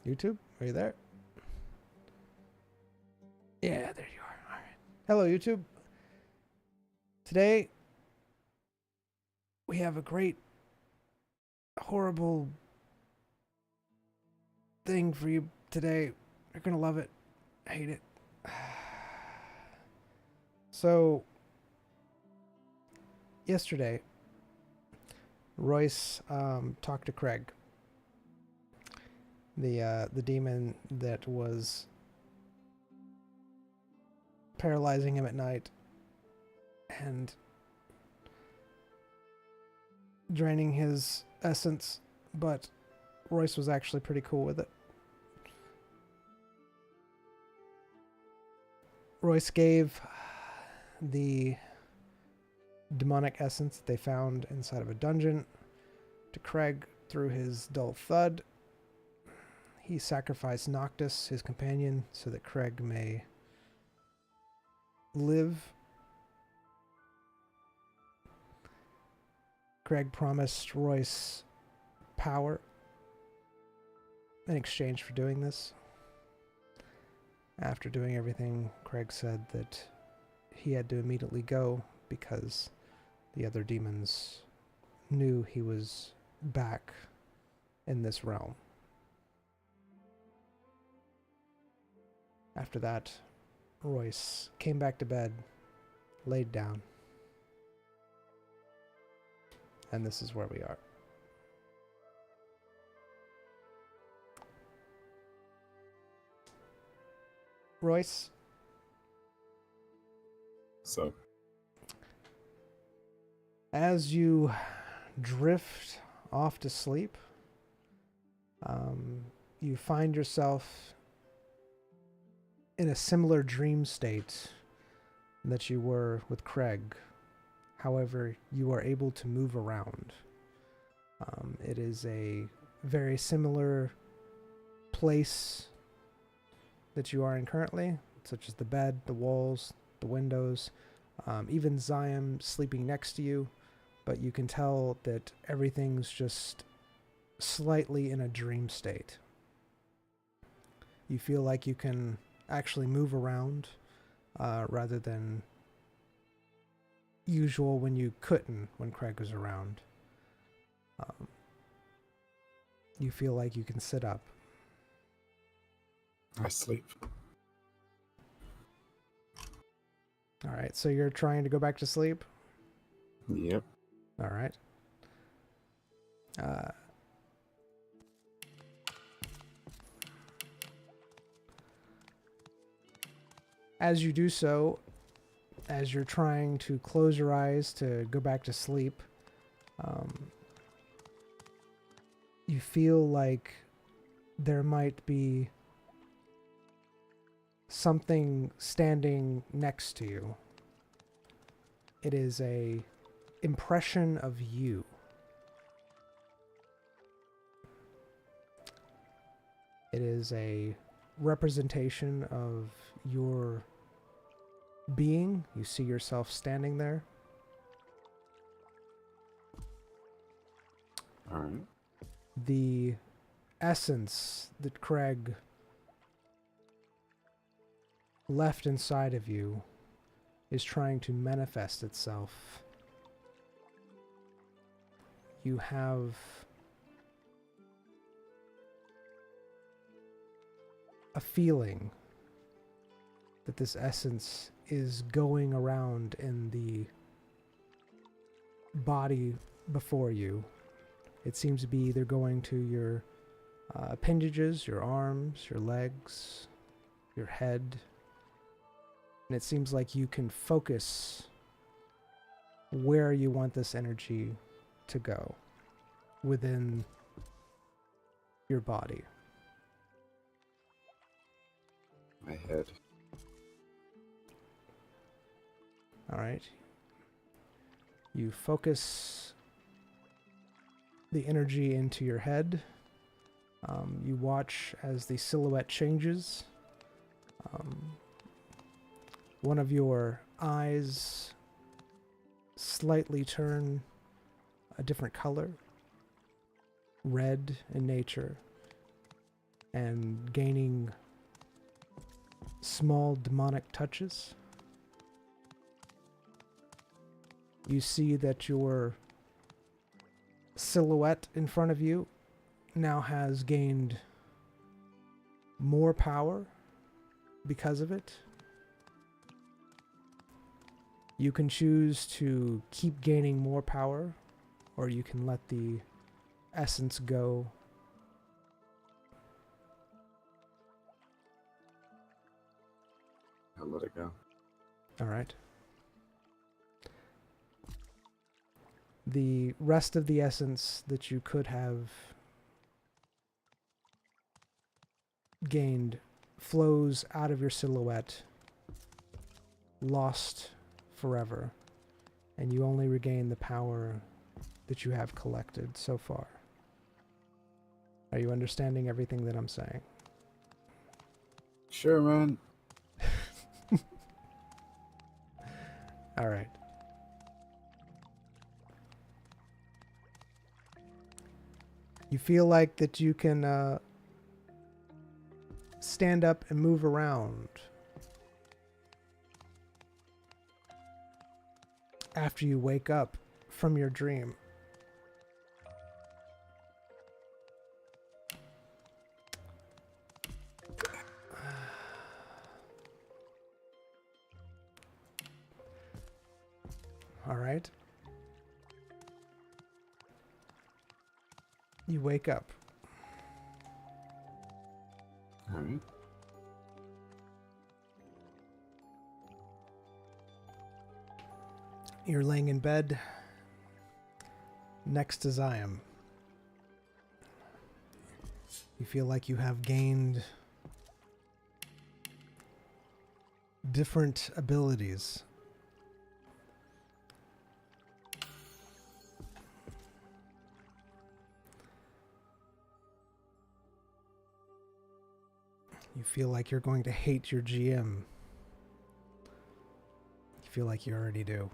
YouTube, are you there? Yeah, there you are. All right. Hello, YouTube. Today, we have a great, horrible thing for you today. You're going to love it. Hate it. So, yesterday, Royce talked to Craig, the demon that was paralyzing him at night and draining his essence, but Royce was actually pretty cool with it. Royce gave the demonic essence that they found inside of a dungeon to Craig through his dull thud. He sacrificed Noctis, his companion, so that Craig may live. Craig promised Royce power in exchange for doing this. After doing everything, Craig said that he had to immediately go because the other demons knew he was back in this realm. After that, Royce came back to bed, laid down, and this is where we are. Royce? So, as you drift off to sleep, you find yourself in a similar dream state that you were with Craig. However, you are able to move around. It is a very similar place that you are in currently, such as the bed, the walls, the windows, even Zion sleeping next to you, but you can tell that everything's just slightly in a dream state. You feel like you can actually move around rather than usual when you couldn't when Craig was around. You feel like you can sit up. I sleep. All right, so you're trying to go back to sleep? Yep. All right. As you do so, as you're trying to close your eyes to go back to sleep, you feel like there might be something standing next to you. It is a impression of you. It is a representation of your being. You see yourself standing there. All right. The essence that Craig left inside of you is trying to manifest itself. You have a feeling that this essence is going around in the body before you. It seems to be either going to your appendages, your arms, your legs, your head. And it seems like you can focus where you want this energy to go within your body. My head. All right. You focus the energy into your head. You watch as the silhouette changes. One of your eyes slightly turn a different color, red in nature. and gaining small demonic touches. You see that your silhouette in front of you now has gained more power because of it. You can choose to keep gaining more power, or you can let the essence go. I'll let it go. All right. The rest of the essence that you could have gained flows out of your silhouette, lost forever, and you only regain the power that you have collected so far. Are you understanding everything that I'm saying? Sure, man. All right. You feel like that you can stand up and move around after you wake up from your dream. All right. You wake up. All right. You're laying in bed next to Zion. You feel like you have gained different abilities. You feel like you're going to hate your GM. You feel like you already do.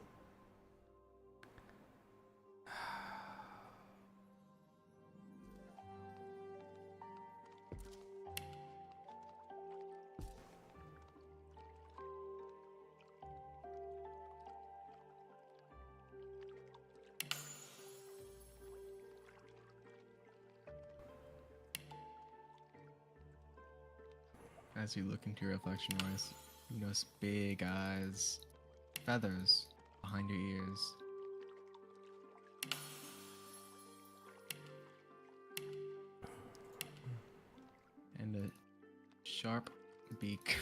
As you look into your reflection, Royce, you notice big eyes, feathers behind your ears. And a sharp beak.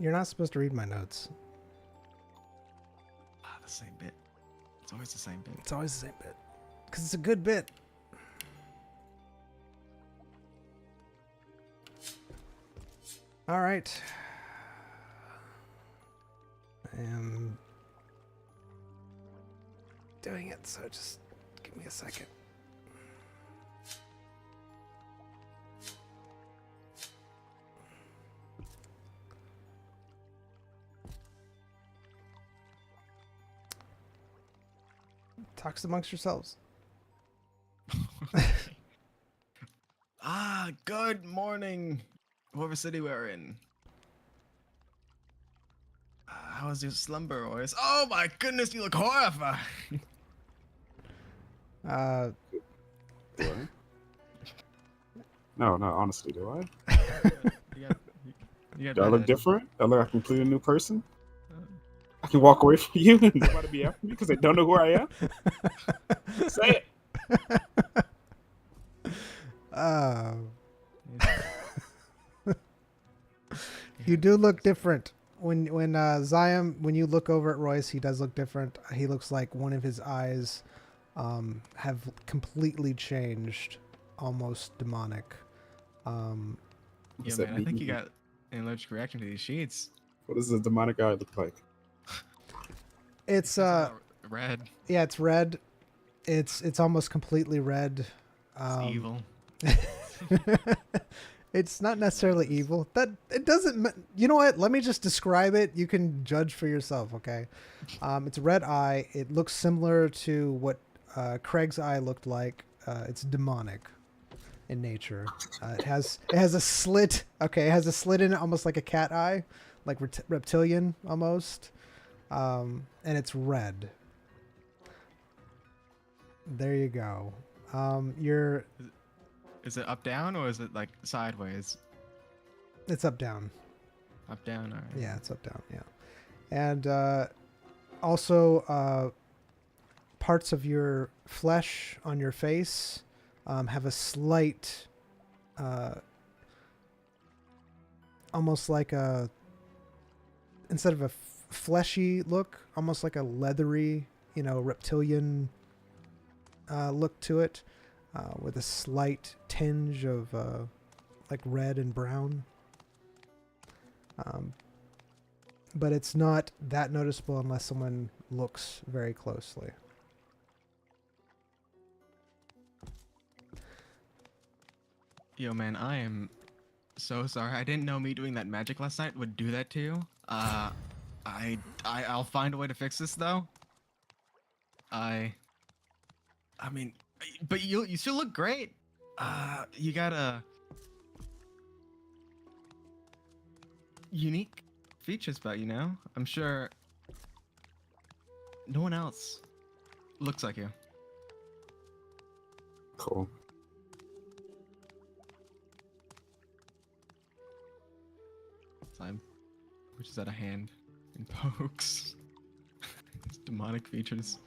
You're not supposed to read my notes. Ah, the same bit. It's always the same bit. It's always the same bit. Because it's a good bit. All right. I am doing it, so just give me a second. Talks amongst yourselves. Good morning, whatever city we're in. How was your slumber, Royce? Oh my goodness, you look horrified. Do I? No, honestly, do I? You got Do I look bad- different? Do I look like a completely new person? I can walk away from you and nobody be after me because they don't know who I am? Say it! You do look different. When Zion, when you look over at Royce, he does look different. He looks like one of his eyes have completely changed, almost demonic. Yeah, that man, I think mean? you got an allergic reaction to these sheets. What does a demonic eye look like? It's red. yeah, it's red. It's almost completely red. It's evil. It's not necessarily evil. That it doesn't. You know what? Let me just describe it. You can judge for yourself. Okay. It's a red eye. It looks similar to what Craig's eye looked like. it's demonic in nature. It has a slit. Okay, it has a slit in it, almost like a cat eye, like reptilian almost, and it's red. There you go. You're. Is it up down or is it like sideways? It's up down. Up down. All right. Yeah, it's up down. Yeah, and also parts of your flesh on your face have a slight, almost like a, instead of a fleshy look, almost like a leathery, reptilian look to it, with a slight tinge of like red and brown. But it's not that noticeable unless someone looks very closely. Yo, man, I am so sorry. I didn't know me doing that magic last night would do that to you. I'll find a way to fix this though. I mean, but you still look great. You got a unique features about you, I'm sure no one else looks like you. Cool. Slime, which is out of hand and pokes. It's demonic features.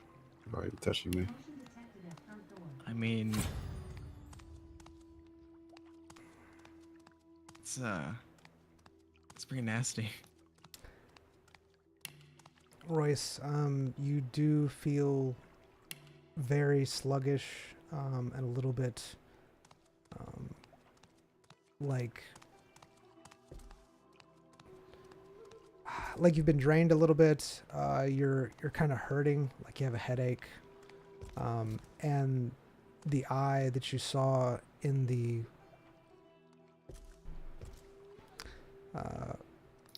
Why are you touching me? I mean, it's pretty nasty. Royce, you do feel very sluggish, and a little bit like you've been drained a little bit. You're kind of hurting, like you have a headache, and the eye that you saw in the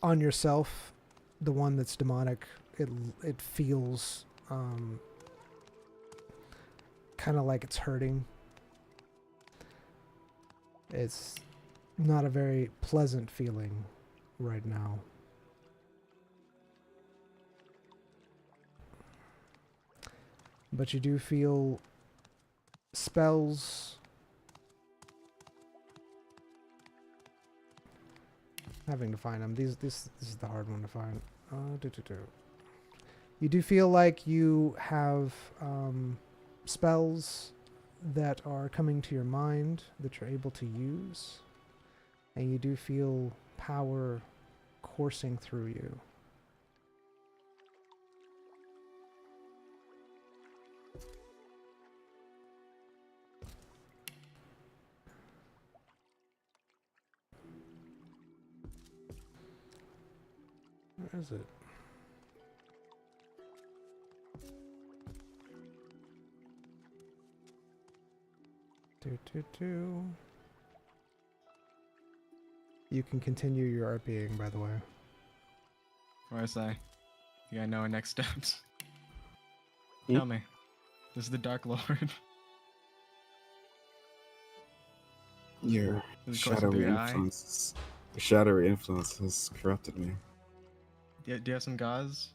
on yourself, the one that's demonic, it feels kind of like it's hurting. It's not a very pleasant feeling right now. But you do feel spells. Having to find them. This is the hard one to find. You do feel like you have spells that are coming to your mind that you're able to use, and you do feel power coursing through you. Where is it? You can continue your RPing, by the way. Or I say, you gotta know our next steps. Hmm? Tell me, this is the Dark Lord. Your This is coursing through shadowy your eye. influences. The shadowy influence has corrupted me. Do you have some gauze?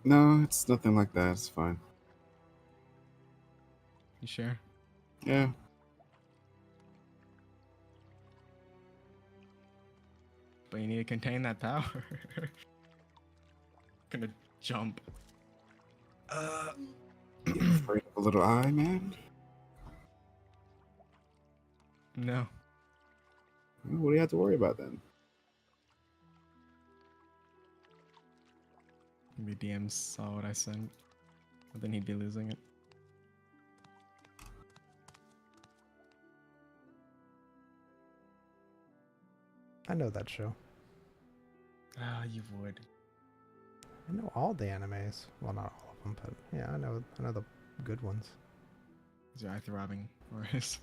No, it's nothing like that. It's fine. You sure? Yeah. But you need to contain that power. Gonna jump. You afraid of a little eye, man? No. Well, what do you have to worry about then? Maybe DM saw what I sent, but then he'd be losing it. I know that show. Ah, you would. I know all the animes. Well, not all of them, but yeah, I know the good ones. Is your eye throbbing, or is?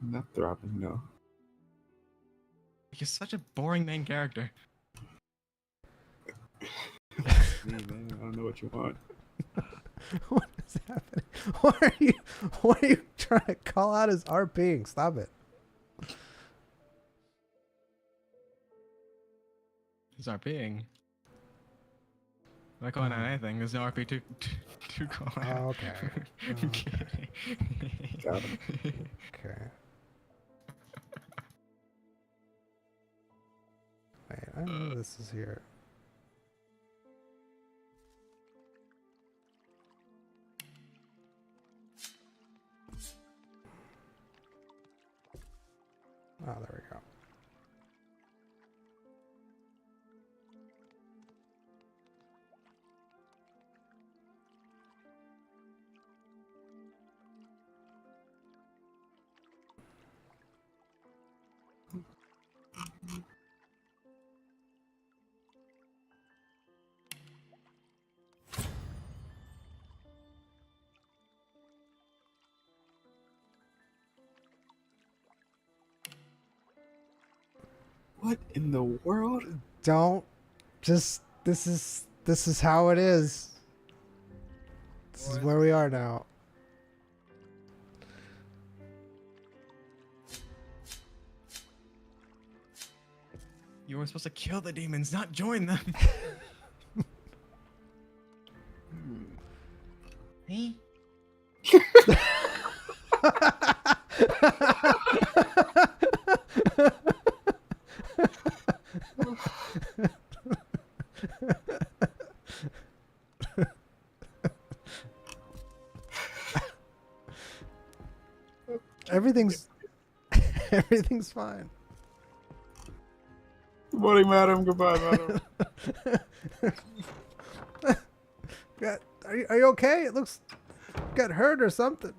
Not throbbing, no. You're such a boring main character. Me, man. I don't know what you want. What is happening? Why are you trying to call out his RPing? Stop it. He's RPing. I'm not calling out anything. There's no RP to call out. Oh, okay. I'm kidding. Got him. Okay. Wait, I know this is here. Oh, there we go. What in the world? Don't just this is how it is. This is where we are now. You were supposed to kill the demons, not join them. Hey. Everything's fine. Good morning, madam. Goodbye, madam. Are you okay? It looks got hurt or something.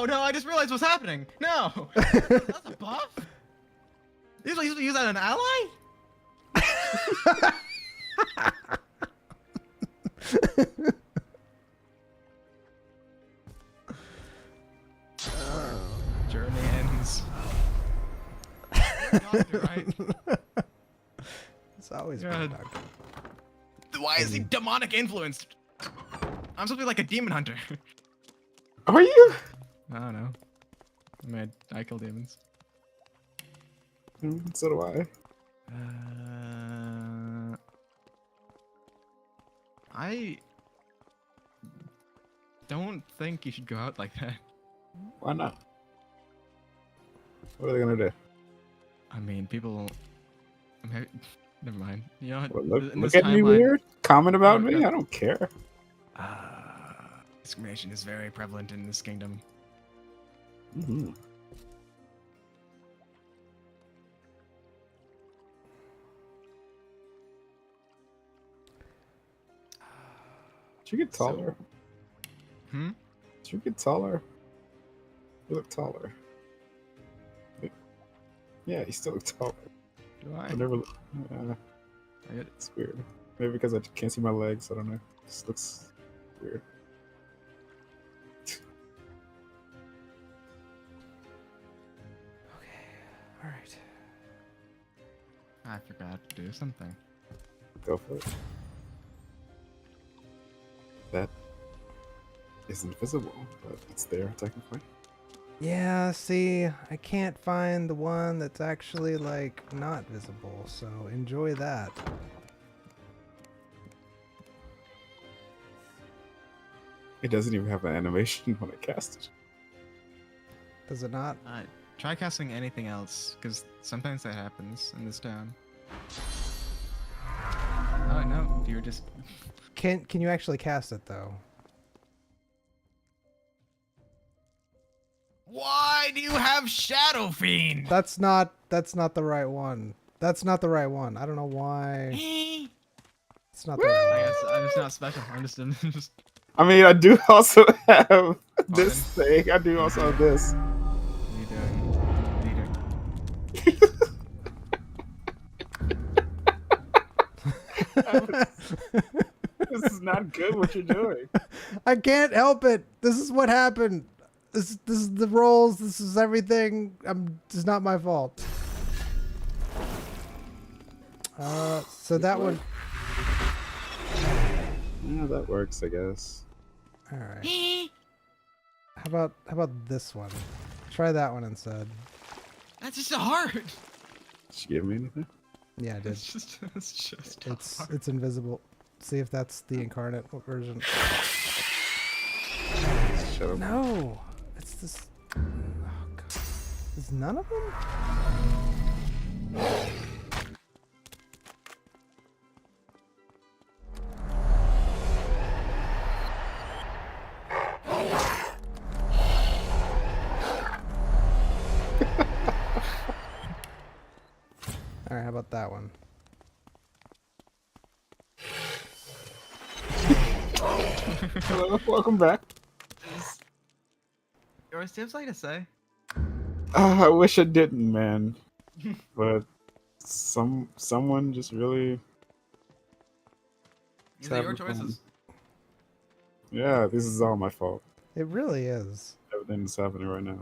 No, I just realized what's happening. No. That's a buff? You supposed to use that on an ally? Journey ends. Doctor, right? It's always God. been doctor. Why is he demonic influenced? I'm supposed to be like a demon hunter. Are you? I don't know. I mean, I kill demons. So do I. I don't think you should go out like that. Why not? What are they gonna do? I mean, people. Never mind. You know, What, in look this at me timeline- weird? Comment about Oh, me? God. I don't care. Discrimination is very prevalent in this kingdom. Mm-hmm. Should you get taller? Hmm? Should you get taller? You look taller. Yeah, you still look taller. Do I? I never. I get- It's weird. Maybe because I can't see my legs. I don't know. It just looks weird. All right. I forgot to do something. Go for it. That is invisible, but it's there technically. Yeah, see, I can't find the one that's actually, like, not visible, so enjoy that. It doesn't even have an animation when I cast it. Does it not? Try casting anything else, because sometimes that happens in this town. Oh no, you were just. Can you actually cast it, though? Why do you have Shadow Fiend? That's not the right one. That's not the right one. I don't know why. It's not the right I one. guess I'm just not special. I'm just. I mean, I do also have this thing. I do also have this. What are you doing? What are you doing? This is not good what you're doing. I can't help it. This is what happened. This is the rolls. This is everything. It's not my fault. So that one. Yeah, that works, I guess. All right. How about this one? Try that one instead. That's just a heart. Did she give me anything? Yeah, I did. It's just a heart. It's invisible. See if that's the incarnate version. Shut up. No, it's this. Oh God. Is none of them? All right, how about that one? Hello, welcome back. Yours, do you have something to say? I wish I didn't, man. But someone just really. These are your having fun. choices. Yeah, this is all my fault. It really is. Everything that's happening right now.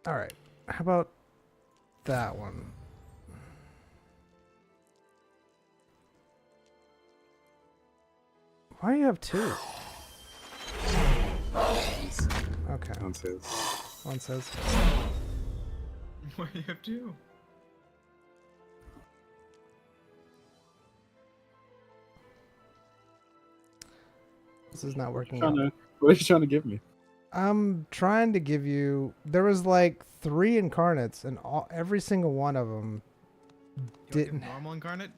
All right, how about that one? Why do you have two? Okay, One says. one says. What do you have to? This is not working. What are you trying to give me? I'm trying to give you. There was like 3 incarnates, and every single one of them didn't. Normal incarnate?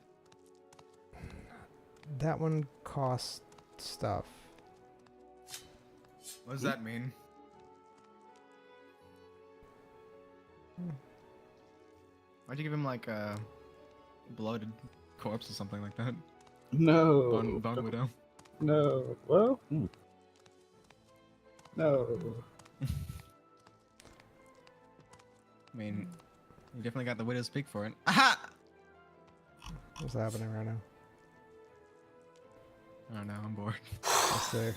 That one cost stuff. What does that mean? Why'd you give him like a bloated corpse or something like that? No. Bone widow. No. Well. No. I mean, you definitely got the widow's peak for it. Aha! What's happening right now? I don't know, I'm bored. Let's see.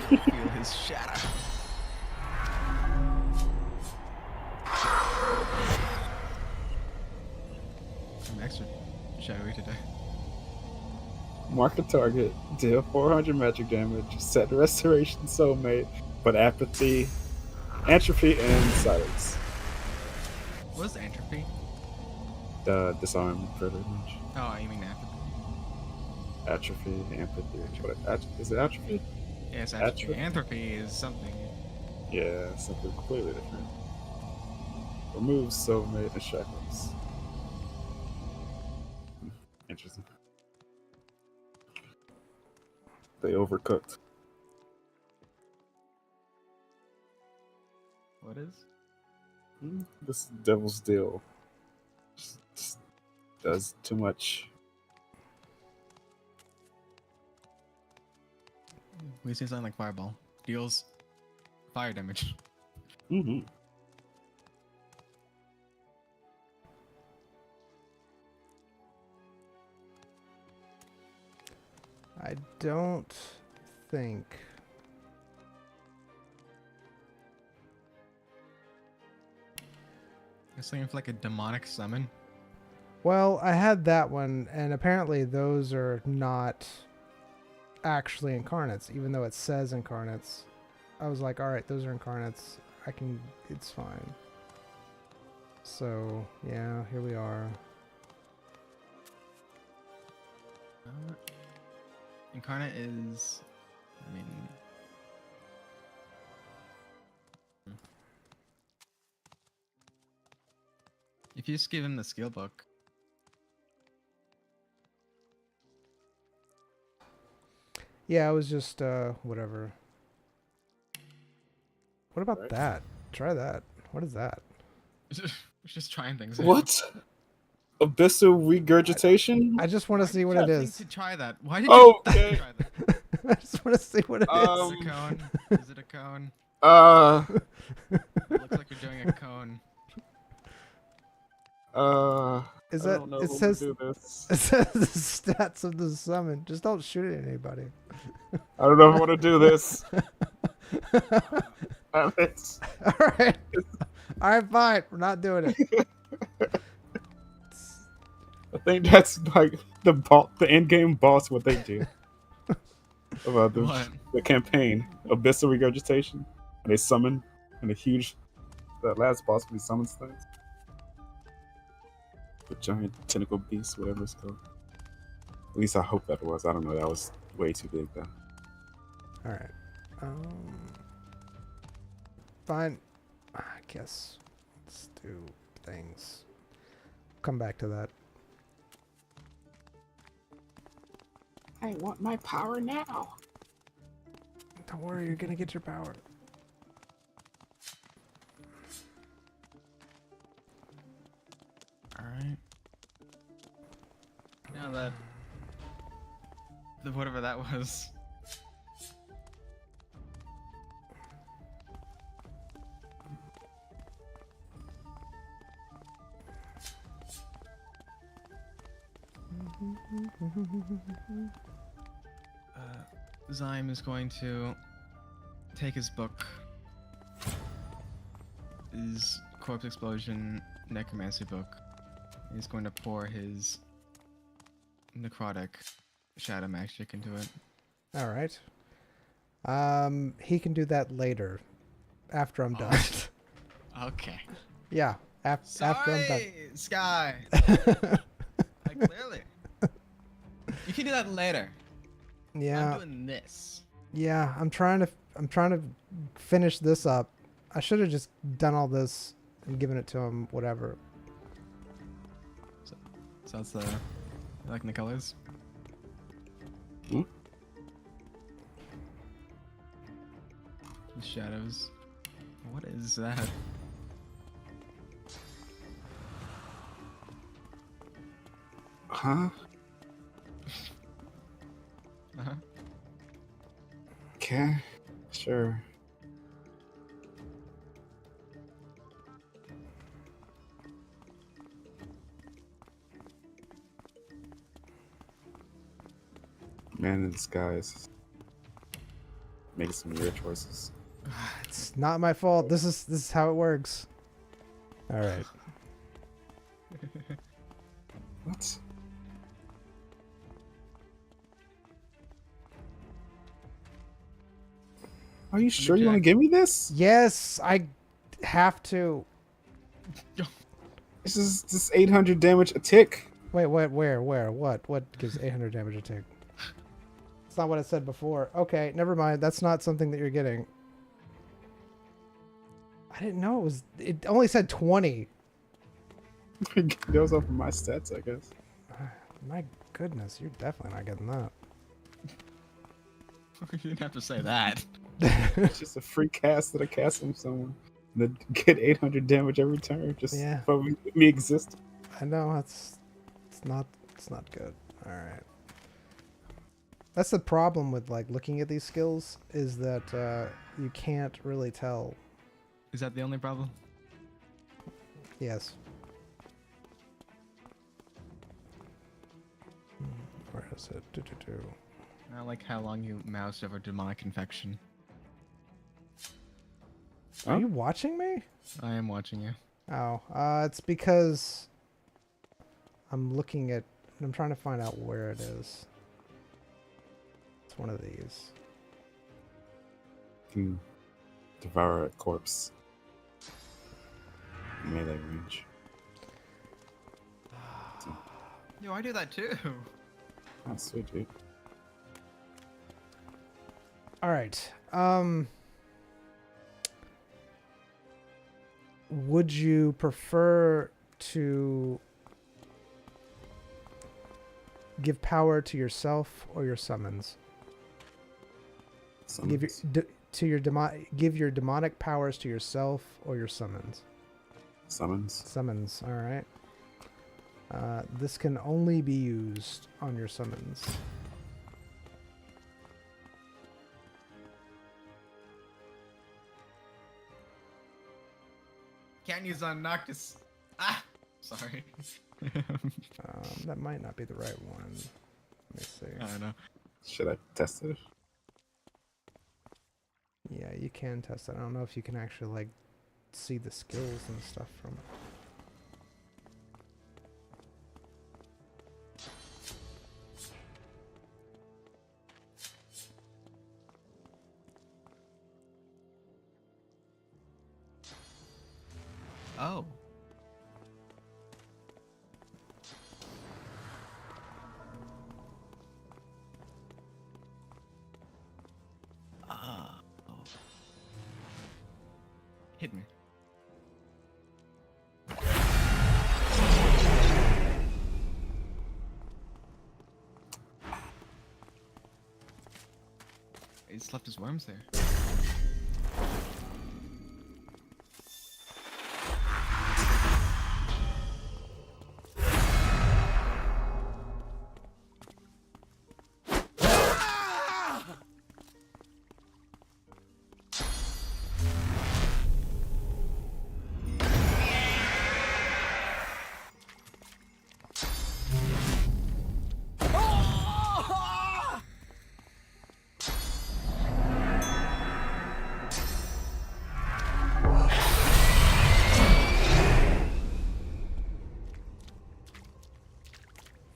Feel his shadow. I'm extra shadowy today. Mark a target. Deal 400 magic damage. Set restoration soulmate, but apathy, entropy, and silence. What is entropy? Disarm further damage. Oh, you mean apathy? Atrophy, empathy. Is it atrophy? Yes, entropy. Entropy is something. Yeah, something completely different. Remove soulmate and shackles. Interesting. They overcooked. What is? This devil's deal just does too much. We say something like fireball. Deals fire damage. Mm-hmm. I don't think. It's looking for like a demonic summon. Well, I had that one, and apparently those are not actually incarnates, even though it says incarnates. I was like, all right, those are incarnates. It's fine. So, yeah, here we are. Incarnate is, I mean, if you just give him the skill book. Yeah, it was just, whatever. What about Right. that? Try that. What is that? Just trying things. What? Abyssal regurgitation? I just want to see what it is. To try that. Why did Oh, you okay. try that? I just want to see what it is. Is it a cone? Is it a cone? It looks like you're doing a cone. Is I that don't know it if I'm says gonna do this. it says the stats of the summon. Just don't shoot at anybody. I don't know if I want to do this. Damn it. All right. All right, fine. We're not doing it. I think that's like the end game boss. What they do about What? the campaign, abyssal regurgitation, and they summon and that last boss when he summons things. The giant tentacle beast, whatever it's called. At least I hope that was. I don't know. That was way too big though. All right. Fine. I guess let's do things. Come back to that. I want my power now. Don't worry, you're gonna get your power. All right. Now that whatever that was. Zyme is going to take his book, his corpse explosion necromancy book. He's going to pour his necrotic shadow magic into it. All right. He can do that later, after I'm done. Okay. Yeah, after I'm done. Sorry, Sky. Like, clearly. You can do that later. Yeah. I'm doing this. Yeah, I'm trying to finish this up. I should have just done all this and given it to him, whatever. So that's the, you liking the colors? Hmm? The shadows. What is that? Huh? Uh-huh. Okay. Sure. Man in disguise. Making some weird choices. It's not my fault. This is how it works. All right. What? Are you sure you want to give me this? Yes, I have to. This is just 800 damage a tick. Wait, where, what gives 800 damage a tick? It's not what I said before. Okay, never mind. That's not something that you're getting. I didn't know it was. It only said 20. Those off of my stats, I guess. My goodness, you're definitely not getting that. You didn't have to say that. It's just a free cast that I cast from someone. That get 800 damage every turn. Just Yeah. for me exist. I know it's not good. All right. That's the problem with like looking at these skills is that you can't really tell. Is that the only problem? Yes. Where is it? I like how long you moused over demonic infection. Are you watching me? I am watching you. Oh, it's because I'm looking at. I'm trying to find out where it is. It's one of these. Can devour a corpse. Melee range. Yo, I do that too. Oh, sweet, dude. All right. Would you prefer to give power to yourself or your summons? Give your give your demonic powers to yourself or your summons. Summons. Summons. All right. This can only be used on your summons. Can't use on Noctis. Ah, sorry. That might not be the right one. Let me see. I don't know. Should I test it? Yeah, you can test it. I don't know if you can actually like see the skills and stuff from it. Oh. Oh. Hit me. He just left his worms there.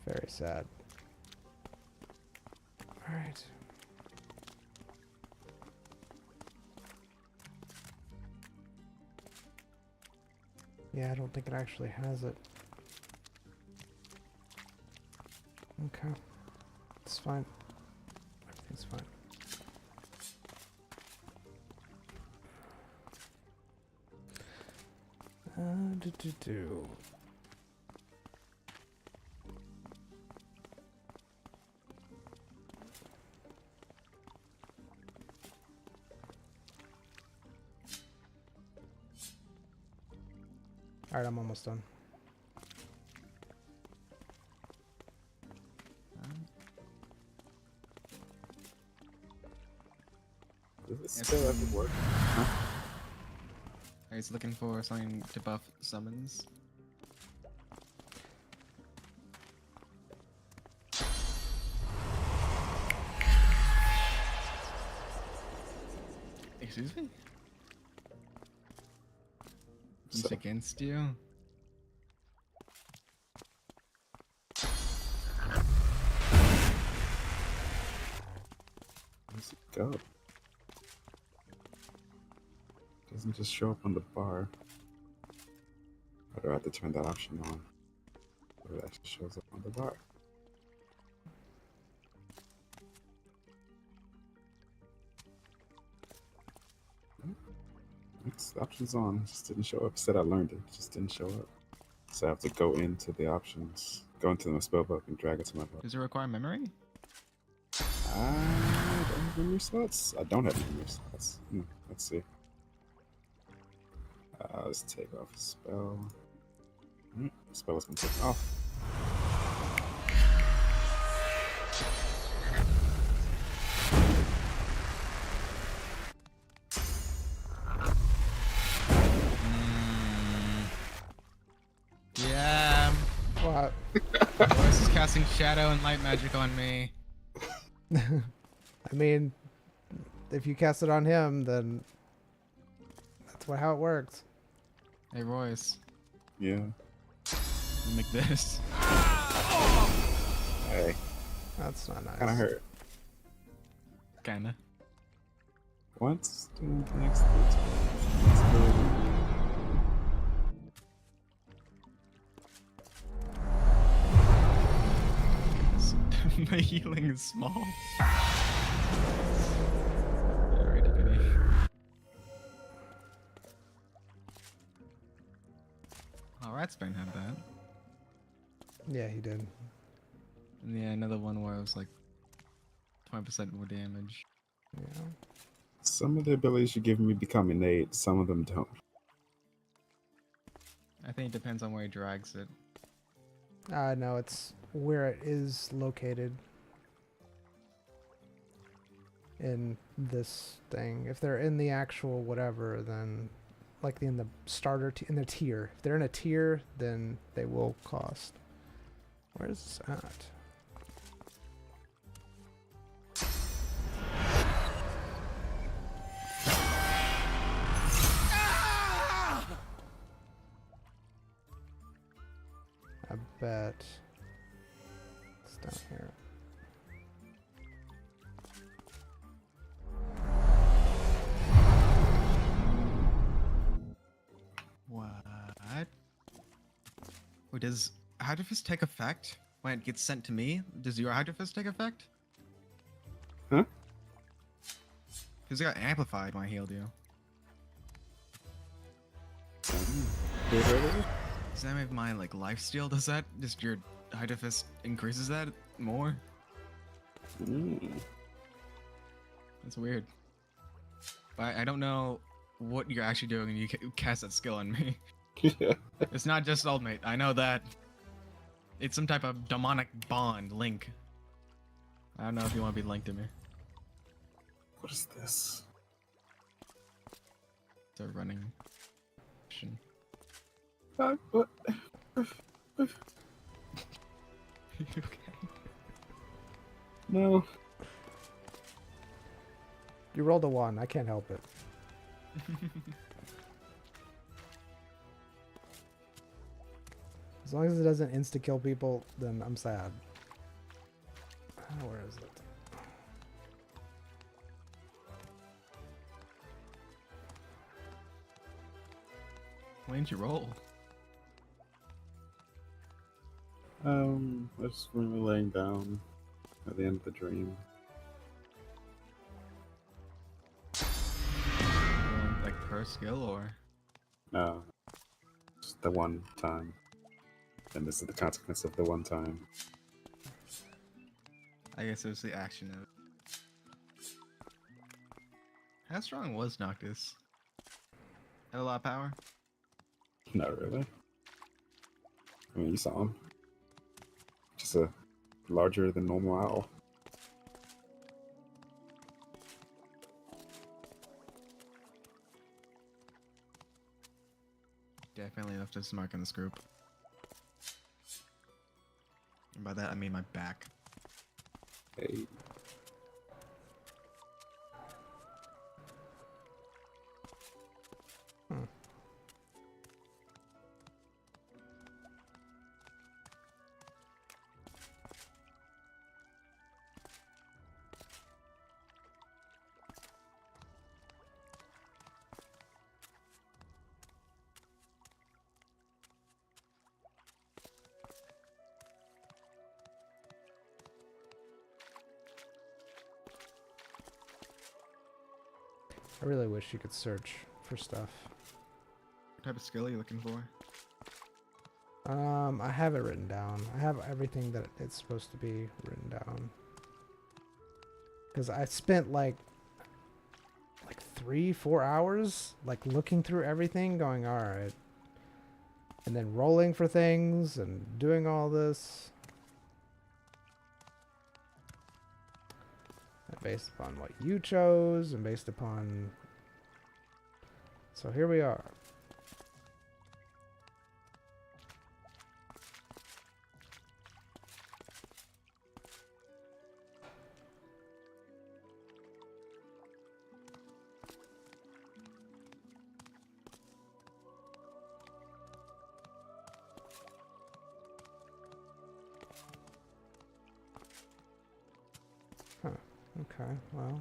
Very sad. All right. Yeah, I don't think it actually has it. Okay. It's fine. Everything's fine. Do. Alright, I'm almost done. Does it still ever work? Huh? He's looking for something to buff summons. Excuse me? It's So- against you? Where's it go? Doesn't just show up on the bar. Or do I have to turn that option on? Or it actually shows up on the bar. It's the option's on. It just didn't show up. It said I learned it. It just didn't show up. So I have to go into the options, go into my spell book and drag it to my book. Does it require memory? I don't have memory slots. I don't have memory slots. Let's see. Let's take off a spell. Spell has been taken off. Yeah. What? Boris is casting shadow and light magic on me. I mean, if you cast it on him, then that's how it works. Hey Royce, Yeah. make this. Hey, That's not nice. kind of hurt. Kinda. What's doing the next 3 times? Let's go. My healing is small. Very dippity. Oh, Ratsbane had that. Yeah, he did. And yeah, another one where it was like 20% more damage. Yeah. Some of the abilities you give me become innate, some of them don't. I think it depends on where he drags it. No, it's where it is located in this thing. If they're in the actual whatever, then like in the starter in the tier. If they're in a tier, then they will cost. Where's this at? I bet it's down here. What? Wait, does Hydro Fist take effect when it gets sent to me? Does your Hydro Fist take effect? Huh? Because it got amplified when I healed you. Did it earlier? Does that make my like lifesteal? Does that just your Hydro Fist increases that more? That's weird. But I don't know what you're actually doing when you cast that skill on me. Yeah. It's not just ultimate. I know that. It's some type of demonic bond link. I don't know if you want to be linked to me. What is this? It's a running mission. What? You okay? No. You rolled a 1. I can't help it. As long as it doesn't insta-kill people, then I'm sad. Where is it? Why didn't you roll? I was really laying down at the end of the dream. Like per skill or? No. Just the one time. And this is the consequence of the one time. I guess it was the action of it. How strong was Noctis? Had a lot of power? Not really. I mean, you saw him. Just a larger than normal owl. Definitely left his mark on this group. And by that I mean my back. Hey. I really wish you could search for stuff. What type of skill are you looking for? I have it written down. I have everything that it's supposed to be written down. Because I spent like 3-4 hours like looking through everything, going, all right, and then rolling for things and doing all this. And based upon what you chose and based upon... So here we are. Okay, well.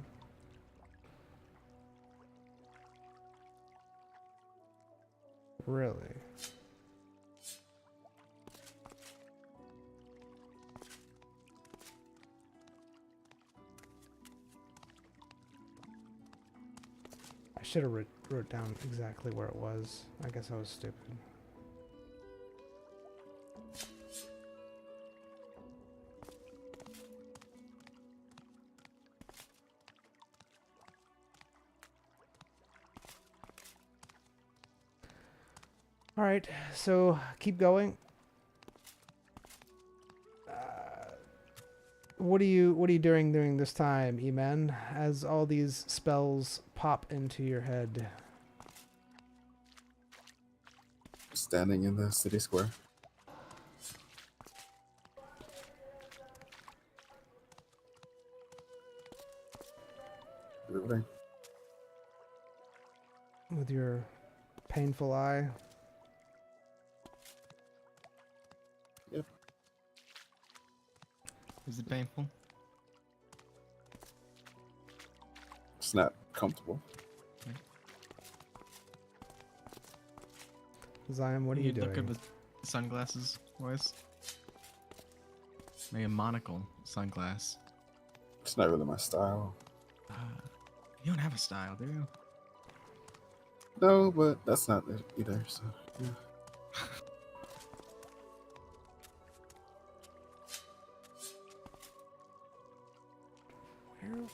Really? I should have wrote down exactly where it was. I guess I was stupid. All right, so keep going. What are you doing during this time, E-Man, as all these spells pop into your head? Standing in the city square. Riveting. With your painful eye. Yep. Is it painful? It's not comfortable. Zion, what are you look doing? good with sunglasses, Royce? Maybe a monocle sunglass. It's not really my style. You don't have a style, do you? No, but that's not it either. So yeah. Where?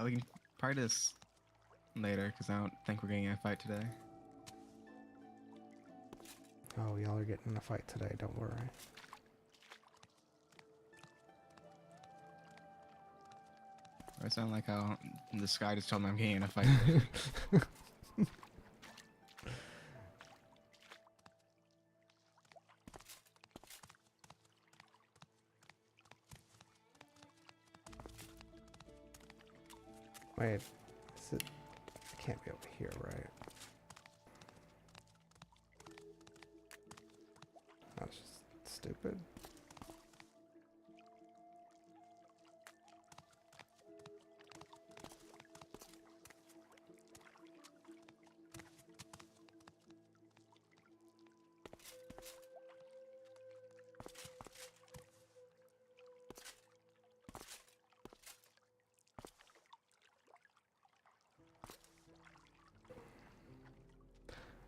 We can practice later, because I don't think we're getting in a fight today. Oh, y'all are getting in a fight today, don't worry. Or it sounded like how this guy just told me I'm getting in a fight today. Wait, is it? It can't be over here, right? That's just stupid.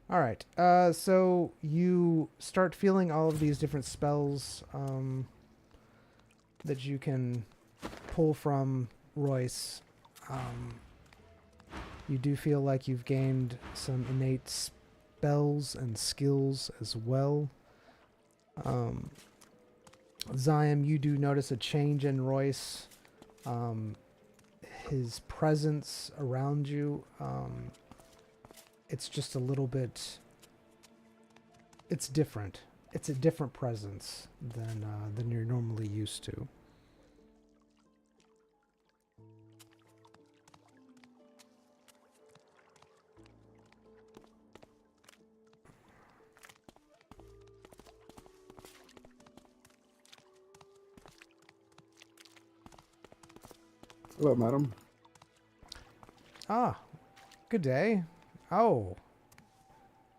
All right. So you start feeling all of these different spells that you can pull from Royce. You do feel like you've gained some innate spells and skills as well. Zion, you do notice a change in Royce. His presence around you. It's just a little bit. It's different. It's a different presence than you're normally used to. Hello, madam. Ah, good day. Oh,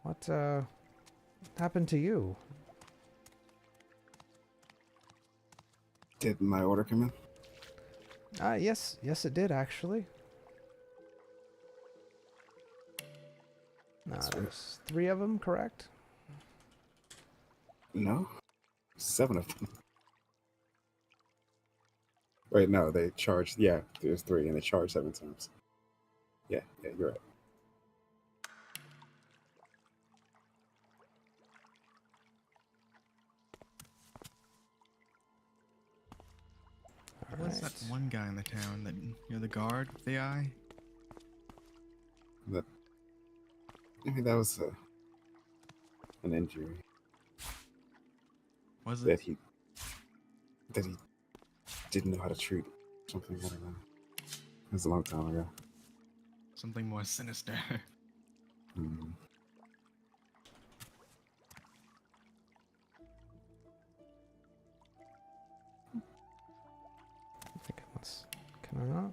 what happened to you? Did my order come in? Yes, it did actually. That's right. There's 3 of them, correct? No, 7 of them. Wait, no, they charged. Yeah, there's 3, and they charged 7 times. Yeah, you're right. All What's that right. one guy in the town that you're the guard with the eye? I mean, that was an injury Was that it? he didn't know how to treat. Something, I don't know. It was a long time ago. Something more sinister. Hmm. I think unless can I not?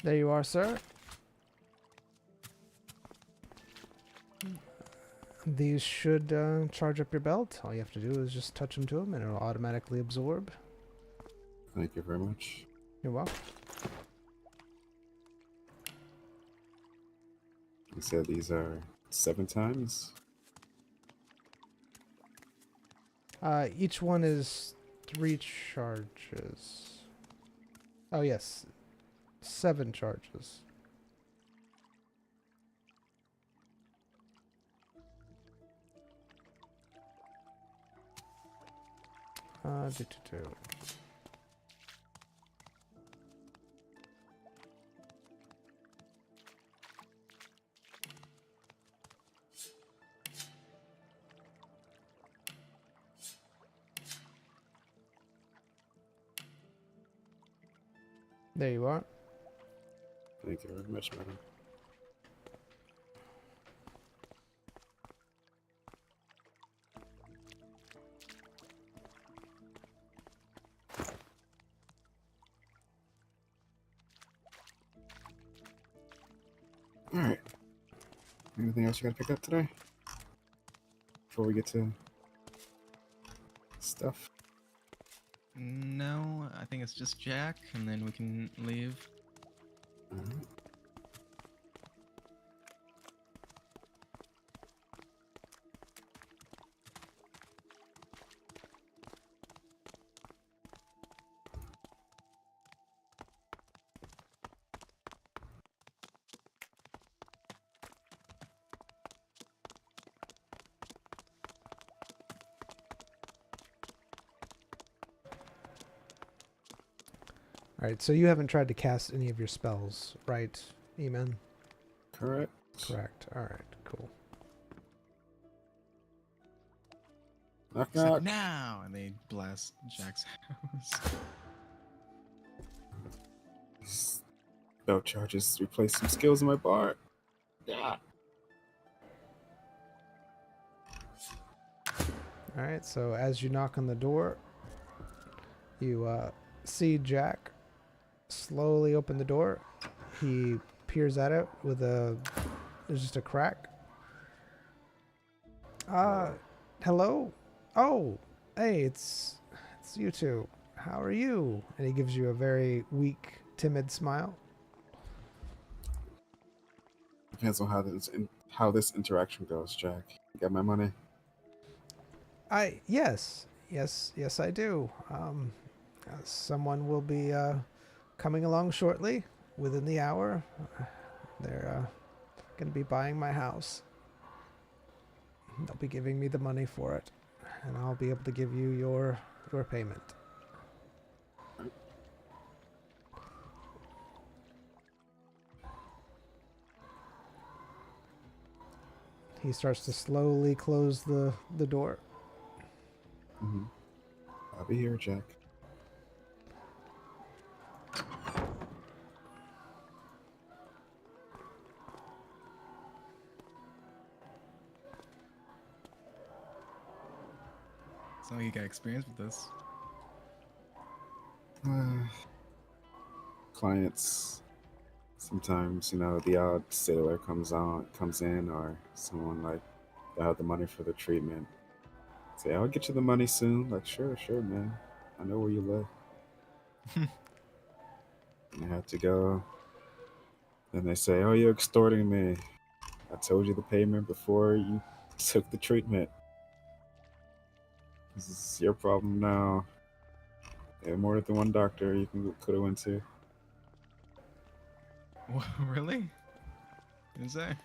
There you are, sir. These should charge up your belt. All you have to do is just touch them to them, and it'll automatically absorb. Thank you very much. You're welcome. You said these are 7 times? Each one is 3 charges. Oh yes, 7 charges. Do. There you are. Thank you very much, madam. Alright. Anything else you gotta pick up today? Before we get to stuff? No, I think it's just Jack, and then we can leave. Alright. Alright, so you haven't tried to cast any of your spells, right, Eman? Correct. Correct. Alright, cool. Knock Except knock. now, and they blast Jack's house. Spell charges replace some skills in my bar. Yeah. Alright, so as you knock on the door, you see Jack slowly open the door. He peers at it with there's just a crack. Hello? Oh, hey, it's you two. How are you? And he gives you a very weak, timid smile. Depends on how this interaction goes, Jack. You got my money? Yes, I do. Someone will be coming along shortly, within the hour. They're going to be buying my house. They'll be giving me the money for it, and I'll be able to give you your payment. He starts to slowly close the door. Mm-hmm. I'll be here, Jack. So you got experience with this. Clients, sometimes, the odd sailor comes in, or someone like they have the money for the treatment. Say, I'll get you the money soon. Like, sure, man. I know where you live. And I have to go. Then they say, oh, you're extorting me. I told you the payment before you took the treatment. This is your problem now. There more than one doctor you could have went to. Really? Is there?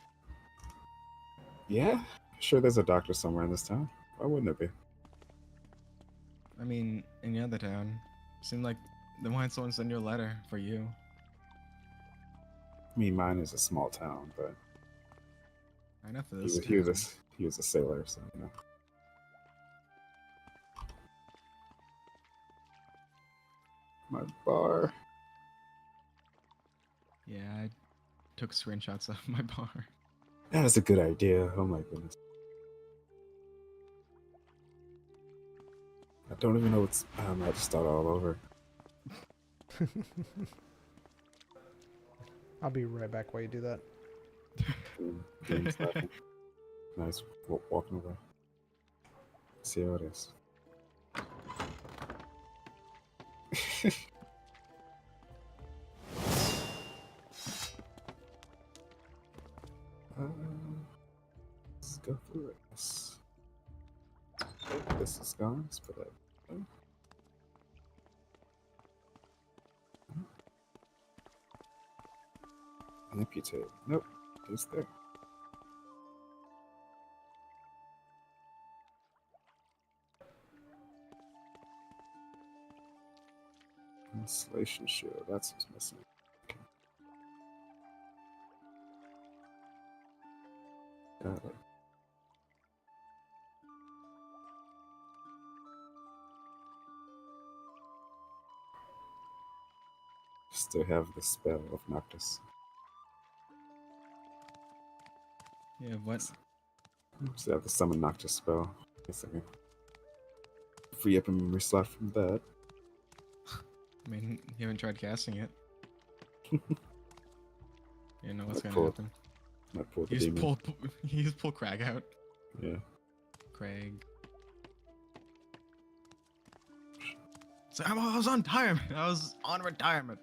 Yeah, sure. There's a doctor somewhere in this town. Why wouldn't there be? I mean, in the other town, seemed like they wanted someone to send you a letter for you. I mean, mine is a small town, but I know for he this. he was a sailor, so My bar. Yeah, I took screenshots of my bar. That is a good idea. Oh my goodness. I don't even know what's. I'm gonna have to start all over. I'll be right back while you do that. Game's laughing. Nice walking away. See how it is. Let's go through it. Okay, this is gone. Let's put it. Amputate. Nope. It's there. Insulation shield. That's what's missing. Okay. Got it. Still have the spell of Noctis. Yeah, what? Still have the summon Noctis spell. Guess I can free up a memory slot from that. I mean, you haven't tried casting it. You know what's Might gonna pull- happen. Might pull the You just demon. you just pull Crag out. Yeah. Craig. So I was on retirement. I was on retirement.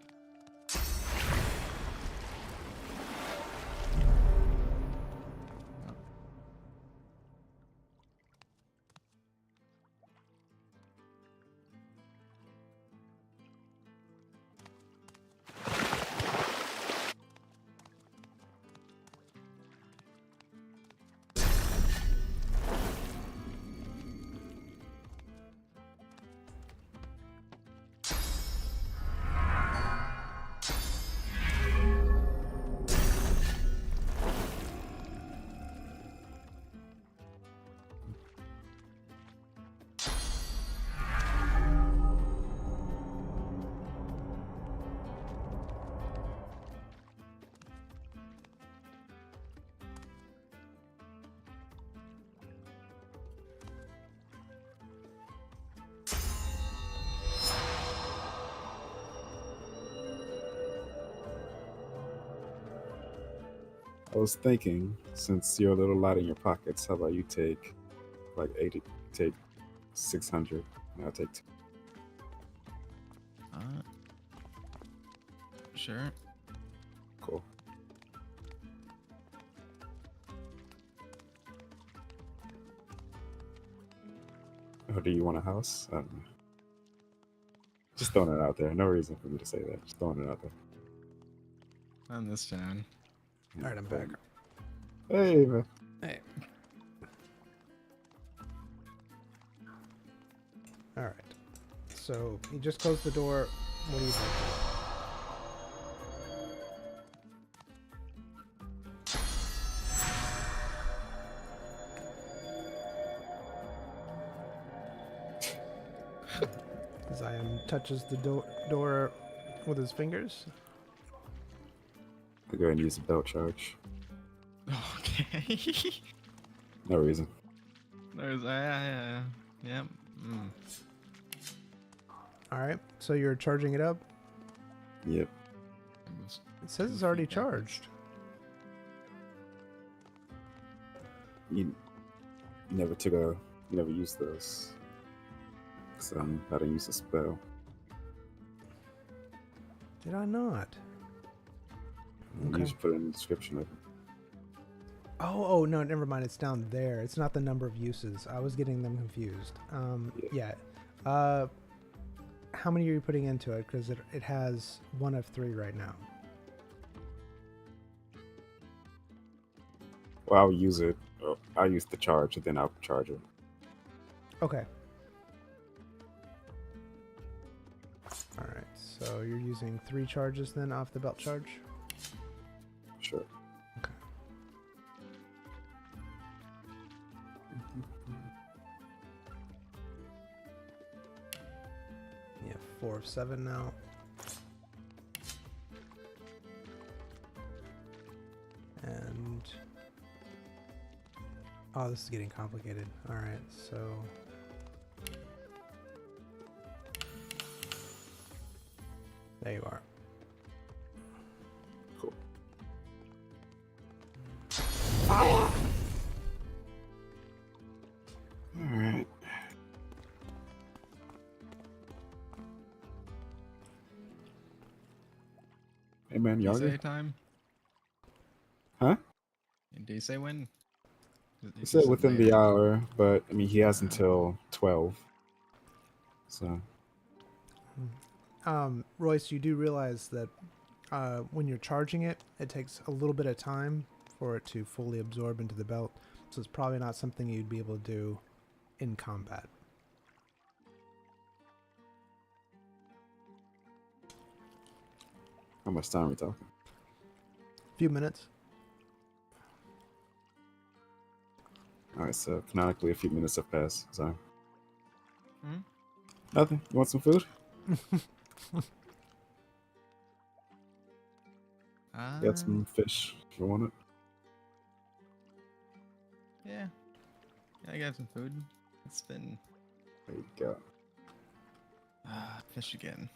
I was thinking, since you're a little light in your pockets, how about you take like 80, take 600, and I'll take 2. Sure. Cool. Or do you want a house? I don't know. Just throwing it out there. No reason for me to say that. Just throwing it out there. On this town. All right, I'm back. Hey, man. Hey. All right. So you just closed the door. What do you think? Zion touches the door with his fingers. I'll go ahead and use a belt charge. Okay. No reason. There's yeah. Mm. All right. So you're charging it up. Yep. It says it's already charged. You never took a. You never used those. So I'm how to use a spell. Did I not? You Okay. just put it in the description of it. Oh, no, never mind. It's down there. It's not the number of uses. I was getting them confused. Yeah. How many are you putting into it? Because it has 1 of 3 right now. Well, I'll use it. I'll use the charge, and then I'll charge it. Okay. All right. So you're using 3 charges then off the belt charge? Sure. Okay. Yeah, 4 of 7 now. And oh, this is getting complicated. All right, so there you are. Cool. All right. Hey man, y'all Did you say good? time? Huh? And did you say when? He said within the later. hour, but I mean he has until 12. So Royce, you do realize that when you're charging it, it takes a little bit of time for it to fully absorb into the belt. So it's probably not something you'd be able to do in combat. How much time are we talking? Few minutes. All right, so canonically, a few minutes have passed. So Hmm? nothing. You want some food? Got some fish if you want it. Yeah. I got some food. It's been There you go. fish again.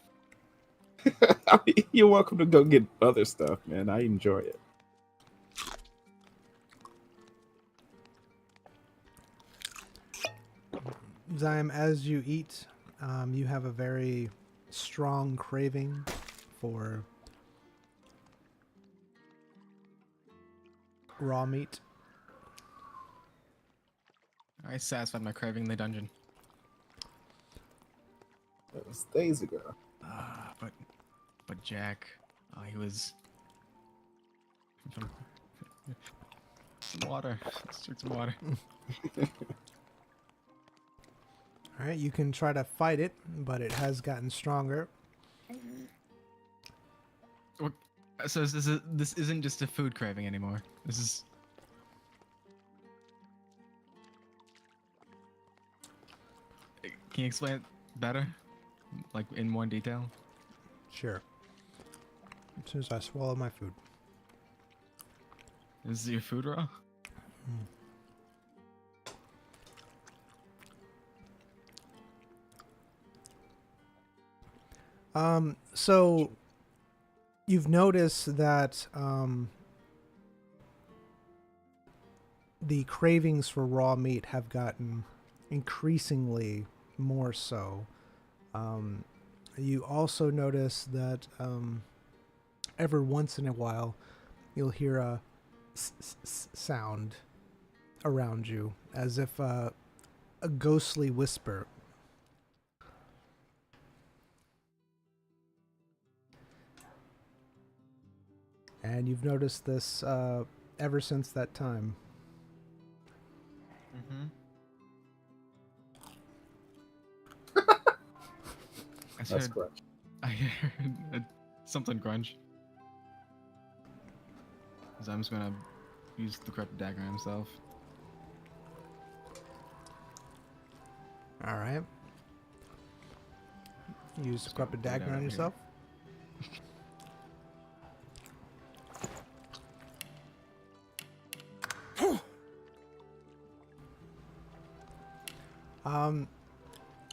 You're welcome to go get other stuff, man. I enjoy it. Zyme, as you eat, you have a very strong craving for raw meat. I satisfied my craving in the dungeon. That was days ago. But Jack, he was some water. Let's drink some water. All right, you can try to fight it, but it has gotten stronger. So this isn't just a food craving anymore. This is. Can you explain it better, like in more detail? Sure. As soon as I swallow my food. Is your food raw? So you've noticed that the cravings for raw meat have gotten increasingly more so. You also notice that every once in a while you'll hear a sound around you, as if a ghostly whisper. And you've noticed this ever since that time. Mm-hmm. That's correct. I heard something grunge. So I'm just gonna use the corrupted dagger on himself. All right. Use Just corrupted gonna put it dagger out on here. yourself.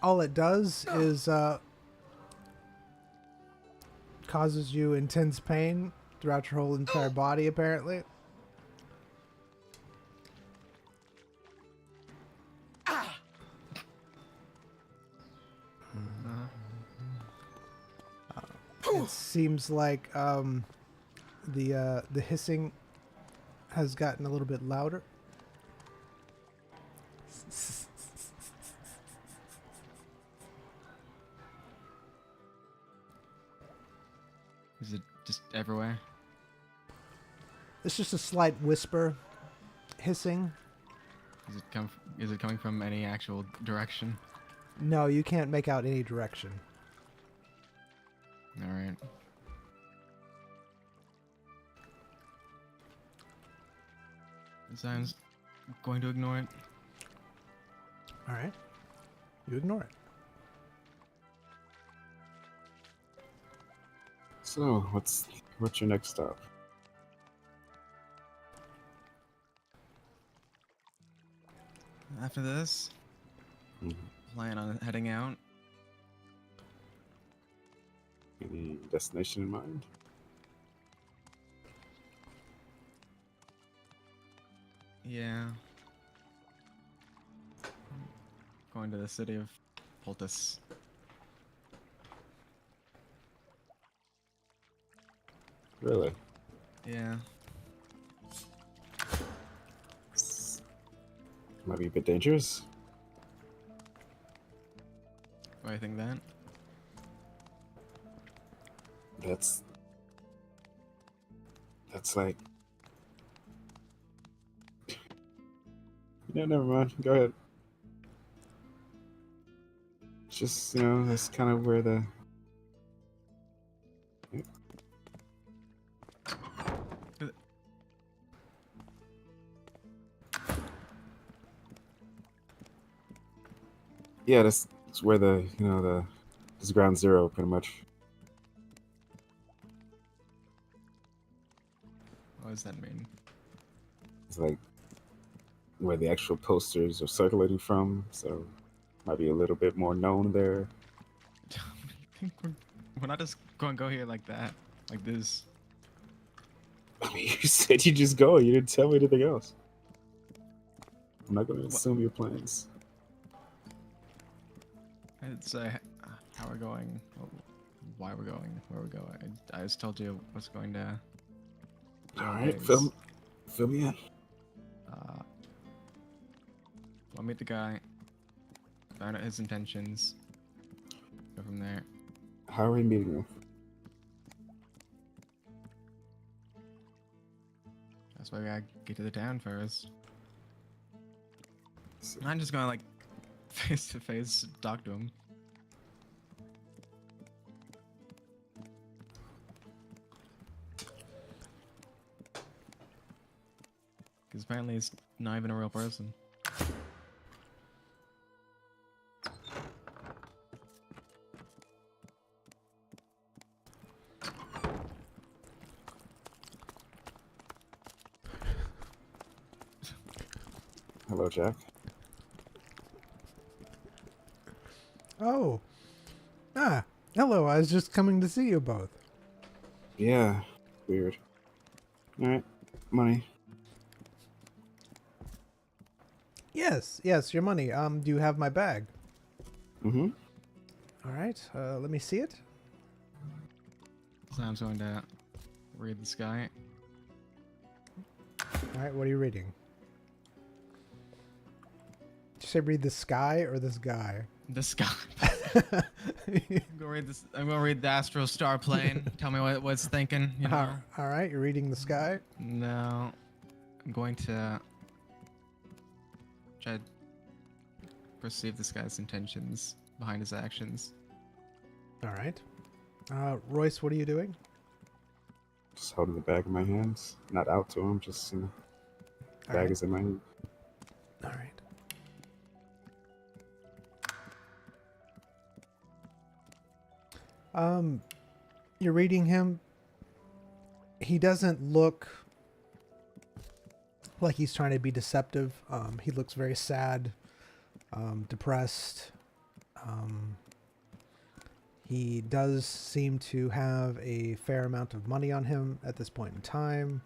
All it does is causes you intense pain throughout your whole entire body, apparently. It seems like the hissing has gotten a little bit louder. Is it just everywhere? It's just a slight whisper, hissing. Is it coming from any actual direction? No, you can't make out any direction. All right. Sounds going to ignore it. All right. You ignore it. So, what's your next stop? After this, plan on heading out. Any destination in mind? Yeah. Going to the city of Poultice. Really? Yeah. Might be a bit dangerous. Why do you think that? That's like. Yeah, never mind. Go ahead. Just, that's kind of where the. Yeah, that's where this is ground zero, pretty much. What does that mean? It's like where the actual posters are circulating from, so might be a little bit more known there. I think we're not just going to go here like that, like this. I mean, you said you just go. You didn't tell me anything else. I'm not going to What? assume your plans. It's how we're going, why we're going, where we're going. I just told you what's going to. All right, Joe's. fill me in. I'll meet the guy, find out his intentions, go from there. How are we meeting them? That's why we gotta get to the town first. So, I'm just gonna like face to face talk to him. Because apparently he's not even a real person. hello, Jack. Oh. Ah. Hello. I was just coming to see you both. Yeah, weird. All right, money. Yes. Yes. Your money. Do you have my bag? Mm-hmm. All right. Let me see it. So I'm just going to read this guy. All right. What are you reading? Did you say read the sky or this guy? This guy. I'm gonna read this. I'm gonna read the astral star plane. Tell me what it's thinking. You know. All right. You're reading the sky. No, I'm going to try to perceive this guy's intentions behind his actions. All right. Royce, what are you doing? Just holding the bag in my hands, not out to him. Just All bag right. is in my hand. All right. You're reading him. He doesn't look like he's trying to be deceptive. He looks very sad, depressed. He does seem to have a fair amount of money on him at this point in time.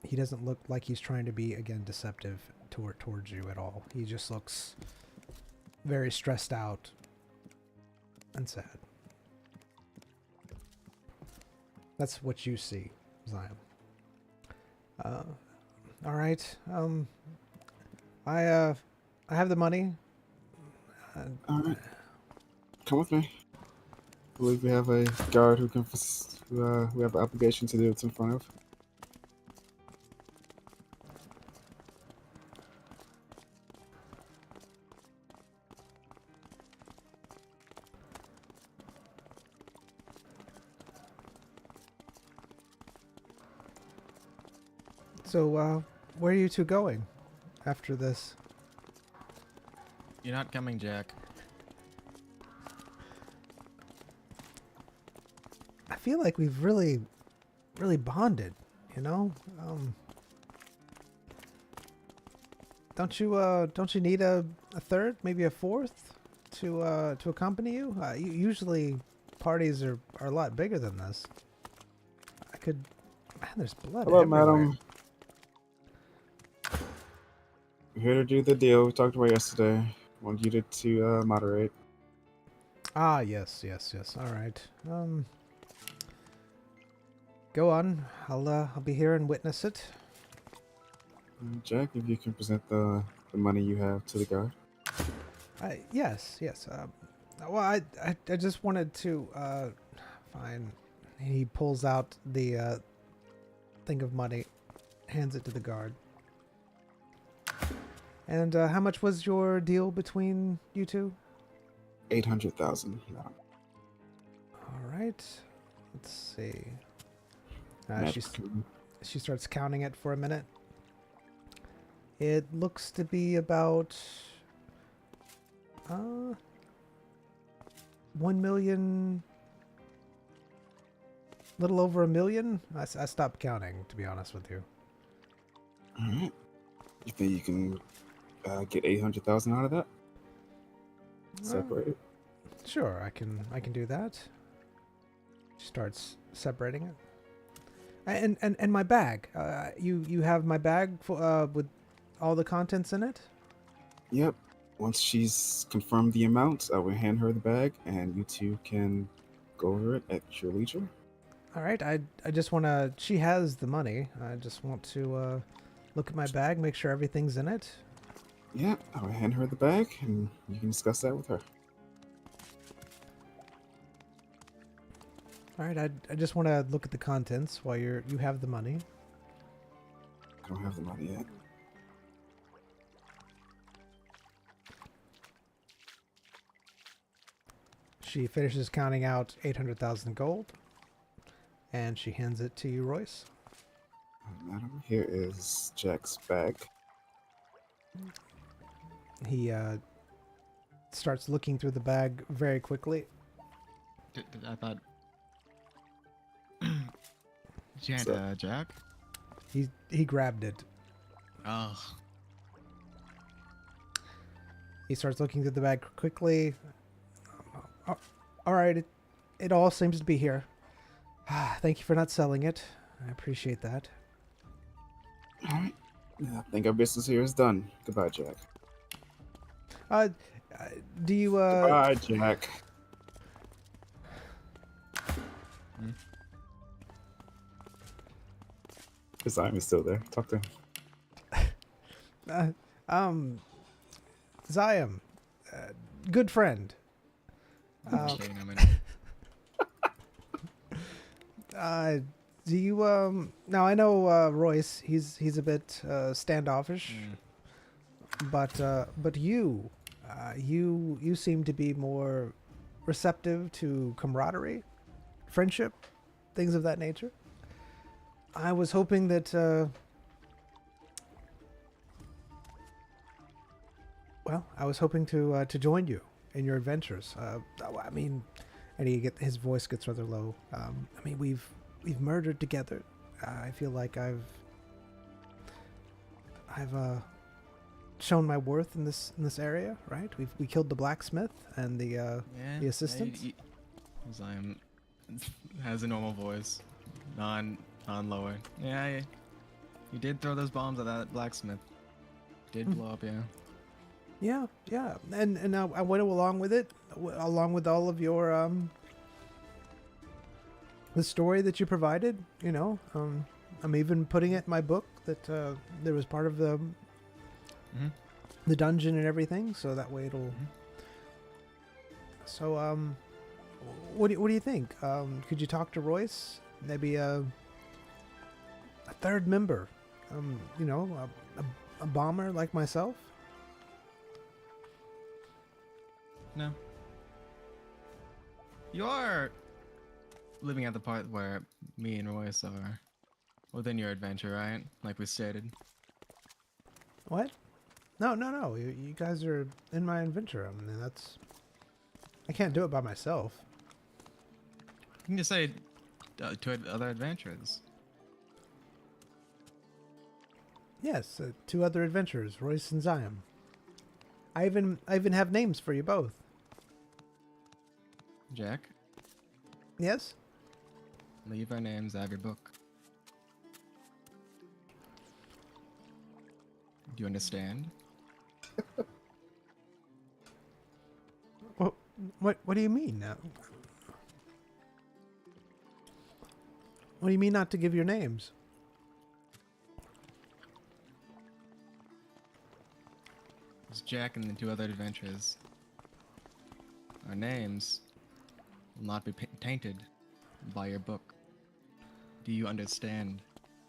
He doesn't look like he's trying to be, again, deceptive towards you at all. He just looks very stressed out and sad. That's what you see, Zion. All right. I have the money. All right, come with me. I believe we have a guard who can we have an obligation to do what's in front of. So, where are you two going after this? You're not coming, Jack. I feel like we've really bonded, you know? Don't you need a third, maybe a fourth to accompany you? Usually parties are a lot bigger than this. Man, there's blood Hello, everywhere. madam. We're here to do the deal we talked about yesterday. Want you to moderate. Ah, yes. All right. Go on. I'll be here and witness it. Jack, if you can present the money you have to the guard. Yes. Well, I just wanted to fine. He pulls out the thing of money, hands it to the guard. And how much was your deal between you two? 800,000. All right. Let's see. Magic. She starts counting it for a minute. It looks to be about 1 million, little over 1 million. I stopped counting, to be honest with you. All right. You think you can get 800,000 out of that? Separate. Sure, I can do that. She starts separating it. And my bag. You have my bag with all the contents in it? Yep. Once she's confirmed the amount, I will hand her the bag, and you two can go over it at your leisure. All right. I just want to. She has the money. I just want to look at my bag, make sure everything's in it. Yeah, I will hand her the bag, and you can discuss that with her. All right. I just want to look at the contents while you have the money. I don't have the money yet. She finishes counting out 800,000 gold, and she hands it to you, Royce. Madam, here is Jack's bag. He starts looking through the bag very quickly. I thought. She had Jack? He grabbed it. Oh. He starts looking through the bag quickly. All right, it all seems to be here. Thank you for not selling it. I appreciate that. All right. I think our business here is done. Goodbye, Jack. Do you Goodbye, Jack. Simon's still there. Talk to him. Ziam, good friend. Okay, no, Do you now I know Royce, he's a bit standoffish. But you seem to be more receptive to camaraderie, friendship, things of that nature. I was hoping that I was hoping to join you in your adventures. I mean, and his voice gets rather low. I mean, we've murdered together. I feel like I've shown my worth in this area, right? We killed the blacksmith and the assistant. Zion has a normal voice, non lower. Yeah, you did throw those bombs at that blacksmith. Did blow up, yeah. Yeah, and I went along with it, along with all of your the story that you provided. You know, I'm even putting it in my book that there was part of the dungeon and everything, so that way it'll. So what do you think? Could you talk to Royce? Maybe a third member, you know, a bomber like myself. No. You are living at the part where me and Royce are within your adventure, right? Like we stated. What? No. You guys are in my adventure. I mean, I can't do it by myself. You can just say to other adventures. Yes, 2 other adventurers, Royce and Zion. I even have names for you both. Jack, Yes? leave our names out of your book. Do you understand? What do you mean now? What do you mean not to give your names? It's Jack and the 2 other adventures. Our names will not be tainted by your book. Do you understand,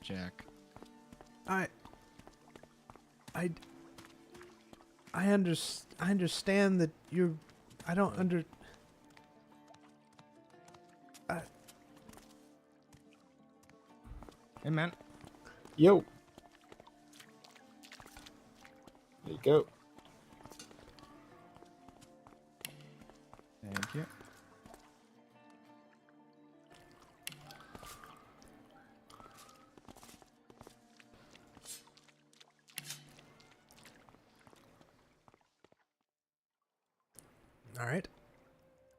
Jack? I understand that you're. I don't under. Hey, man. Yo. There you go. All right.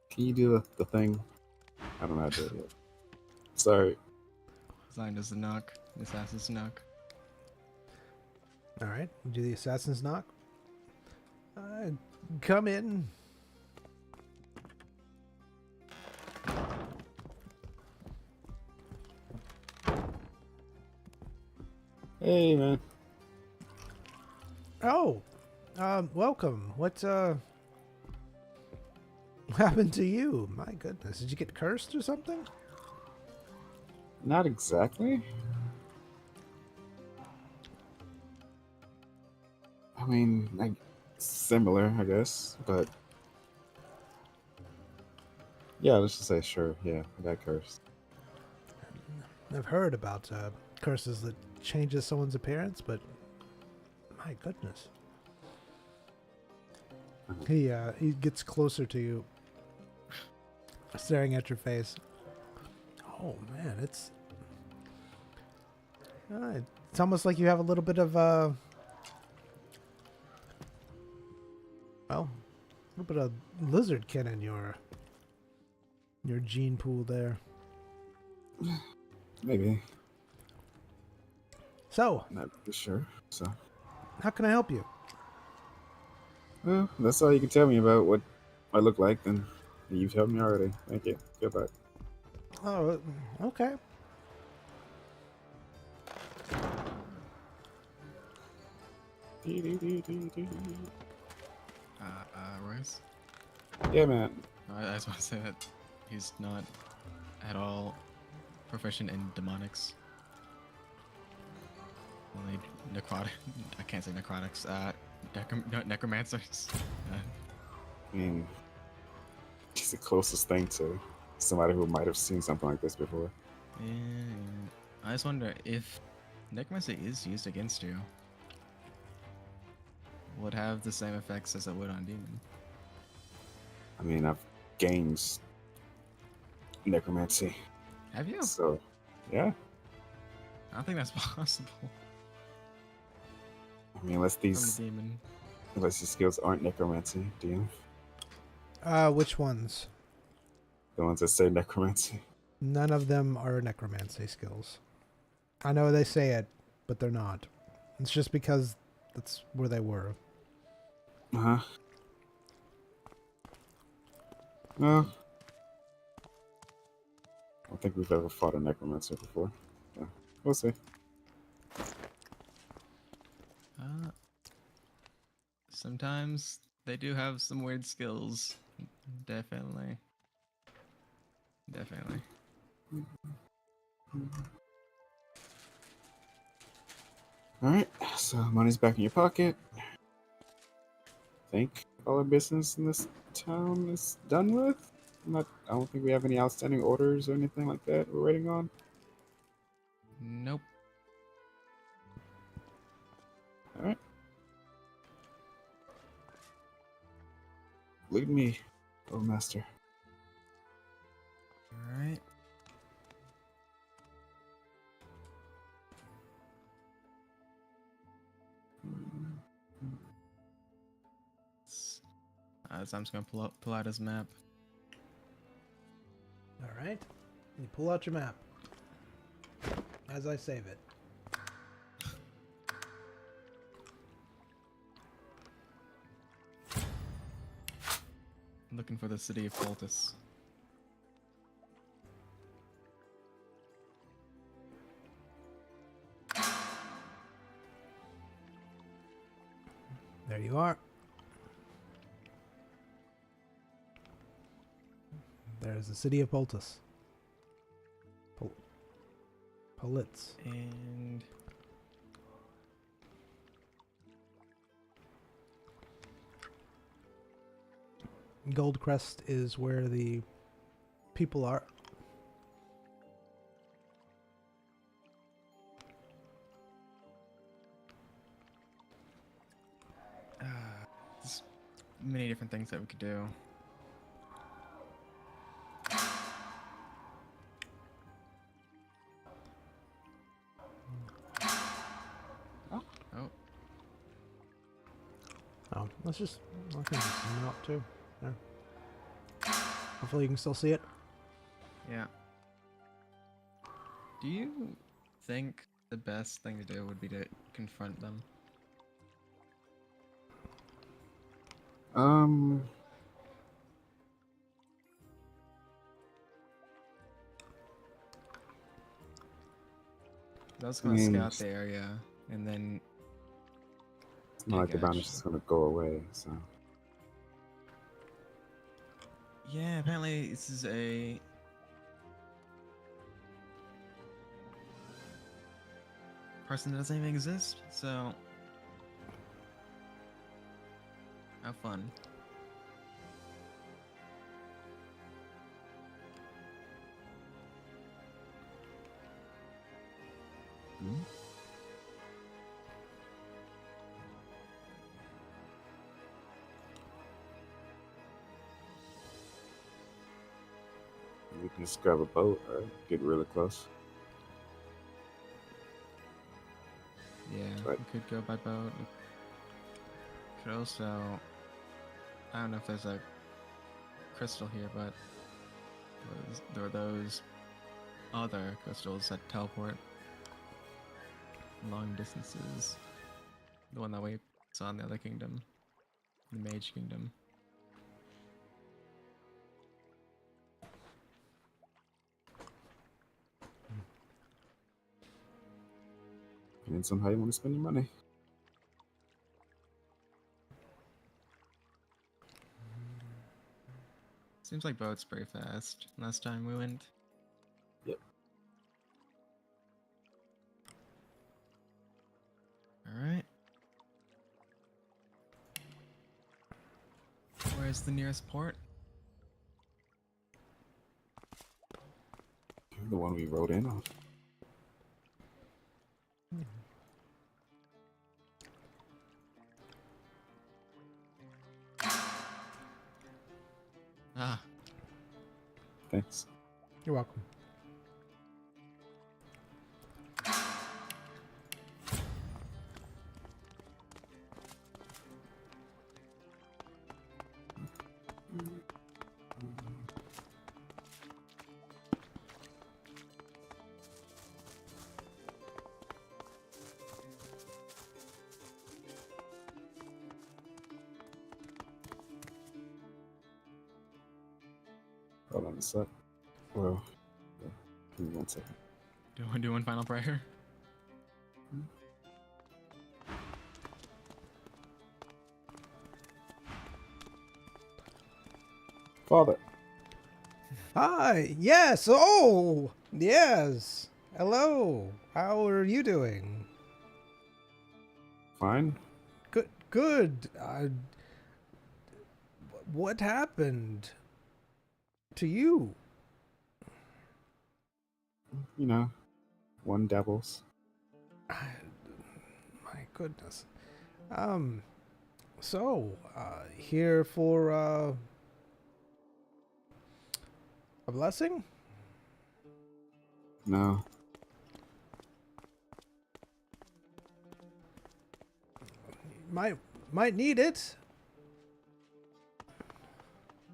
Can you do the thing? I don't know how to do it yet. Sorry. Designed as the knock. The assassin's knock. All right. Do the assassin's knock. Come in. Hey, man. Oh, welcome. What happened to you? My goodness, did you get cursed or something? Not exactly. I mean, like, similar, I guess, but yeah, let's just say sure. Yeah, I got cursed. I've heard about curses that changes someone's appearance, but my goodness. He gets closer to you, staring at your face. Oh man, it's almost like you have a little bit of well, a little bit of lizardkin in your gene pool there. Maybe. So, Not for sure. So, how can I help you? well, that's all you can tell me about what I look like, then you've helped me already. Thank you. Goodbye. Oh, okay. Royce? Yeah, man. I just want to say that he's not at all proficient in demonics. Only necrotic. I can't say necrotics. Necromancers. I mean, it's the closest thing to somebody who might have seen something like this before. Yeah. I just wonder if necromancy is used against you, would have the same effects as it would on demon. I mean, I've gained necromancy. Have you? So, yeah. I don't think that's possible. I mean, unless From a these demon. skills aren't necromancy, do you? Which ones? The ones that say necromancy. None of them are necromancy skills. I know they say it, but they're not. It's just because that's where they were. Uh-huh. No. I don't think we've ever fought a necromancer before. Yeah. We'll see. Sometimes they do have some weird skills. Definitely. Definitely. Alright, so money's back in your pocket. I think all our business in this town is done with. I don't think we have any outstanding orders or anything like that we're waiting on. Nope. Alright. Lead me, oh master. Alright. So I'm just gonna pull out his map. All right. You pull out your map as I save it. Looking for the city of Poultice. There you are. There's the city of Poultice. Politz. And Goldcrest is where the people are. there's many different things that we could do. Oh, Oh, let's just. I can just mount too. There. Hopefully you can still see it. Yeah. Do you think the best thing to do would be to confront them? Um, I was I gonna mean, scout it's the area and then not like the dig bounty's edge. just gonna go away. So Yeah, apparently this is a person that doesn't even exist, so have fun. hmm? We can just grab a boat, right? Get really close. Yeah, Right. we could go by boat. We could also, I don't know if there's a crystal here, but there are those other crystals that teleport long distances. The one that we saw in the other kingdom, the Mage Kingdom. Depends on how you want to spend your money. Seems like boat's pretty fast. Last time we went. Yep. Alright. Where's the nearest port? The one we rode in on. Ah, Thanks. You're welcome. Hold on a sec. Well, yeah, give me 1 second. do we do one final prayer? Father, Hi. Yes. Oh, yes. Hello. How are you doing? fine. Good. Good. What happened to you? You know, one dabbles. My goodness. So, here for a blessing? No, Might need it.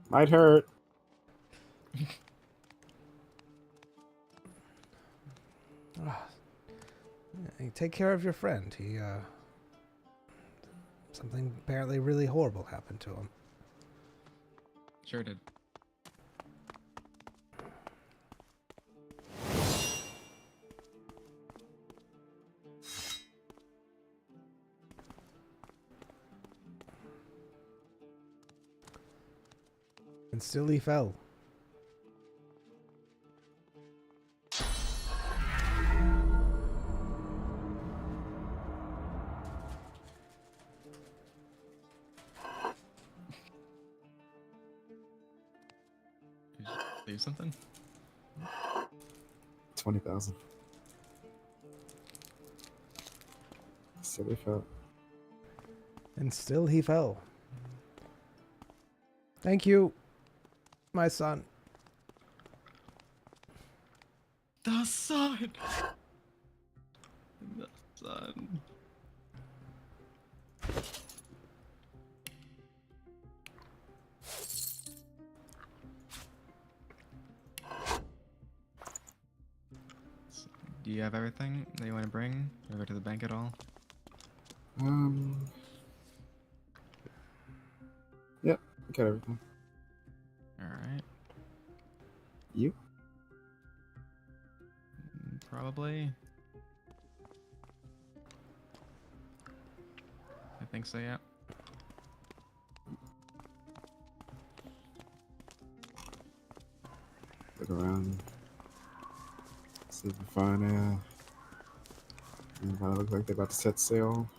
might hurt. Hey, take care of your friend. He something apparently really horrible happened to him. Sure did. And still he fell. Did you leave something? 20,000. Silly felt. And still he fell. Thank you, my son. The sun! The sun. Do you have everything that you want to bring over to the bank at all? Yep, got everything. Alright. You? Probably. I think so, yeah. Look around. See if we find anybody look like they're about to set sail.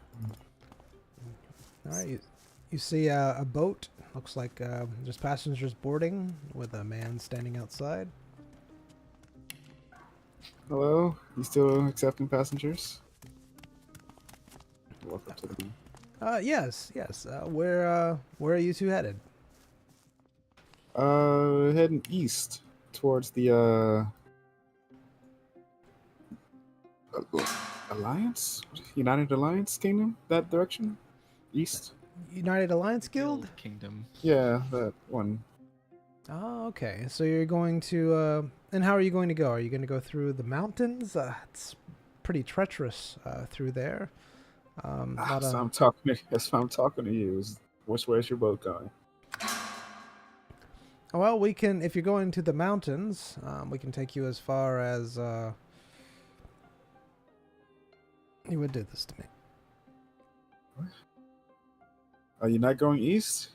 All right, you see a boat. Looks like there's passengers boarding with a man standing outside. Hello? You still accepting passengers? Welcome to the Yes. Where are you two headed? heading east towards the Alliance? United Alliance Kingdom? That direction? East? United Alliance Guild? Kingdom. Yeah, that one. Oh, okay. So you're going to, and how are you going to go? Are you going to go through the mountains? It's pretty treacherous through there. That's why I'm talking to you. Which way is your boat going? Well, we can, if you're going to the mountains, we can take you as far as, you would do this to me. Are you not going east?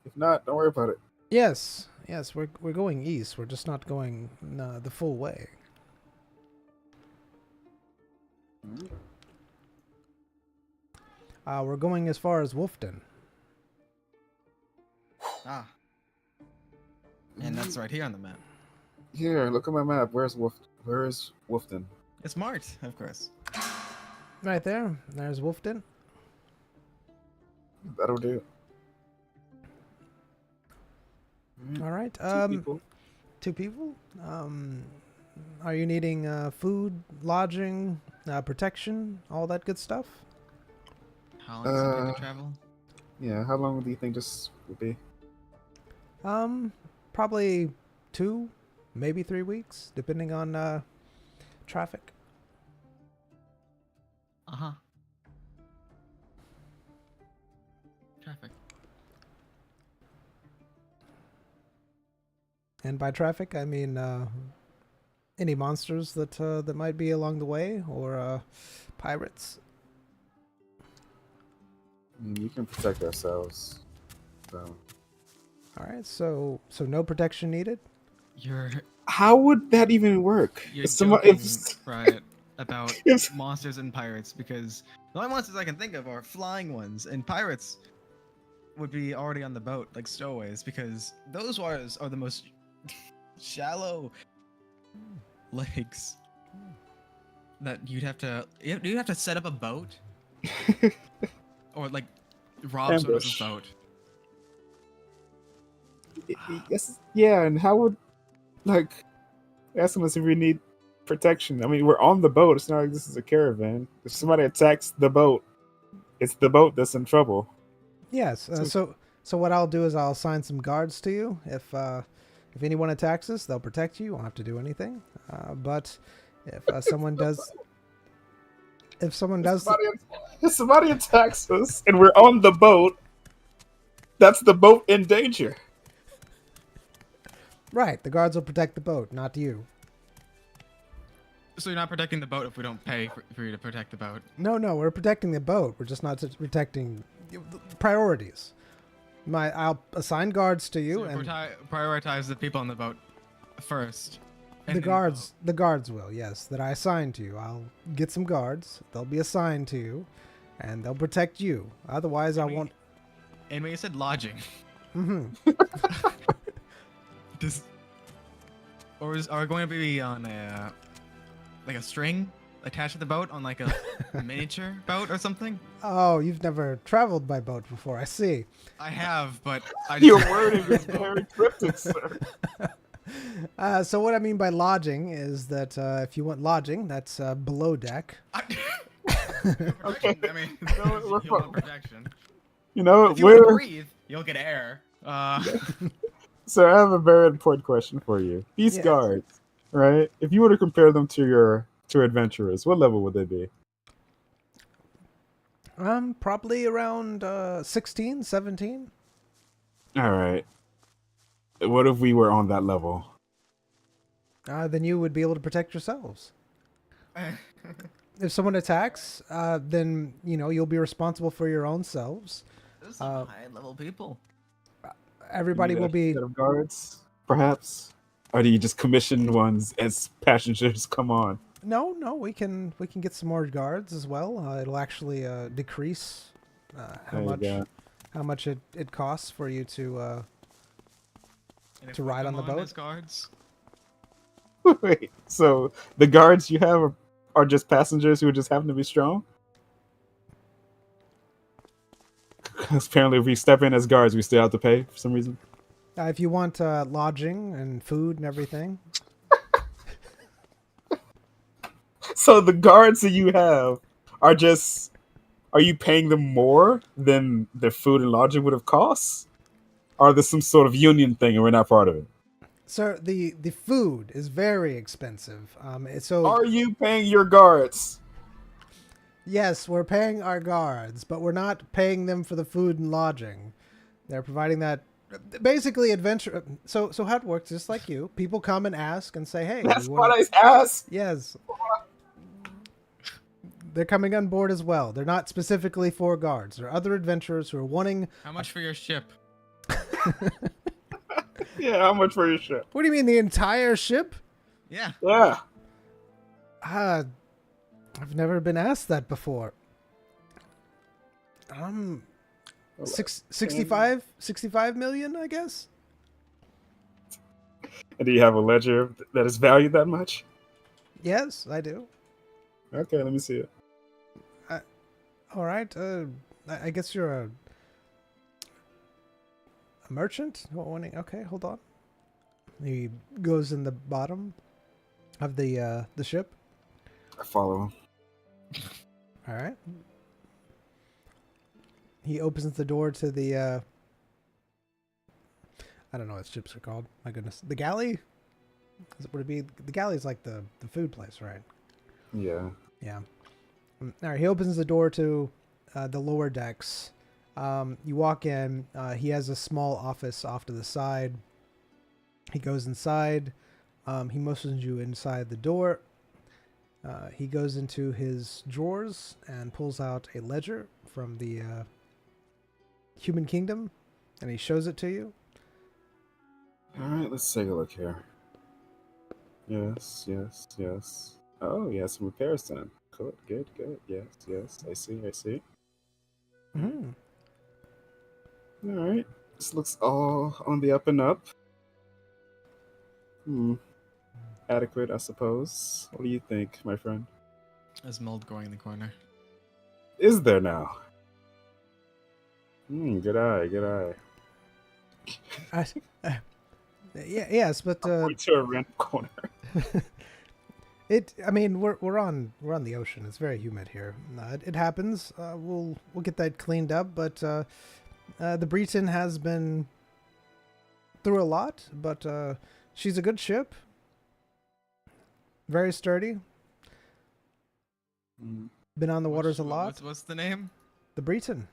If not, don't worry about it. Yes, we're going east. We're just not going the full way. We're going as far as Wolfden. Ah. And that's right here on the map. Here, look at my map. Where is Wolfden? It's marked, of course. Right there. There's Wolfden. That'll do. All right. Two people. Two people. Are you needing food, lodging, protection, all that good stuff? How long does it take to travel? Yeah, how long do you think this will be? Probably 2, maybe 3 weeks, depending on traffic. Uh-huh. Traffic. And by traffic, I mean any monsters that might be along the way, or pirates. You can protect ourselves. So. All right, so no protection needed. How would that even work? You're If joking, if- right, about if- monsters and pirates, because the only monsters I can think of are flying ones, and pirates would be already on the boat, like stowaways, because those waters are the most shallow lakes that you'd have to set up a boat or like rob someone else's boat. Yes, yeah, and how would, like, asking us if we need protection? I mean, we're on the boat. It's not like this is a caravan. If somebody attacks the boat, it's the boat that's in trouble. Yes. So what I'll do is I'll assign some guards to you. If anyone attacks us, they'll protect you. You won't have to do anything. But if someone does, if somebody attacks us and we're on the boat, that's the boat in danger. Right, the guards will protect the boat, not you. So you're not protecting the boat if we don't pay for you to protect the boat? No, we're protecting the boat. We're just not protecting priorities. I'll assign guards to you, So and prioritize the people on the boat first. the guards will, yes, that I assign to you. I'll get some guards. They'll be assigned to you, and they'll protect you. Otherwise, I won't. And when you said lodging, are we going to be on a like a string attached to the boat on like a miniature boat or something? Oh, you've never traveled by boat before. I see. I have, but Your wording is very cryptic, sir. So what I mean by lodging is that if you want lodging, that's below deck. Protection, I mean, we're you'll want protection. You know, If you want to breathe, you'll get air. So I have a very important question for you. These Yes. guards, right? If you were to compare them to your to adventurers, what level would they be? Probably around 16, 17. All right. What if we were on that level? Then you would be able to protect yourselves. If someone attacks, then you'll be responsible for your own selves. Those are high-level people. Everybody Maybe will a be. set of guards, perhaps, or do you just commission ones as passengers come on? No, we can get some more guards as well. It'll actually decrease There you go. how much it costs for you to And if to we ride come on the boat. as guards, Wait, so the guards you have are just passengers who just happen to be strong? Because apparently, if we step in as guards, we still have to pay for some reason. If you want lodging and food and everything. So the guards that you have are just. Are you paying them more than their food and lodging would have cost? Or there's some sort of union thing and we're not part of it? So the food is very expensive. So Are you paying your guards? yes, we're paying our guards, but we're not paying them for the food and lodging. They're providing that. Basically, adventure. So how it works, just like you, people come and ask and say, "Hey, That's we what wanna-" I asked. Yes, they're coming on board as well. They're not specifically for guards. There are other adventurers who are wanting. how much for your ship? Yeah, how much for your ship? What do you mean, the entire ship? Yeah. Yeah. I've never been asked that before. 65 million, I guess. And do you have a ledger that is valued that much? Yes, I do. Okay, let me see it. All right. I guess you're a merchant. Okay, hold on. He goes in the bottom of the ship. I follow him. All right. He opens the door to the. I don't know what ships are called. My goodness, the galley. Would it be the galley? Is like the food place, right? Yeah. Yeah. All right. He opens the door to the lower decks. You walk in. He has a small office off to the side. He goes inside. He motions you inside the door. He goes into his drawers and pulls out a ledger from the Human Kingdom, and he shows it to you. All right, let's take a look here. Yes. Oh, yeah, some repairs done. Good. Yes. I see. Mm-hmm. All right. This looks all on the up and up. Adequate, I suppose. What do you think, my friend? There's mold growing in the corner. Is there now? Good eye. Yes, but Point to a random corner. I mean, we're on the ocean. It's very humid here. It happens. We'll get that cleaned up. But the Breton has been through a lot. But she's a good ship. Very sturdy. Been on the waters a lot. What's the name? The Breton.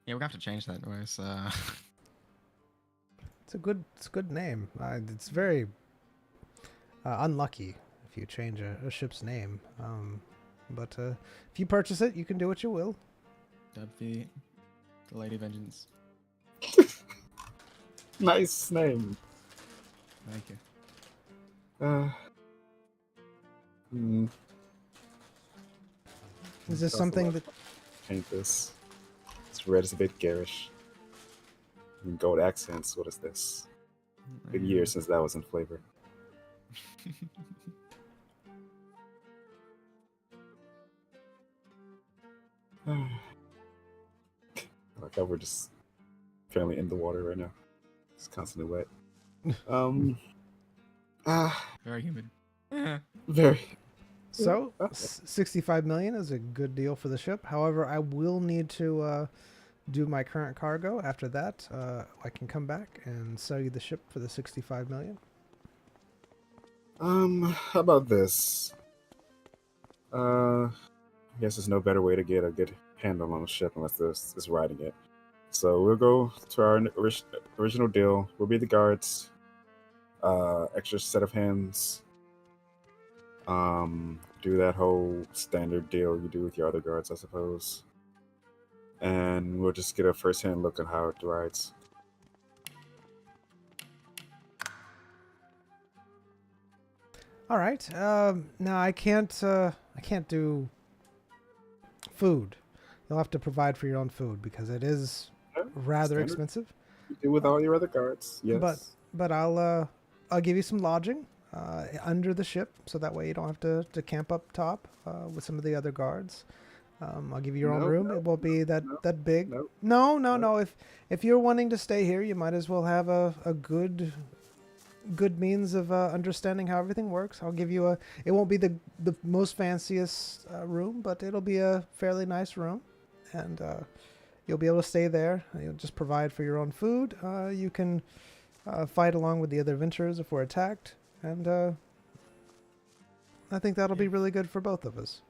Yeah, we're gonna have to change that. Whereas, It's a good name. It's very unlucky if you change a ship's name. But if you purchase it, you can do what you will. dub the Lady Vengeance. Nice name. Thank you. Is this something that? Paint this. It's red. It's a bit garish. Gold accents. What is this? Been years since that was in flavor. Like how we're just apparently in the water right now. It's constantly wet. Very humid. Very. So, 65 million is a good deal for the ship. However, I will need to do my current cargo. After that, I can come back and sell you the ship for the 65 million. How about this? I guess there's no better way to get a good handle on a ship unless this is riding it. So we'll go to our original deal. We'll be the guards. Extra set of hands. Do that whole standard deal you do with your other guards, I suppose. And we'll just get a first-hand look at how it rides. All right. Now I can't do food. You'll have to provide for your own food because it is Yeah, rather standard. expensive. You do with all your other guards, yes. But I'll give you some lodging under the ship, so that way you don't have to camp up top with some of the other guards. I'll give you your own No, room. no, It won't be no, that big. no, No, no, no. no. If you're wanting to stay here, you might as well have a good means of understanding how everything works. I'll give you it won't be the most fanciest room, but it'll be a fairly nice room, and you'll be able to stay there. You'll just provide for your own food. You can fight along with the other adventurers if we're attacked, and I think that'll be really good for both of us.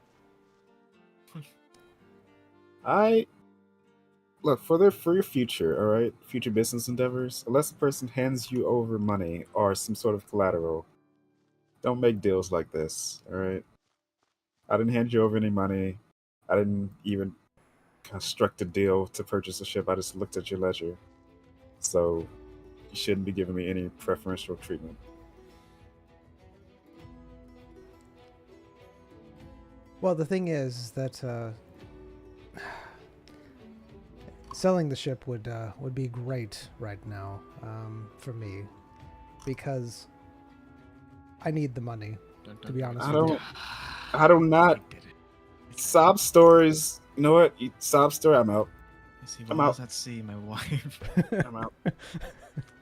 I look for your future, all right? Future business endeavors. Unless a person hands you over money or some sort of collateral, don't make deals like this, all right? I didn't hand you over any money. I didn't even construct a deal to purchase a ship. I just looked at your ledger. So you shouldn't be giving me any preferential treatment. Well, the thing is that selling the ship would be great right now for me, because I need the money, to be honest with you. I do not. Sob stories. You know what? Sob story. I'm out. You see, I'm what out. was that? See, my wife. I'm out.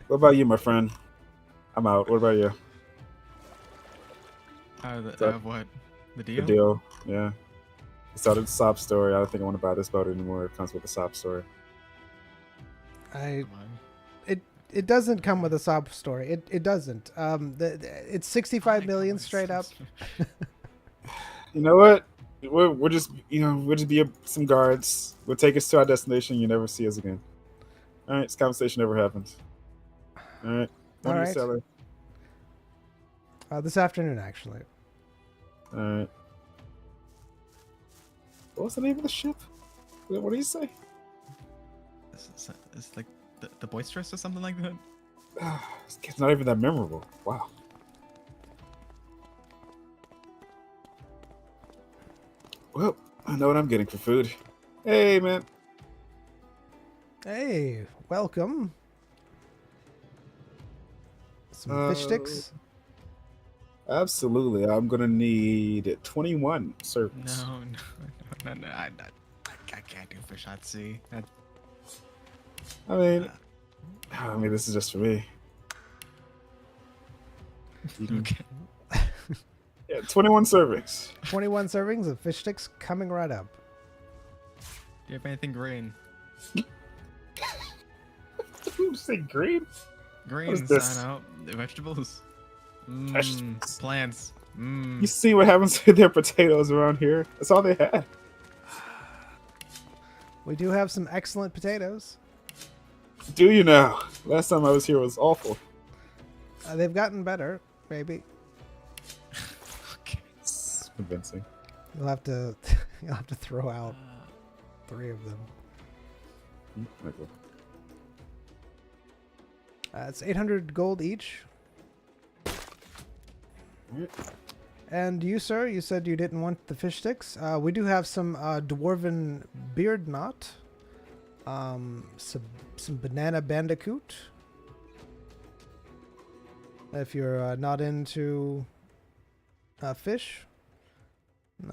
What about you, my friend? I'm out. What about you? What? The The deal? deal. Yeah. It started a sob story. I don't think I want to buy this boat anymore. It comes with a sob story. I Come on. It doesn't come with a sob story. It doesn't. It's 65 million straight up. You know what? We're just we'll just be some guards. We'll take us to our destination. You never see us again. All right. This conversation never happened. All right. When All do you right. sell it? This afternoon, actually. All right. What's the name of the ship? What do you say? It's like the boisterous or something like that. It's not even that memorable. Wow. Well, I know what I'm getting for food. Hey, man. Hey, welcome. Some fish sticks. Absolutely. I'm gonna need 21 servants. No. I can't do fish at sea. I mean, this is just for me. Okay. Yeah, 21 servings. 21 servings of fish sticks coming right up. Do you have anything green? You say green? Green, is this? sign out. Vegetables. Vegetables. Plants. You see what happens to their potatoes around here? That's all they had. We do have some excellent potatoes. Do you now? Last time I was here was awful. They've gotten better, maybe. Okay. It's convincing. You'll have to throw out 3 of them. Okay. It's 800 gold each. Alright. And you, sir, you said you didn't want the fish sticks. We do have some dwarven beard knot. Some banana bandicoot. If you're not into fish.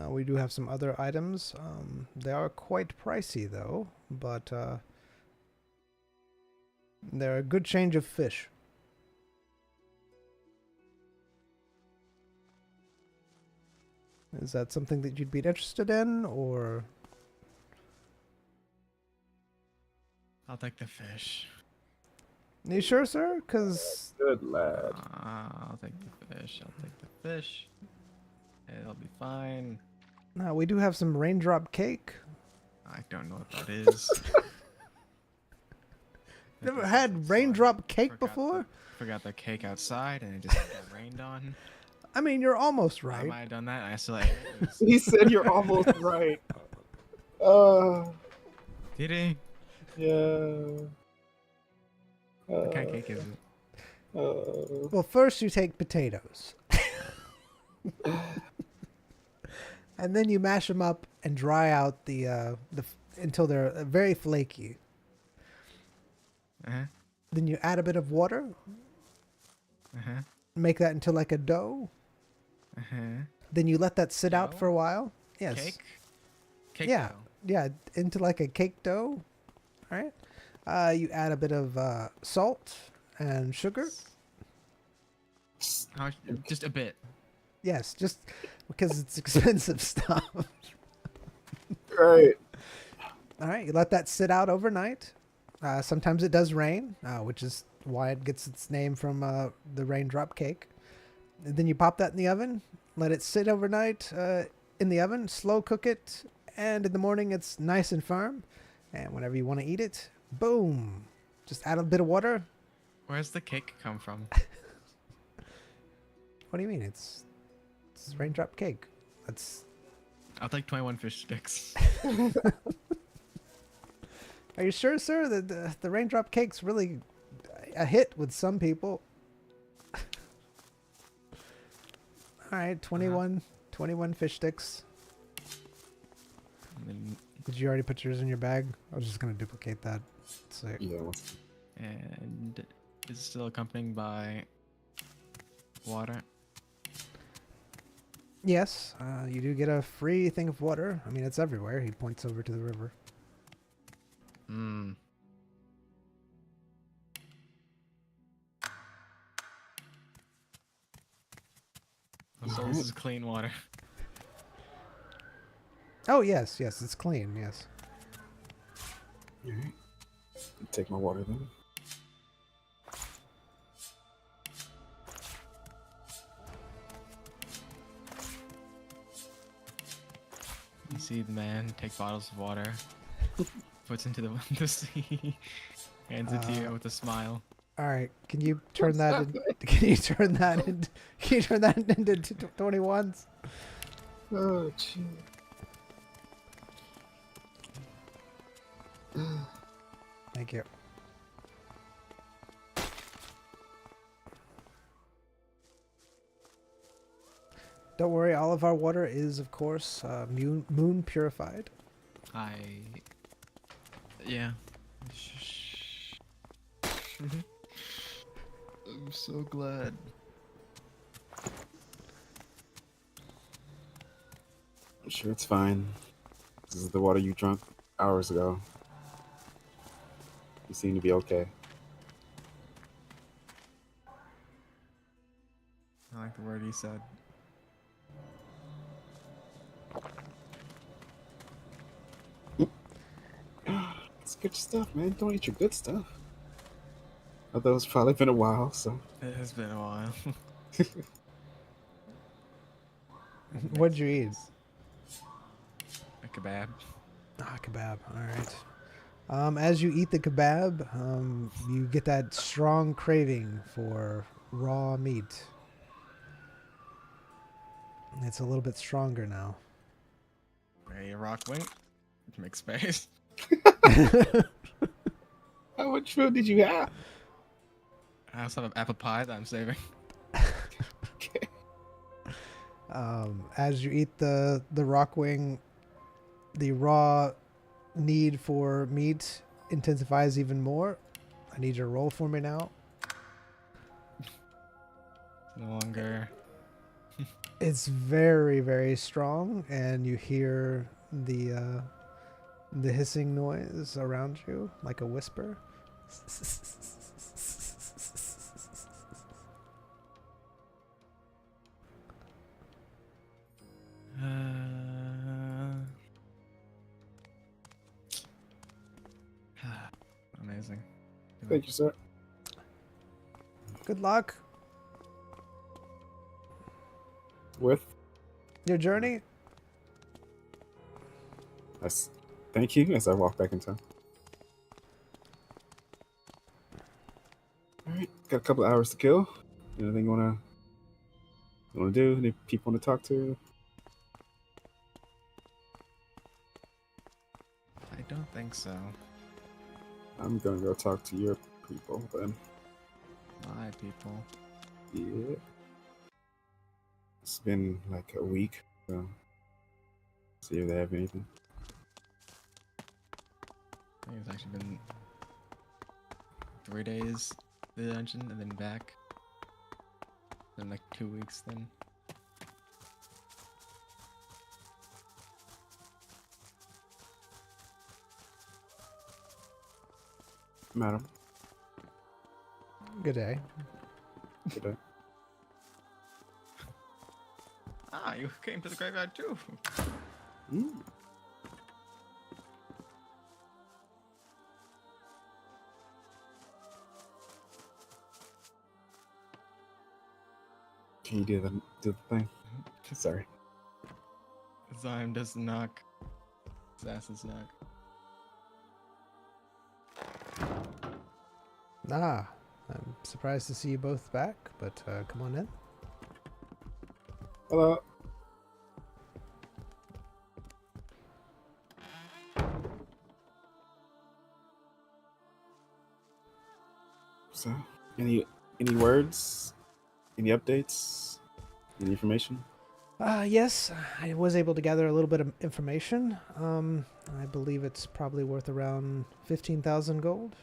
We do have some other items. They are quite pricey, though, but they're a good change of fish. Is that something that you'd be interested in, or? I'll take the fish. You sure, sir? Because Good lad. I'll take the fish. I'll take the fish. It'll be fine. we do have some raindrop cake. I don't know what that is. Never had raindrop cake before? Forgot the cake outside and it just got rained on. I mean, you're almost I right. might have done that and I still ate it. It was- He said you're almost right. Did he? Yeah. What kind of cake is it? Well, first you take potatoes. And then you mash them up and dry out until they're very flaky. Uh-huh. Then you add a bit of water, Uh-huh. make that into like a dough. Uh-huh. Then you let that sit out Dough? for a while. Yes. Cake? Cake Yeah. dough. Yeah, into like a cake dough. All right. You add a bit of salt and sugar. Just a bit. Yes, just because it's expensive stuff. Right. All right, you let that sit out overnight. Sometimes it does rain, which is why it gets its name from the raindrop cake. And then you pop that in the oven, let it sit overnight in the oven, slow cook it, and in the morning it's nice and firm. And whenever you want to eat it, boom, just add a bit of water. Where's the cake come from? What do you mean? It's raindrop cake. That's. I'll take 21 fish sticks. Are you sure, sir? The raindrop cake's really a hit with some people. All right, 21 fish sticks. And then Did you already put yours in your bag? I was just gonna duplicate that. So, Yeah. And is it still accompanied by water? yes, you do get a free thing of water. I mean, it's everywhere. He points over to the river. Hmm. So this is clean water. Oh yes, it's clean. Yes. Alright. Take my water then. You see the man take bottles of water, puts into the sea, hands it to you with a smile. All right. Can you turn that? Can you turn that into? Can you turn that into 21s? Oh, gee. Thank you. Don't worry, all of our water is, of course, moon purified. Yeah. I'm so glad. I'm sure it's fine. This is the water you drank hours ago. You seem to be okay. I like the word he said. It's good stuff, man. Don't eat your good stuff. Although it's probably been a while, so. It has been a while. What'd you eat? A kebab. Ah, kebab. All right. As you eat the kebab, you get that strong craving for raw meat. It's a little bit stronger now. A rock wing. Make space. How much food did you have? I also have an apple pie that I'm saving. Okay. As you eat the rock wing, the raw need for meat intensifies even more. I need you to roll for me now. No longer. It's very, very strong, and you hear the hissing noise around you, like a whisper. Amazing. Thank you, sir. Good luck. With Your journey? us. Thank you as I walk back in town. Alright, got a couple of hours to kill. Anything you wanna do? Any people wanna talk to? I don't think so. I'm gonna go talk to your people then. My people. Yeah. It's been like a week, so see if they have anything. I think it's actually been 3 days to the dungeon and then back. Then like 2 weeks then. Madam, Good day. good day. Ah, you came to the graveyard too. Mm. Can you do the thing? Sorry. Zyme does knock. His ass is knock. Ah, I'm surprised to see you both back, but come on in. Hello. So, any words? Any updates? Any information? Yes, I was able to gather a little bit of information. I believe it's probably worth around 15,000 gold.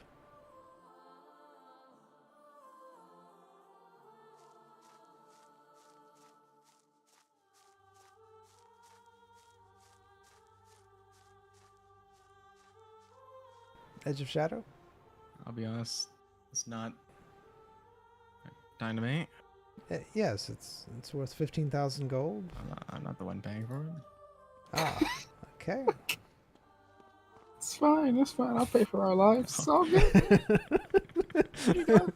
Edge of Shadow? I'll be honest, it's not dynamite. Yes, it's worth 15,000 gold. I'm not the one paying for it. Ah, okay. It's fine. It's fine. I'll pay for our lives. It's all good. Here you go.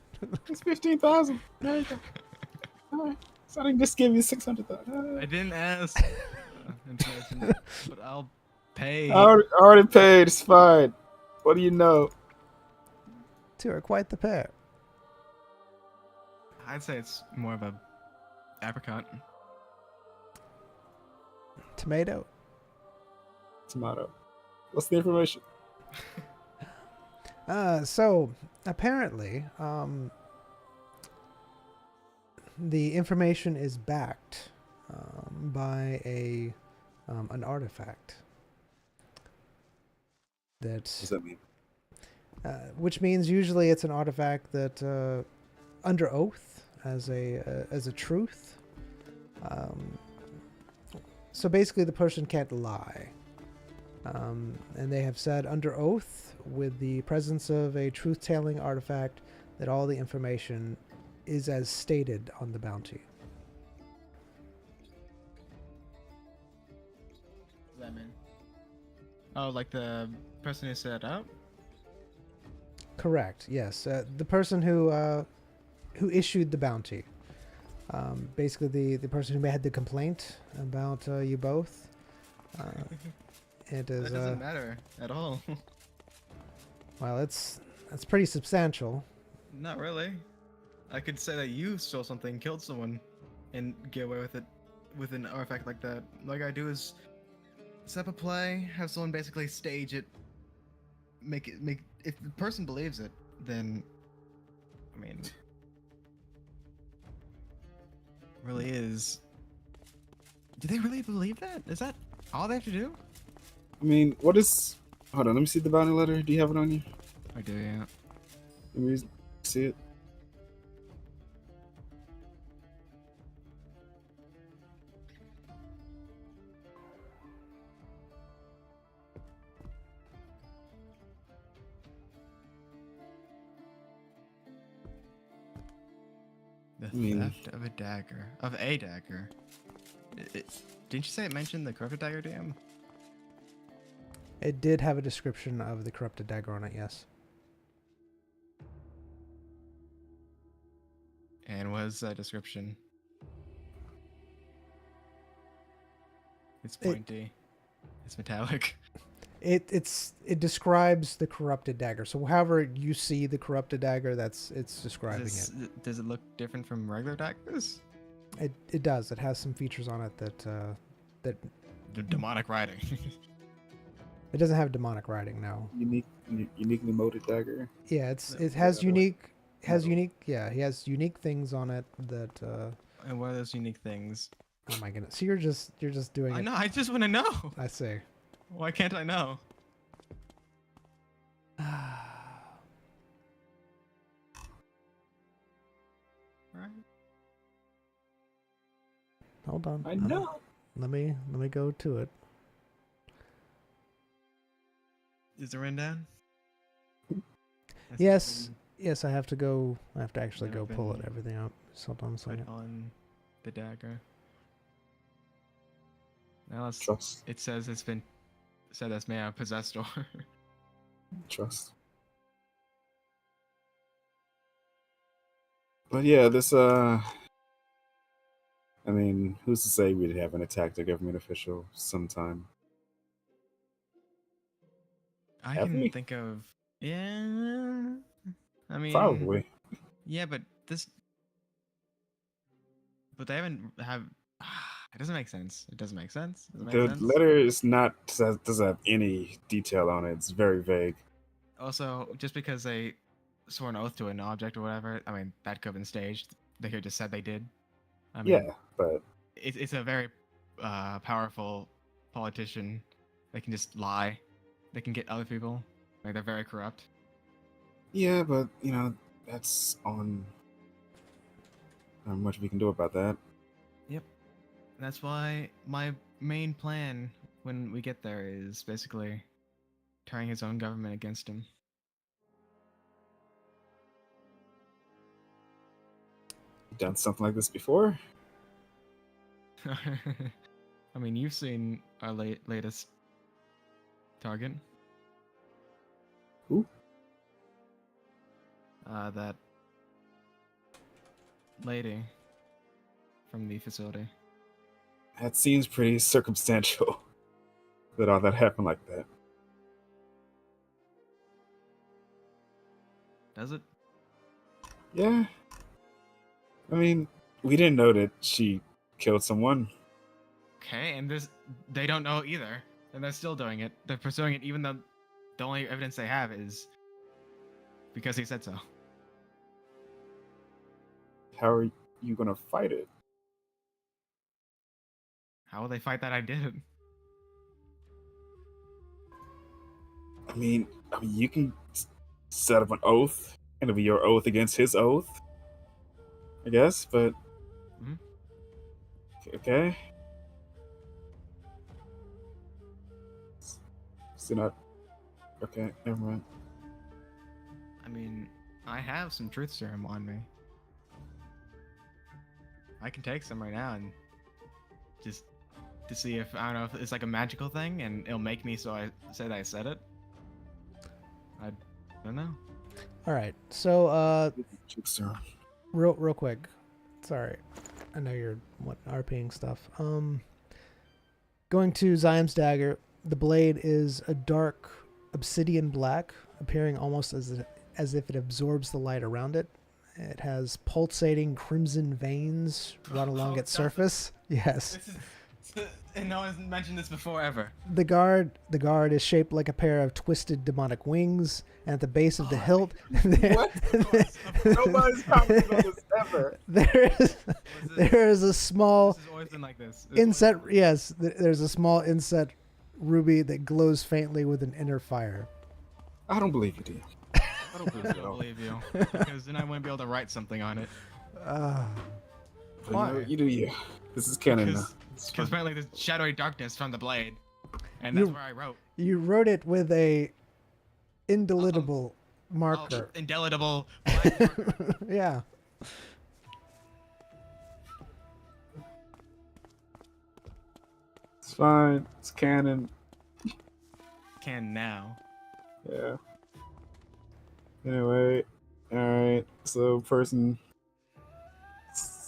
It's 15,000. There you go. All right. So I didn't just give you 600,000. I didn't ask information, but I'll pay. I already paid. It's fine. What do you know? Two are quite the pair. I'd say it's more of a apricot. Tomato. Tomato. What's the information? So apparently, the information is backed by an artifact What does that, that mean? which means usually it's an artifact that under oath as a truth. So basically, the person can't lie. And they have said under oath, with the presence of a truth-telling artifact, that all the information is as stated on the bounty. What does that mean? Oh, like the person who set it up? Correct. Yes, the person who issued the bounty. Basically, the person who had the complaint about you both. It is. That doesn't matter at all. Well, that's pretty substantial. Not really. I could say that you stole something, killed someone, and get away with it with an artifact like that. All I gotta do is set up a play, have someone basically stage it, make. If the person believes it, then, I mean, really is. Do they really believe that? Is that all they have to do? I mean, what is... Hold on, let me see the bounty letter. Do you have it on you? I do, yeah. Let me see it. The mean- theft of a dagger. Of a dagger. Didn't you say it mentioned the corrupted dagger dam? It did have a description of the corrupted dagger on it. Yes. And what is that description? It's pointy. It's metallic. It describes the corrupted dagger. So however you see the corrupted dagger, it's describing it. Does it look different from regular daggers? It does. It has some features on it that The demonic writing. it doesn't have demonic writing. No. Uniquely molded dagger. Yeah, it has unique. He has unique things on it that. And what are those unique things? Oh my goodness! So you're just doing. I know. I just want to know. I see. Why can't I know? Right. Hold on. I know. Let me go to it. Is it written down? Yes, I have to go. I have to actually Never go pull been everything up. Just hold on a Put second. on the dagger. Now Trust. it says it's been said as may have possessed or. Trust. But yeah, this I mean, who's to say we haven't attacked a government official sometime? I Have can we? think of yeah. I mean, Probably. yeah, but they haven't have. It doesn't make sense. It doesn't make sense. Does it make The sense? letter is not doesn't have any detail on it. It's very vague. Also, just because they swore an oath to an object or whatever, I mean, that could have been staged. They could have just said they did. I mean, Yeah, but it's a very powerful politician. They can just lie. They can get other people. Like, they're very corrupt. yeah, but you know, that's on not much we can do about that. Yep. That's why my main plan when we get there is basically turning his own government against him. Done something like this before? I mean, you've seen our latest target. Who? That lady from the facility. That seems pretty circumstantial that all that happened like that. Does it? Yeah. I mean, we didn't know that she killed someone. Okay, and they don't know either, and they're still doing it. They're pursuing it, even though the only evidence they have is because he said so. How are you gonna fight it? How will they fight that I did it? I mean, you can set up an oath, and it'll be your oath against his oath, I guess. But Mhm. okay, still not okay. Never mind. I mean, I have some truth serum on me. I can take some right now and just to see if I don't know if it's like a magical thing and it'll make me so I said I said it. I don't know. All right. So Jigsaw. real quick. Sorry, I know you're RPing stuff. Going to Ziam's dagger. The blade is a dark obsidian black, appearing almost as if it absorbs the light around it. It has pulsating crimson veins run along its surface. Yes. And no one's mentioned this before ever. The guard is shaped like a pair of twisted demonic wings, and at the base of the hilt, What? Nobody's commented on this ever. there is a small This has always been like this. inset. Yes, there's a small inset ruby that glows faintly with an inner fire. I don't believe you, D. I don't believe you because then I wouldn't be able to write something on it. But Why? you do you. This is canon now. Because apparently there's shadowy darkness from the blade, and that's where I wrote. You wrote it with a indelible marker. Oh, indelible. Black marker. Yeah. It's fine. It's canon. Can now. Yeah. Anyway, alright. So, person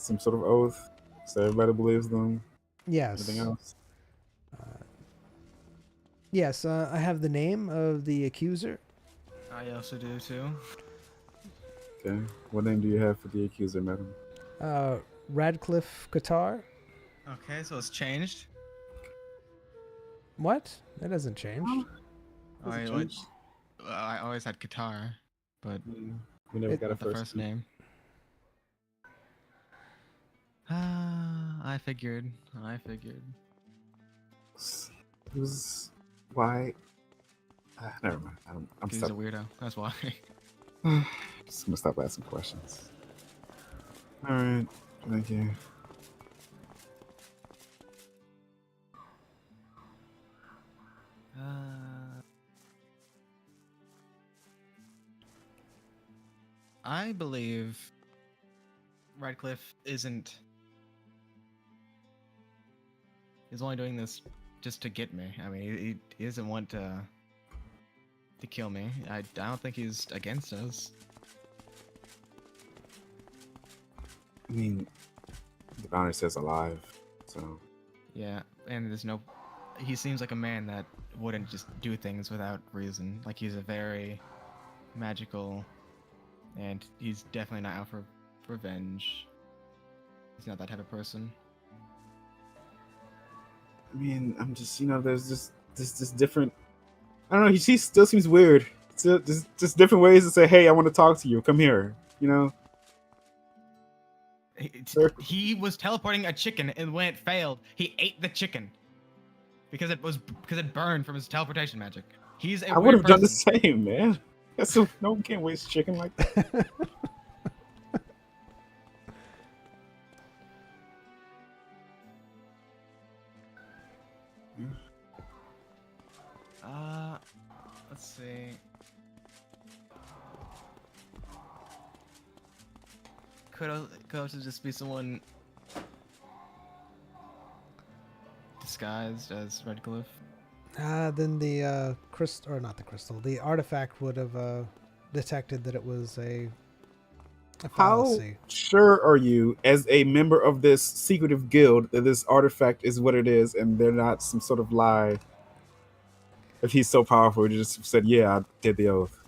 some sort of oath, so everybody believes them. Yes. Anything else? Yes, I have the name of the accuser. I also do too. Okay. What name do you have for the accuser, madam? Radcliffe Qatar. Okay, so it's changed. What? That hasn't changed. Has it I changed? I always had Qatar, but We never It- got a not the first name. I figured. It was why? Never mind. I'm He's a stop. weirdo. That's why. Just gonna stop asking questions. All right. Thank you. I believe Radcliffe isn't. He's only doing this just to get me. I mean, he doesn't want to kill me. I don't think he's against us. I mean, the bounty says alive, so Yeah, and there's no. He seems like a man that wouldn't just do things without reason. Like he's a very magical, and he's definitely not out for revenge. He's not that type of person. I mean, I'm just there's this different. I don't know. He still seems weird. Still, just different ways to say, "Hey, I want to talk to you. Come here." You know. He was teleporting a chicken, and when it failed, he ate the chicken because it burned from his teleportation magic. He's a I would weird have done the person. same, man. So no one can waste chicken like that. Let's see. Could also just be someone disguised as Redcliffe. Then the crystal, or not the crystal, the artifact would have detected that it was a How fallacy. sure are you, as a member of this secretive guild, that this artifact is what it is, and they're not some sort of lie? If he's so powerful, he just said, "Yeah, I did the oath."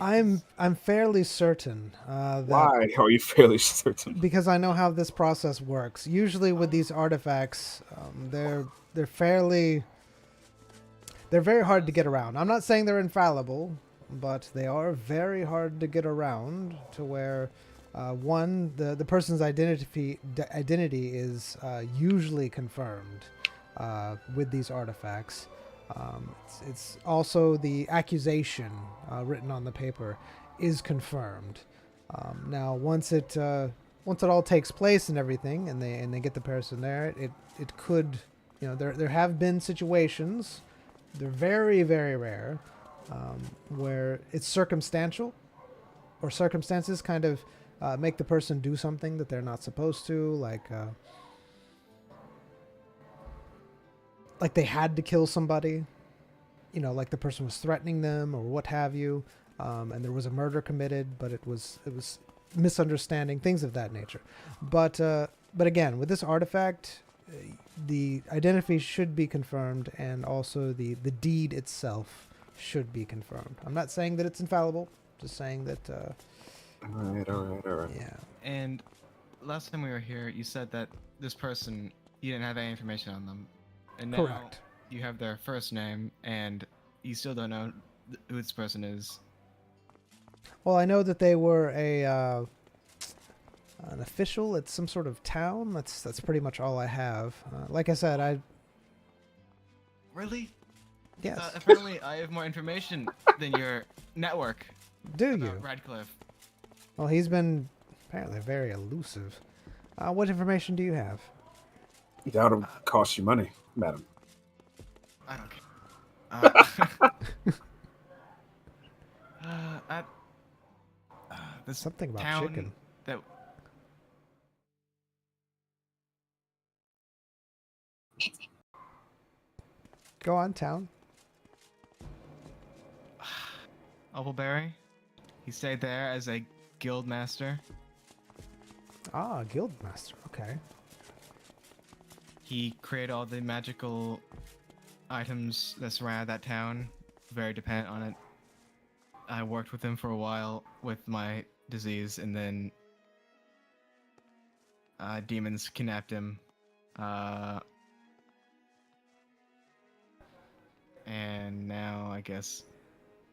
I'm fairly certain that Why are you fairly certain? because I know how this process works. Usually with these artifacts, they're very hard to get around. I'm not saying they're infallible, but they are very hard to get around to where one, the person's identity is usually confirmed with these artifacts. It's also the accusation written on the paper is confirmed. Now, once it all takes place and everything, and they get the person there, it could, there have been situations, they're very, very rare, where it's circumstantial, or circumstances kind of make the person do something that they're not supposed to, like they had to kill somebody, like the person was threatening them or what have you, and there was a murder committed, but it was misunderstanding, things of that nature. But again, with this artifact, the identity should be confirmed, and also the deed itself should be confirmed. I'm not saying that it's infallible, just saying that. All right. Yeah. And last time we were here, you said that this person, you didn't have any information on them. And now Correct. you have their first name, and you still don't know who this person is. Well, I know that they were an official at some sort of town. That's pretty much all I have. Like I said, Really? yes. Apparently, I have more information than your network Do about you? Radcliffe. Well, he's been apparently very elusive. What information do you have? That'll cost you money, madam. I don't care. At this Something about town chicken. that Go on, town. Opalberry. He stayed there as a guild master. Ah, guildmaster. Okay. He created all the magical items that surround that town. Very dependent on it. I worked with him for a while with my disease, and then demons kidnapped him. And now I guess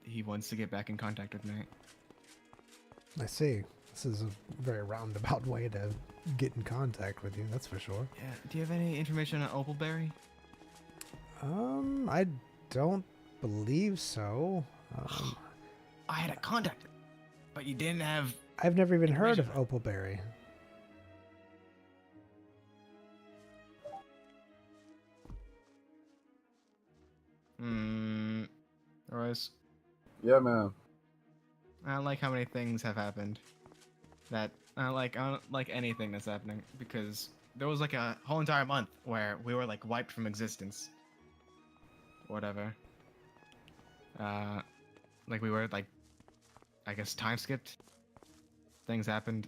he wants to get back in contact with me. I see. This is a very roundabout way to get in contact with you, that's for sure. Yeah. Do you have any information on Opalberry? I don't believe so. I had a contact, but you didn't have. I've never even heard of Opalberry. Royce, Yeah, man. I don't like how many things have happened. I don't like anything that's happening because there was like a whole entire month where we were like wiped from existence. Whatever. Like we were like, I guess time skipped. Things happened.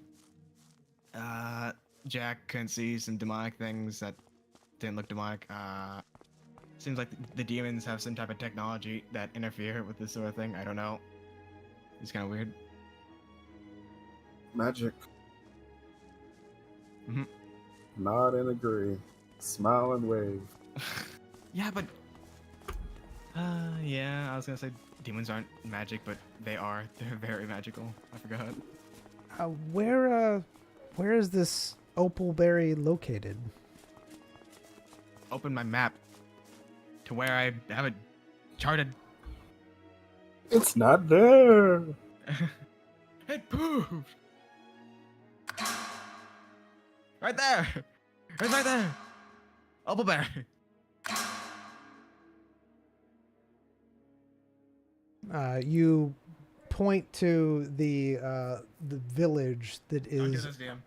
Jack couldn't see some demonic things that didn't look demonic. Seems like the demons have some type of technology that interfere with this sort of thing. I don't know. It's kind of weird. Magic. Mhm. Nod and agree. Smile and wave. Yeah, but yeah, I was gonna say demons aren't magic, but they are. They're very magical. I forgot. Where is this Opalberry located? Open my map to where I have it charted. It's not there. It moved. Right there. It's right there. Opalberry. You point to the village that Don't do is. this, DM.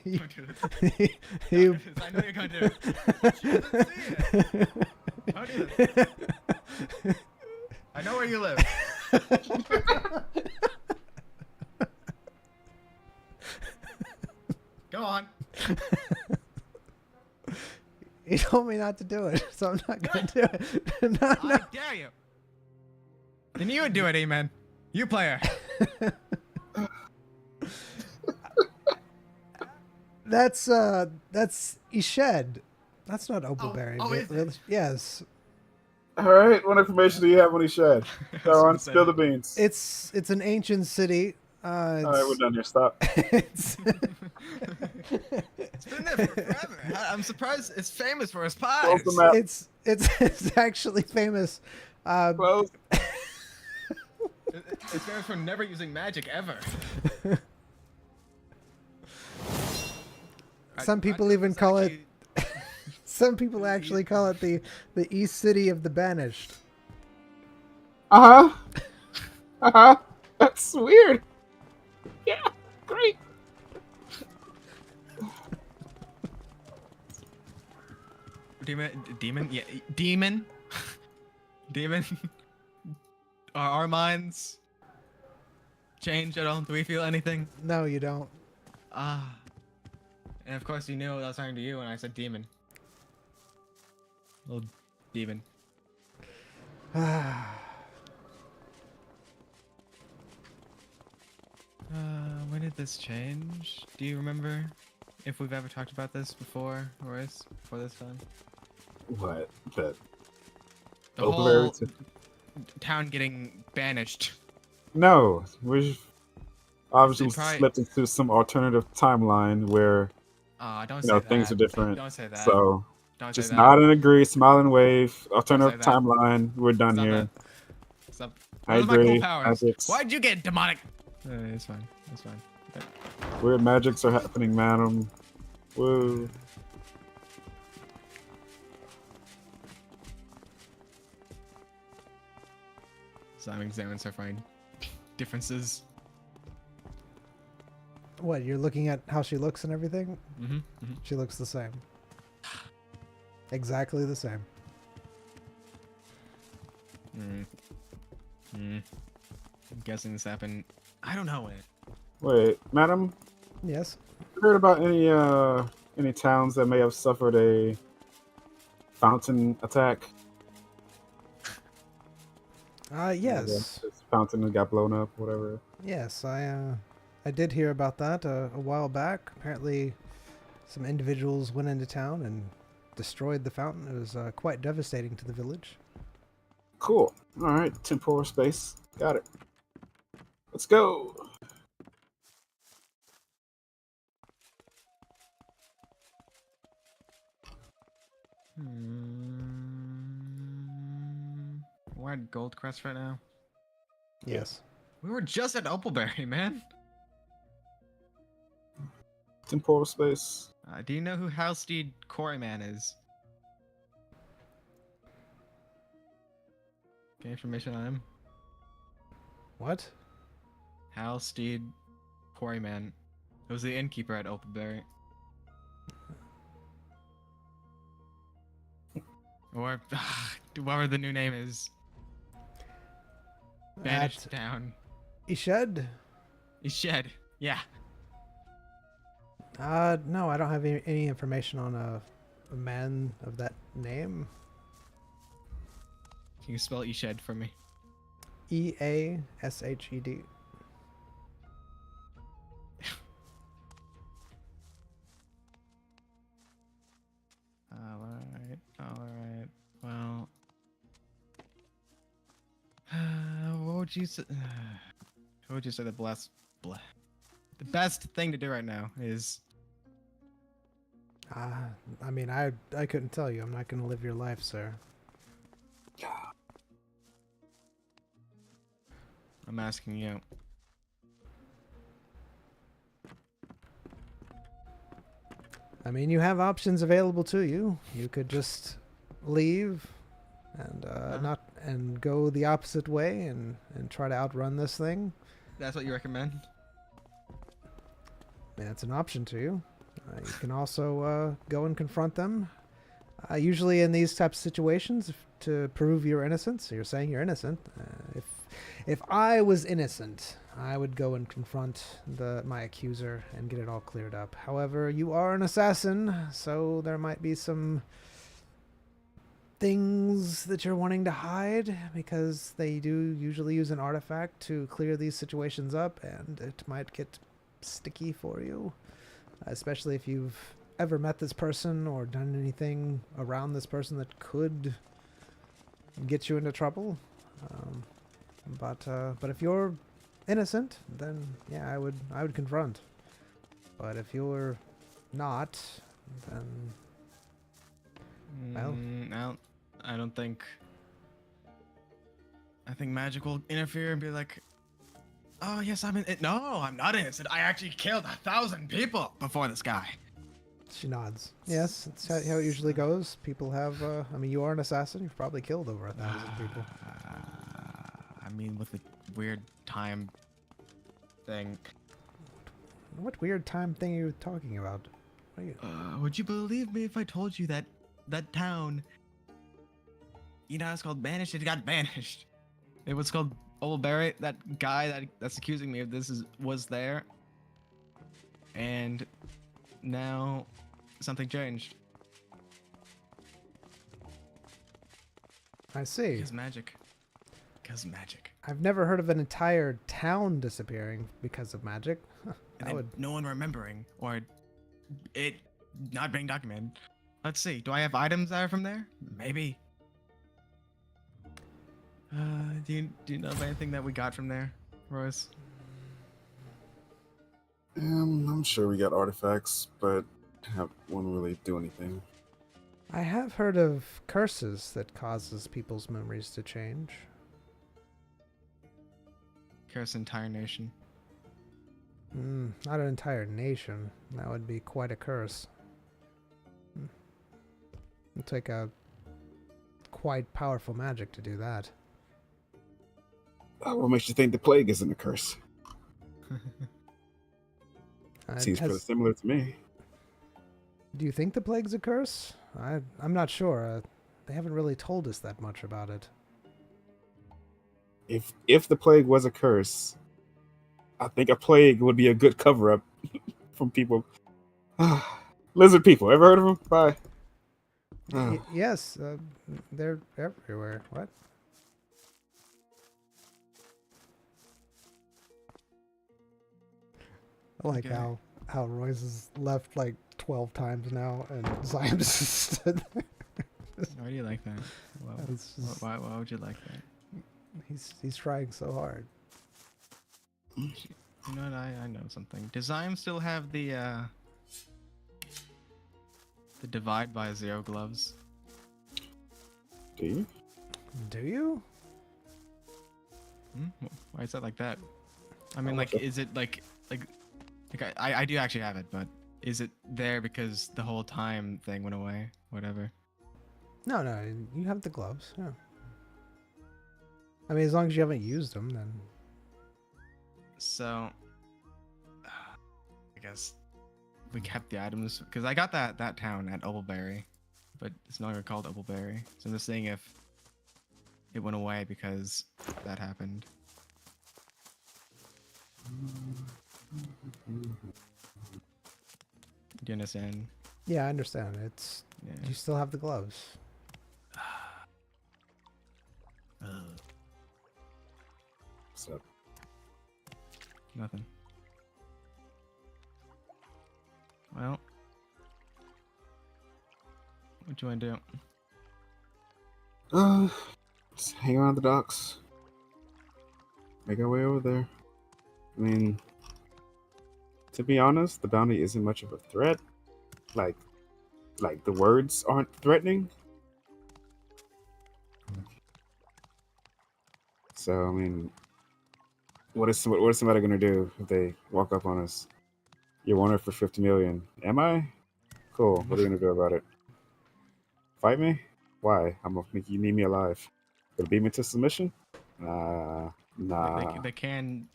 you, Don't do this. you- Don't do this. I know you're gonna do it. She doesn't see it. Don't do this. I know where you live. Go on. You told me not to do it, so I'm not gonna do it. No, no. I dare you. Then you would do it, Amen. You player. That's Ished. That's not Opalberry. oh, is it? Yes. All right. What information do you have on these shed? Go on, gonna say spill the that. beans. It's an ancient city. All right, we're done here. Stop. It's It's been there for forever. I'm surprised it's famous for its pies. Close the map. it's actually famous. Close. It's famous for never using magic ever. Some people even call it. Some people actually call it the East City of the Banished. That's weird. Yeah, great. Demon? Yeah, demon? Demon? Are our minds changed at all? Do we feel anything? No, you don't. And of course you knew I was talking to you when I said demon. Little demon. When did this change? Do you remember if we've ever talked about this before, Royce? Before this time? What? The The Opalberry whole to- town getting banished. No, we've obviously They probably- slipped into some alternative timeline where Don't you say know that. things are different. Don't say that. So Don't just say that. nod and agree, smile and wave. Alternative that. timeline. We're done Stop here. that. Stop. I What are my cool agree. powers? Magics. Why'd you get demonic? It's fine. It's fine. Okay. Weird magics are happening, madam. Woo. So I'm examining so fine differences. What, you're looking at how she looks and everything? Mm-hmm. She looks the same. Exactly the same. I'm guessing this happened. I don't know when. Wait, madam, Yes. heard about any towns that may have suffered a fountain attack? Yes. This fountain that got blown up, whatever. Yes, I did hear about that a while back. Apparently, some individuals went into town and destroyed the fountain. It was quite devastating to the village. Cool. All right, temporal space. Got it. Let's go. We're at Goldcrest right now. Yes. We were just at Opalberry, man. Temporal space. Do you know who Halstead Quarryman is? Get information on him. What? Halstead Quarryman. It was the innkeeper at Opalberry. Or whatever the new name is. Banished At down. Ished? Ished. Yeah. No, I don't have any information on a man of that name. Can you spell Ished for me? Eashed. Alright. Well, what would you say? What would you say the best thing to do right now is? I mean, I couldn't tell you. I'm not going to live your life, sir. I'm asking you. I mean, you have options available to you. You could just leave and and go the opposite way and try to outrun this thing. That's what you recommend? I mean, it's an option to you. You can also go and confront them. Usually in these types of situations, to prove your innocence, you're saying you're innocent. If I was innocent, I would go and confront my accuser and get it all cleared up. However, you are an assassin, so there might be some things that you're wanting to hide, because they do usually use an artifact to clear these situations up, and it might get sticky for you, especially if you've ever met this person or done anything around this person that could get you into trouble. But if you're innocent, then yeah, I would confront. But if you're not, then well, I don't think. I think magic will interfere and be like, "Oh yes, I'm in it." No, I'm not innocent. I actually killed 1,000 people before this guy. she nods. Yes, that's how it usually goes. People have. I mean, you are an assassin. You've probably killed over 1,000 people. I mean, with the weird time thing. What weird time thing are you talking about? What are you... Would you believe me if I told you that that town, you know, it's called banished? It got banished. It was called Oldberry. That guy that's accusing me of this was there, and now something changed. I see. Because magic. Because magic. I've never heard of an entire town disappearing because of magic. And then no one remembering, or it not being documented. Let's see. Do I have items that are from there? Maybe. Do you know of anything that we got from there, Royce? I'm sure we got artifacts, but won't really do anything. I have heard of curses that causes people's memories to change. Curse entire nation. Not an entire nation. That would be quite a curse. It'd take a quite powerful magic to do that. What makes you think the plague isn't a curse? Seems pretty similar to me. Do you think the plague's a curse? I'm not sure. They haven't really told us that much about it. If the plague was a curse, I think a plague would be a good cover-up from people Lizard people. Ever heard of them? Bye. Yes, they're everywhere. What? I like Okay. how Royce has left like 12 times now, and Zion just stood there. Why do you like that? It's just- Why would you like that? He's trying so hard. You know what? I know something. Does Zyme still have the divide by zero gloves? Do you? Do you? Why is that like that? I mean, Oh, like, what the- is it like I do actually have it, but is it there because the whole time thing went away? Whatever. No, you have the gloves. Yeah. I mean, as long as you haven't used them, then. So, I guess we kept the items because I got that town at Opalberry, but it's no longer called Opalberry. So I'm just seeing if it went away because that happened. Do you understand? Yeah, I understand. It's Yeah. you still have the gloves. What's up? Nothing. Well, what you want to do? Just hang around the docks. Make our way over there. I mean, to be honest, the bounty isn't much of a threat. Like the words aren't threatening. So I mean, what is somebody gonna do if they walk up on us? You're wanted for 50 million. Am I? Cool. What are you gonna do about it? Fight me? Why? I'm gonna make you need me alive. Gonna beat me to submission? Nah. They can.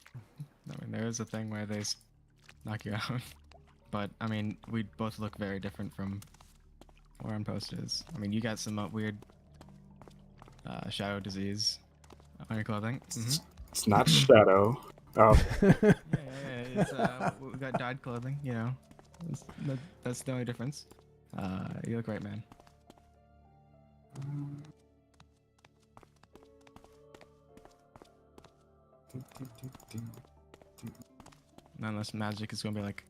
I mean, there is a thing where they knock you out, but I mean, we both look very different from where our post is. I mean, you got some weird shadow disease on your clothing. It's not shadow. Oh, Yeah. It's, we got dyed clothing. You know, that's the only difference. You look great, man. Unless magic is gonna be like,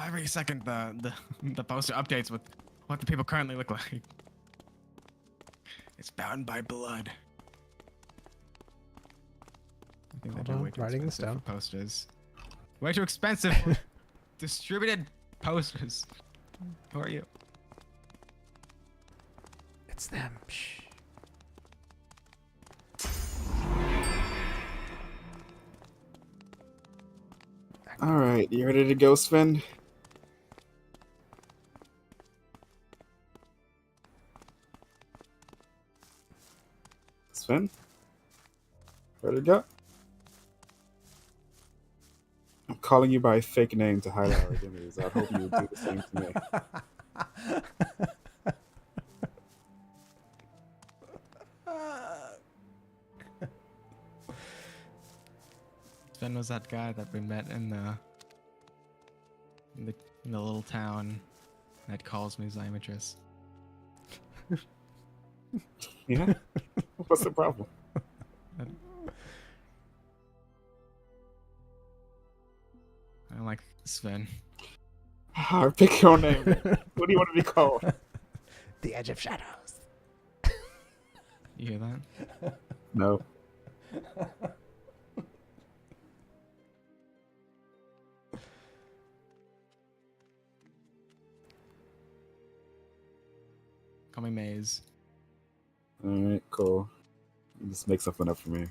every second the poster updates with what the people currently look like. It's bound by blood. I think Hold that'd be on, way too writing this expensive for down. posters. Way too expensive for distributed posters. Who are you? It's them. Shh. all right. You ready to go, Sven? Sven? Ready to go? I'm calling you by a fake name to hide our identities. I hope you would do the same to me. Sven was that guy that we met in the little town that calls me Zymatris. Yeah? What's the problem? I don't like Sven. Pick your own name. What do you want to be called? The Edge of Shadows. You hear that? No. Call me Maze. All right, cool. Just make something up for me.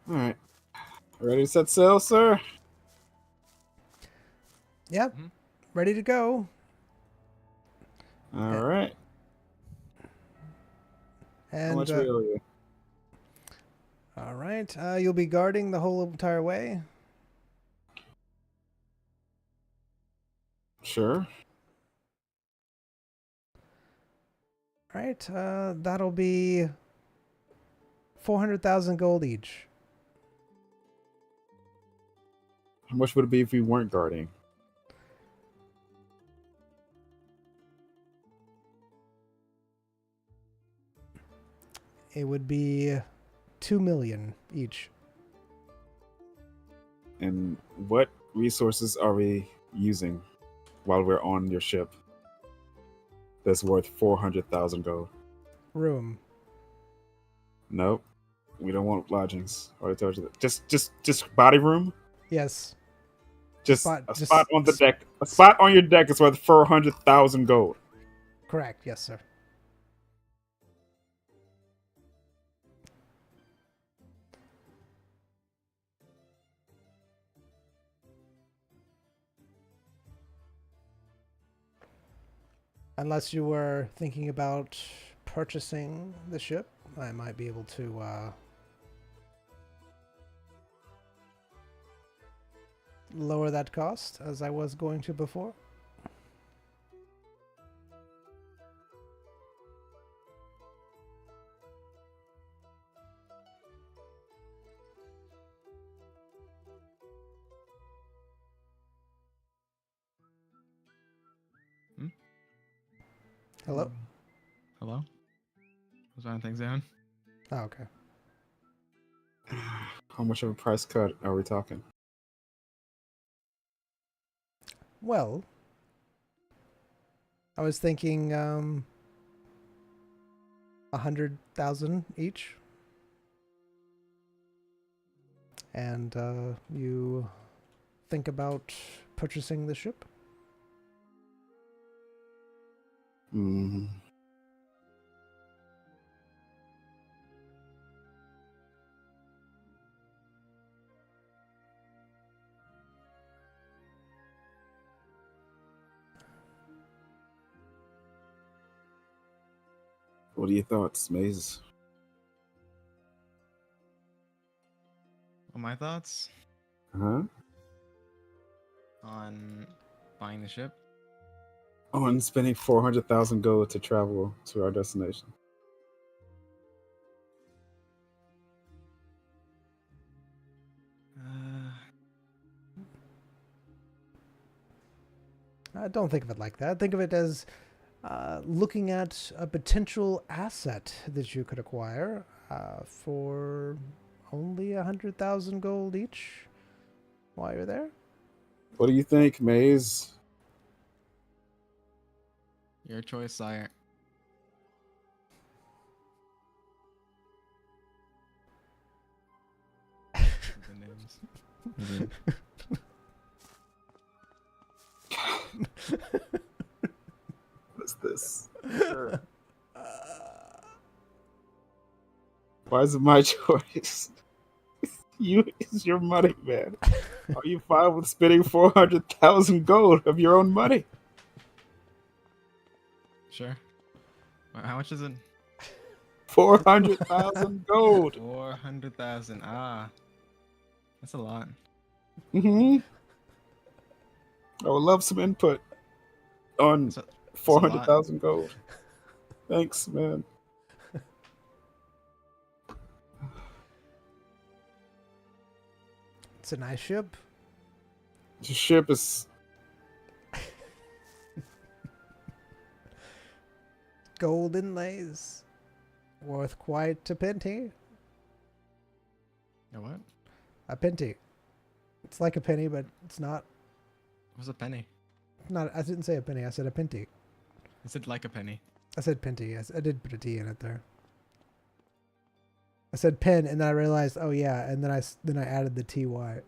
All right. Ready to set sail, sir? Yep. Mhm. Ready to go. All right. How And much we owe you? all right, you'll be guarding the whole entire way. Sure. All right, that'll be 400,000 gold each. How much would it be if we weren't guarding? It would be 2 million each. And what resources are we using while we're on your ship that's worth 400,000 gold? Room. Nope. We don't want lodgings. I already told you that. Just body room? Yes. Just Spot- a just- spot on the deck. A spot on your deck is worth 400,000 gold. Correct. Yes, sir. Unless you were thinking about purchasing the ship, I might be able to lower that cost as I was going to before. Hello? Hello? Was writing things down? Oh, okay. How much of a price cut are we talking? Well, I was thinking 100,000 each. And you think about purchasing the ship? Mm. What are your thoughts, Maze? Well, my thoughts Huh? on buying the ship? Oh, and spending 400,000 gold to travel to our destination. Don't think of it like that. Think of it as looking at a potential asset that you could acquire for only 100,000 gold each while you're there. What do you think, Maze? Your choice, sire. The names. What's this? Why is it my choice? It's your money, man. Are you fine with spending 400,000 gold of your own money? Sure. How much is it? 400,000 gold. 400,000. Ah. That's a lot. I would love some input on That's a lot. 400,000 gold. Thanks, man. It's a nice ship. The ship is Gold inlays. Worth quite a penny. A what? A penny. It's like a penny, but it's not. What's a penny? Not. I didn't say a penny. I said a penny. Is it like a penny? I said penty. I did put a T in it there. I said pen, and then I realized, oh yeah, and then I added the TY.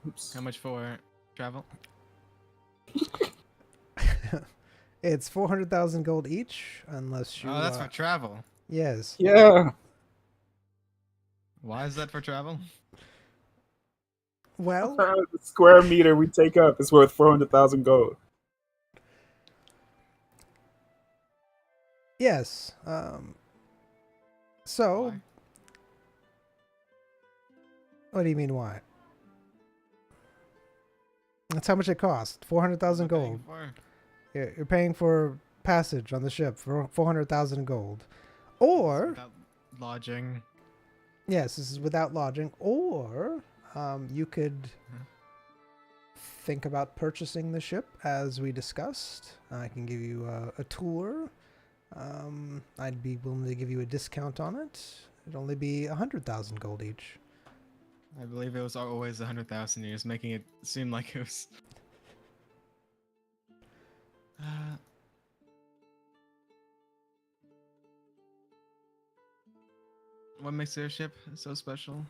oops. How much for travel? It's 400,000 gold each, unless you. Oh, that's for travel. Yes. Yeah. Why is that for travel? Well, The square meter we take up is worth 400,000 gold. yes. So, Why? what do you mean why? That's how much it cost. 400,000 What am I paying gold. for? You're paying for passage on the ship for 400,000 gold. Or, Without lodging. yes, this is without lodging. Or you could think about purchasing the ship as we discussed. I can give you a tour. I'd be willing to give you a discount on it. It'd only be 100,000 gold each. I believe it was always 100,000 years, making it seem like it was. What makes their ship so special?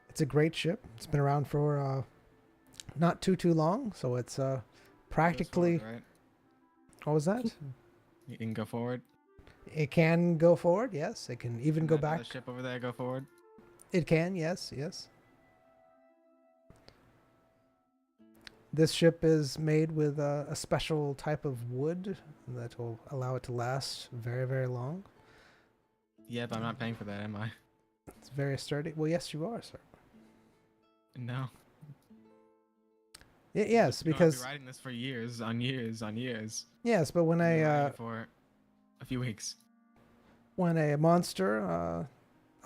It's a great ship. It's been around for not too long, so it's practically. Forward, right? What was that? You can go forward. It can go forward, yes. It can even go That back. other ship over there go forward. It can, yes. This ship is made with a special type of wood that will allow it to last very, very long. Yeah, but I'm not paying for that, am I? It's very sturdy. Well, yes, you are, sir. No. Yes, I'm gonna because be riding this for years on years on years. yes, but when I've been a riding it for a few weeks. monster, a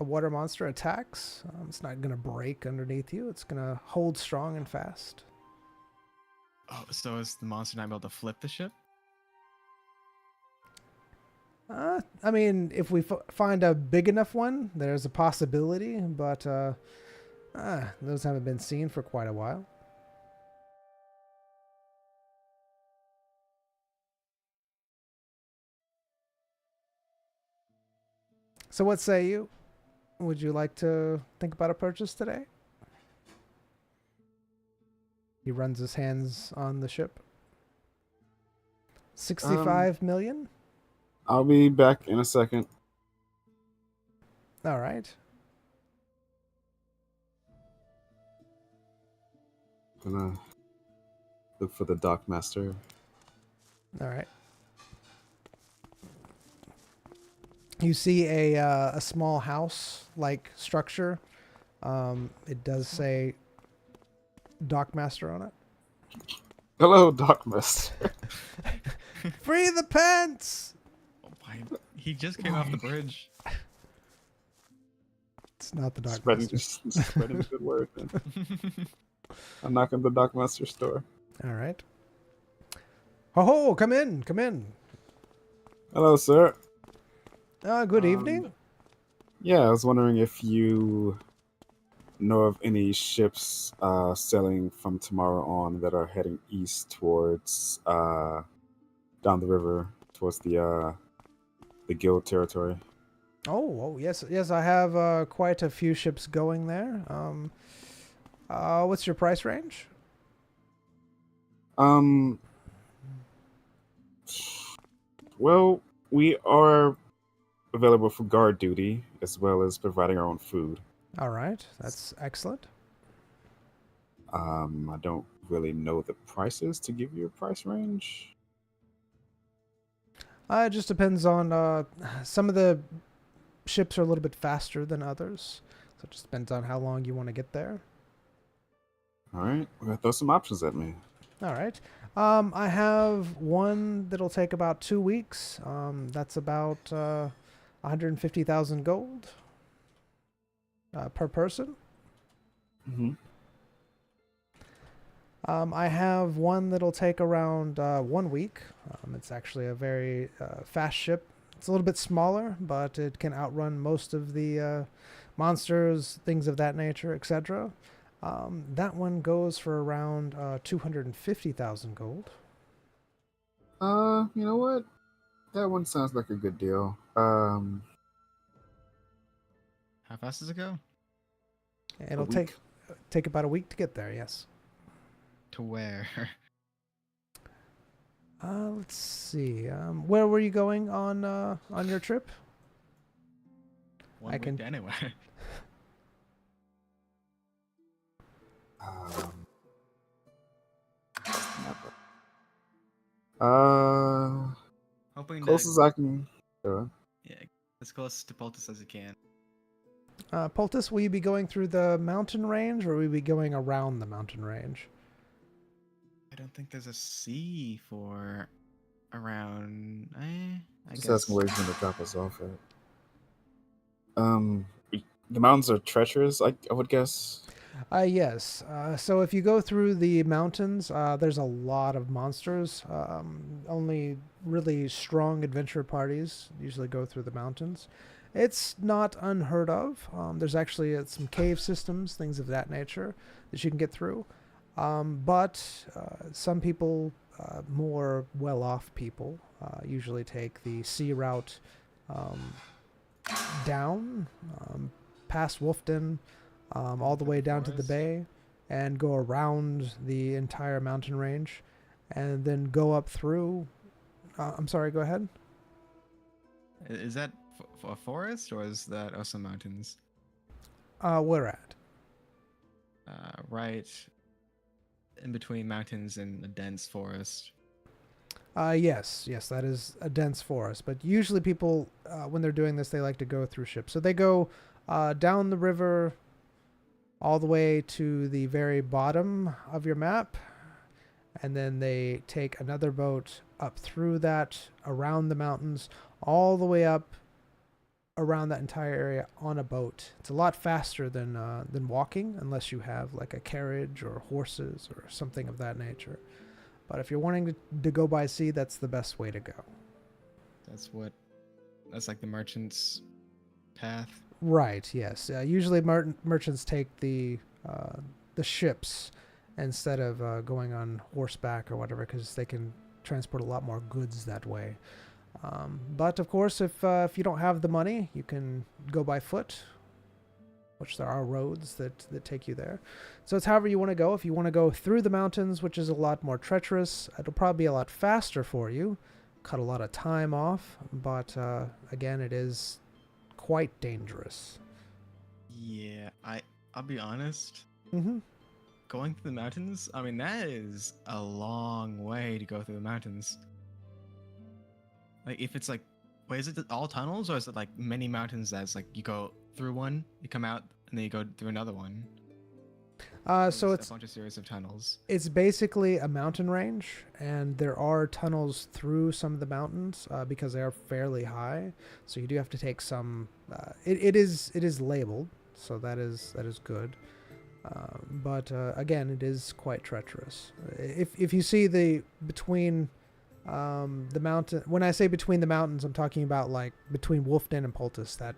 water monster attacks, it's not gonna break underneath you. It's gonna hold strong and fast. Oh, so is the monster not able to flip the ship? I mean, if we find a big enough one, there's a possibility, but those haven't been seen for quite a while. So what say you? Would you like to think about a purchase today? He runs his hands on the ship. 65 million? I'll be back in a second. All right. Gonna look for the dockmaster. All right. You see a small house-like structure. It does say Dockmaster on it. Hello, dockmaster. Free the pants! Oh my! He just came off the bridge. It's not the Spreading, Dockmaster. spreading the good word, man. I'm knocking the dockmaster's door. All right. Ho ho! Come in! Come in! Hello, sir. Good evening. Yeah, I was wondering if you know of any ships sailing from tomorrow on that are heading east towards down the river towards the guild territory. Oh, yes, I have quite a few ships going there. What's your price range? Well, we are available for guard duty as well as providing our own food. All right, that's excellent. I don't really know the prices to give you a price range. It just depends on some of the ships are a little bit faster than others, so it just depends on how long you want to get there. All right, we're gonna throw some options at me. All right. I have one that'll take about 2 weeks. That's about 150,000 gold per person. Mm-hmm. I have one that'll take around 1 week. It's actually a very fast ship. It's a little bit smaller, but it can outrun most of the monsters, things of that nature, etc. That one goes for around 250,000 gold. You know what? That one sounds like a good deal. How fast does it go? It'll take about a week to get there. Yes. To where? Let's see. Where were you going on your trip? One I week can- to anywhere. Hoping Close as I can. yeah, as close to Poultice as you can. Poultice, will you be going through the mountain range, or will you be going around the mountain range? I don't think there's a sea for around. I Just guess. asking where he's gonna drop us off at. Um, the mountains are treacherous. I would guess. Yes. So if you go through the mountains, there's a lot of monsters. Only really strong adventure parties usually go through the mountains. It's not unheard of. There's actually some cave systems, things of that nature, that you can get through. But some people, more well-off people, usually take the sea route um, down, past Wolfden, all the way down to the Forest? bay, and go around the entire mountain range, and then go up through. I'm sorry, go ahead. Is that a forest or is that also mountains? Where at? Right in between mountains and a dense forest. Yes, that is a dense forest. But usually people, when they're doing this, they like to go through ships. So they go down the river all the way to the very bottom of your map, and then they take another boat up through that, around the mountains, all the way up around that entire area on a boat. It's a lot faster than walking, unless you have like a carriage or horses or something of that nature. But if you're wanting to go by sea, that's the best way to go. That's like the merchant's path. Right. Yes. Usually merchants take the ships instead of going on horseback or whatever, because they can transport a lot more goods that way. But of course, if you don't have the money, you can go by foot, which there are roads that take you there. So it's however you want to go. If you want to go through the mountains, which is a lot more treacherous, it'll probably be a lot faster for you. Cut a lot of time off, but again, it is quite dangerous. Yeah, I'll be honest. Mm-hmm. Going through the mountains, I mean, that is a long way to go through the mountains. Like, if it's like, wait, is it all tunnels, or is it like many mountains that's like you go through one, you come out, and then you go through another one? So a bunch of series of tunnels. It's basically a mountain range, and there are tunnels through some of the mountains because they are fairly high. So you do have to take some. It is labeled, so that is good. But again, it is quite treacherous. If you see the between the mountain, when I say between the mountains, I'm talking about like between Wolfden and Poultice. That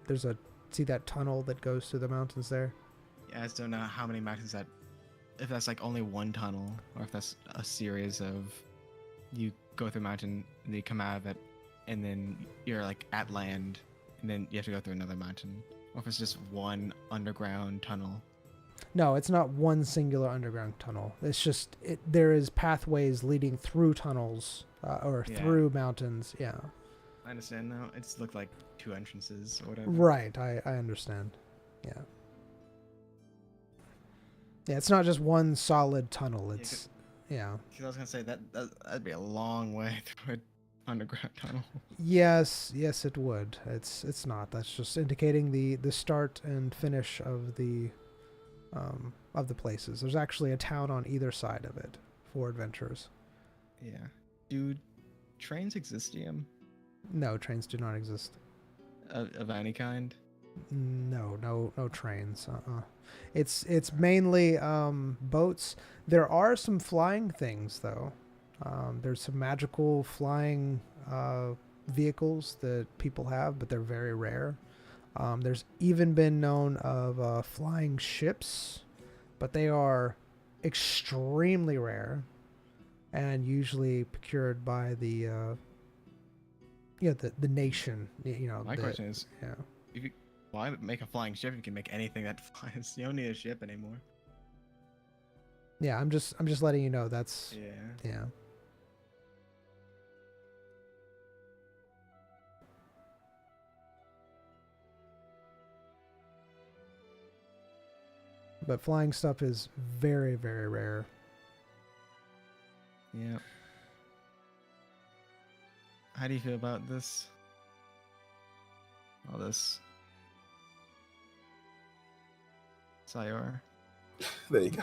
there's see that tunnel that goes through the mountains there. Yeah, I just don't know how many mountains if that's like only one tunnel, or if that's a series of, you go through a mountain, and then you come out of it, and then you're like at land, and then you have to go through another mountain, or if it's just one underground tunnel. No, it's not one singular underground tunnel. It's just there is pathways leading through tunnels or through mountains. Yeah. I understand now. It just looked like two entrances or whatever. Right. I understand. Yeah. Yeah, it's not just one solid tunnel. It's yeah. Because I was gonna say that'd be a long way through an underground tunnel. Yes, it would. It's not. That's just indicating the start and finish of the places. There's actually a town on either side of it for adventurers. Yeah. Do trains exist, DM? No, trains do not exist. Of any kind? No trains. It's mainly boats. There are some flying things though. There's some magical flying vehicles that people have, but they're very rare. There's even been known of flying ships, but they are extremely rare and usually procured by the nation. My question is, yeah. Why make a flying ship? You can make anything that flies. You don't need a ship anymore. Yeah, I'm just letting you know that's yeah. But flying stuff is very, very rare. Yeah. How do you feel about this? All this. Sayur. There you go.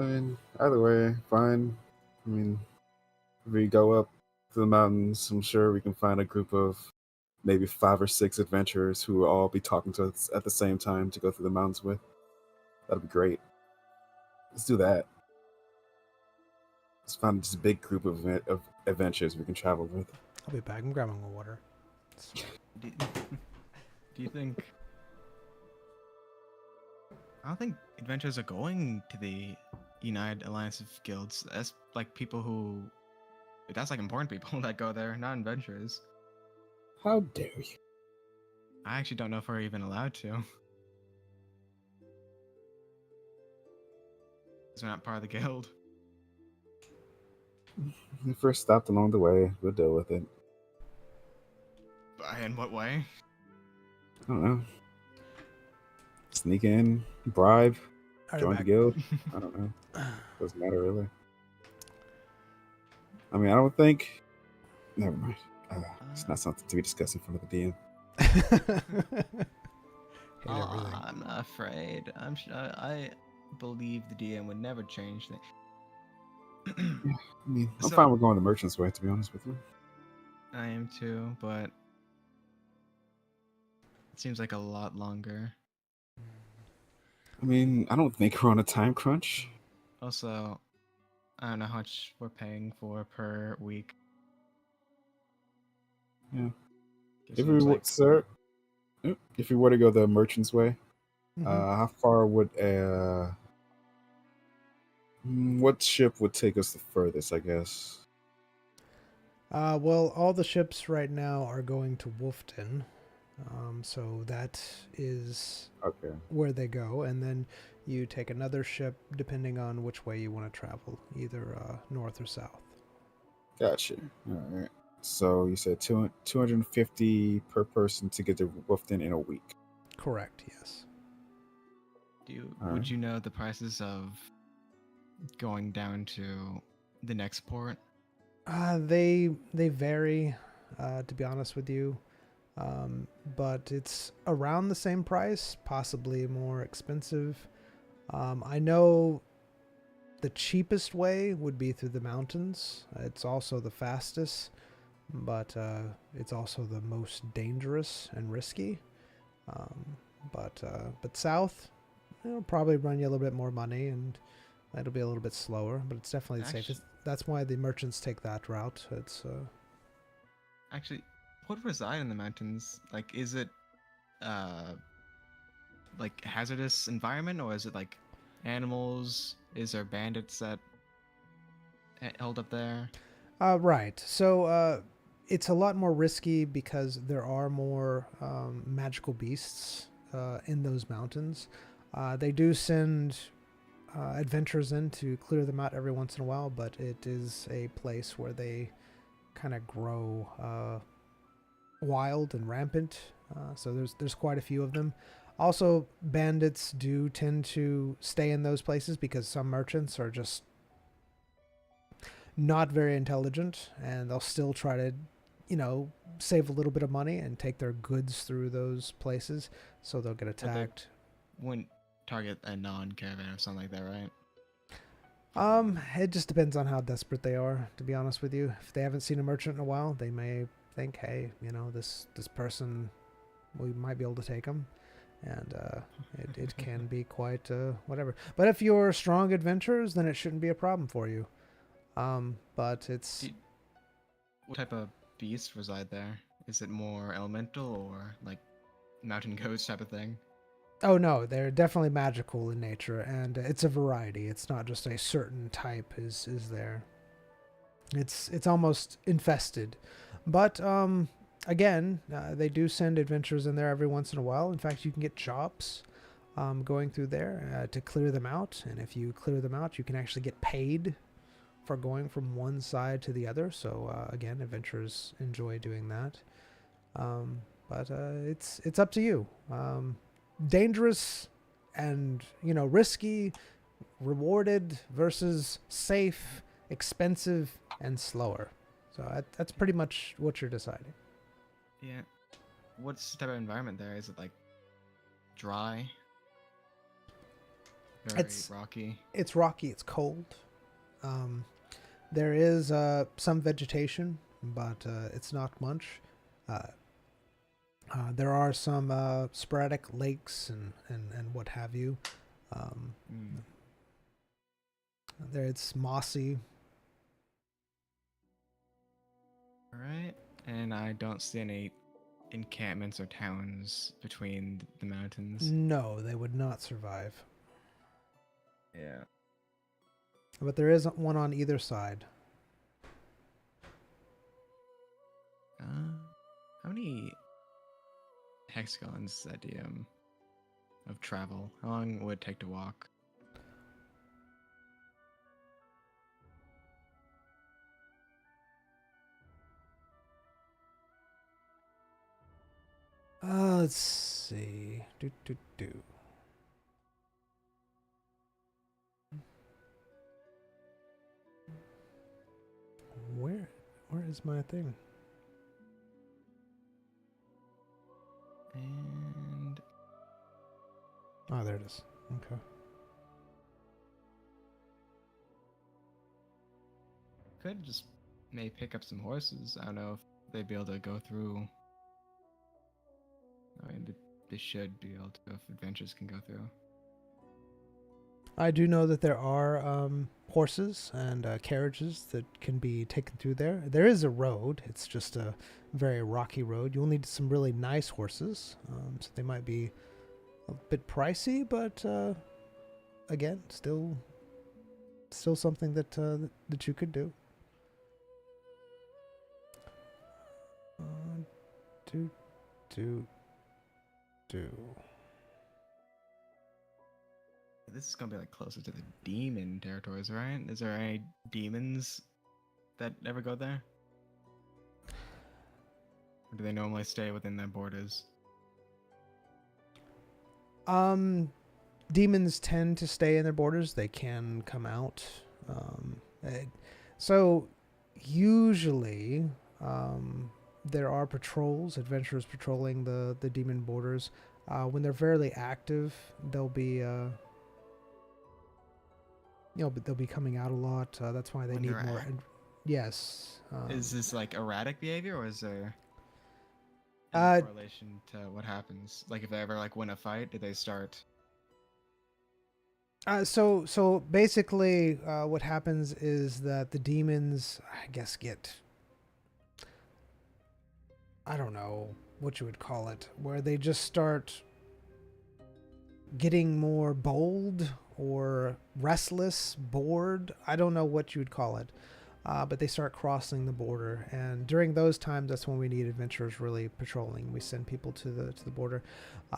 I mean, either way, fine. I mean, if we go up to the mountains, I'm sure we can find a group of maybe 5 or 6 adventurers who will all be talking to us at the same time to go through the mountains with. That'd be great. Let's do that. Let's find this big group of adventures we can travel with. I'll be back. I'm grabbing my water. Do, do you think? I don't think adventurers are going to the United Alliance of Guilds. That's like people who. That's like important people that go there, not adventurers. How dare you? I actually don't know if we're even allowed to. Because we're not part of the guild. If we're stopped along the way, we'll deal with it. In what way? I don't know. Sneak in, bribe, Alright, join the back. guild. I don't know. Doesn't matter really. I mean, I don't think. Never mind. It's not something to be discussed in front of the DM. Hate everything. I'm not afraid. I believe the DM would never change things. I mean, I'm So- fine with going the merchant's way, to be honest with you. I am too, but it seems like a lot longer. I mean, I don't think we're on a time crunch. Also, I don't know how much we're paying for per week. Yeah. It If we seems were, like sir, if we were to go the merchant's way, Mhm. how far would what ship would take us the furthest? I guess. Well, all the ships right now are going to Wolfton. So that is Okay. where they go. And then you take another ship depending on which way you want to travel, either north or south. Gotcha. All right. So you said 250 per person to get to Wolfton in a week. Correct, yes. would Alright. you know the prices of going down to the next port? They vary, to be honest with you. But it's around the same price, possibly more expensive. I know the cheapest way would be through the mountains. It's also the fastest, but it's also the most dangerous and risky. But south, it'll probably run you a little bit more money, and it'll be a little bit slower. But it's definitely the safest. That's why the merchants take that route. It's Actually, what reside in the mountains? Like, is it like hazardous environment, or is it like animals? Is there bandits that held up there? right. So it's a lot more risky because there are more magical beasts in those mountains. They do send adventurers in to clear them out every once in a while, but it is a place where they kind of grow wild and rampant. So there's quite a few of them. Also, bandits do tend to stay in those places because some merchants are just not very intelligent, and they'll still try to, save a little bit of money and take their goods through those places, so they'll get attacked. Wouldn't target a non-caravan or something like that, right? It just depends on how desperate they are, to be honest with you. If they haven't seen a merchant in a while, they may think, hey, this person, we might be able to take them. And it can be quite whatever. But if you're strong adventurers, then it shouldn't be a problem for you. But it's... What type of beasts reside there? Is it more elemental or like mountain goats type of thing? Oh no, they're definitely magical in nature, and it's a variety. It's not just a certain type is there. It's almost infested. But again, they do send adventurers in there every once in a while. In fact, you can get jobs going through there to clear them out. And if you clear them out, you can actually get paid for going from one side to the other. So again, adventurers enjoy doing that. But it's up to you. Dangerous and risky, rewarded versus safe, expensive, and slower. So that's pretty much what you're deciding. Yeah. What's the type of environment there? Is it like dry? Very It's rocky. it's rocky. It's cold. Um, there is some vegetation, but it's not much. Uh, there are some sporadic lakes and what have you. Um, Mm. there it's mossy. All right. And I don't see any encampments or towns between the mountains. No, they would not survive. Yeah. But there is one on either side. How many hexagons that of travel? How long would it take to walk? Let's see. Do. Where is my thing? And Oh, there it is. Okay. could just maybe pick up some horses. I don't know if they'd be able to go through. I mean, they should be able to if adventures can go through. I do know that there are horses and carriages that can be taken through there. There is a road. It's just a very rocky road. You'll need some really nice horses, so they might be a bit pricey, but again, still something that that you could do. Do. This is gonna be like closer to the demon territories, right? Is there any demons that ever go there? Or do they normally stay within their borders? Demons tend to stay in their borders. They can come out. So usually, there are patrols, adventurers patrolling the demon borders. When they're fairly active, they'll be but they'll be coming out a lot. That's why they When need they're more. Yes. Is this like erratic behavior, or is there any correlation to what happens? Like if they ever like win a fight, do they start? So basically, what happens is that the demons, I guess, get, I don't know what you would call it, where they just start getting more bold or restless, bored. I don't know what you would call it, but they start crossing the border, and during those times, that's when we need adventurers really patrolling. We send people to the border.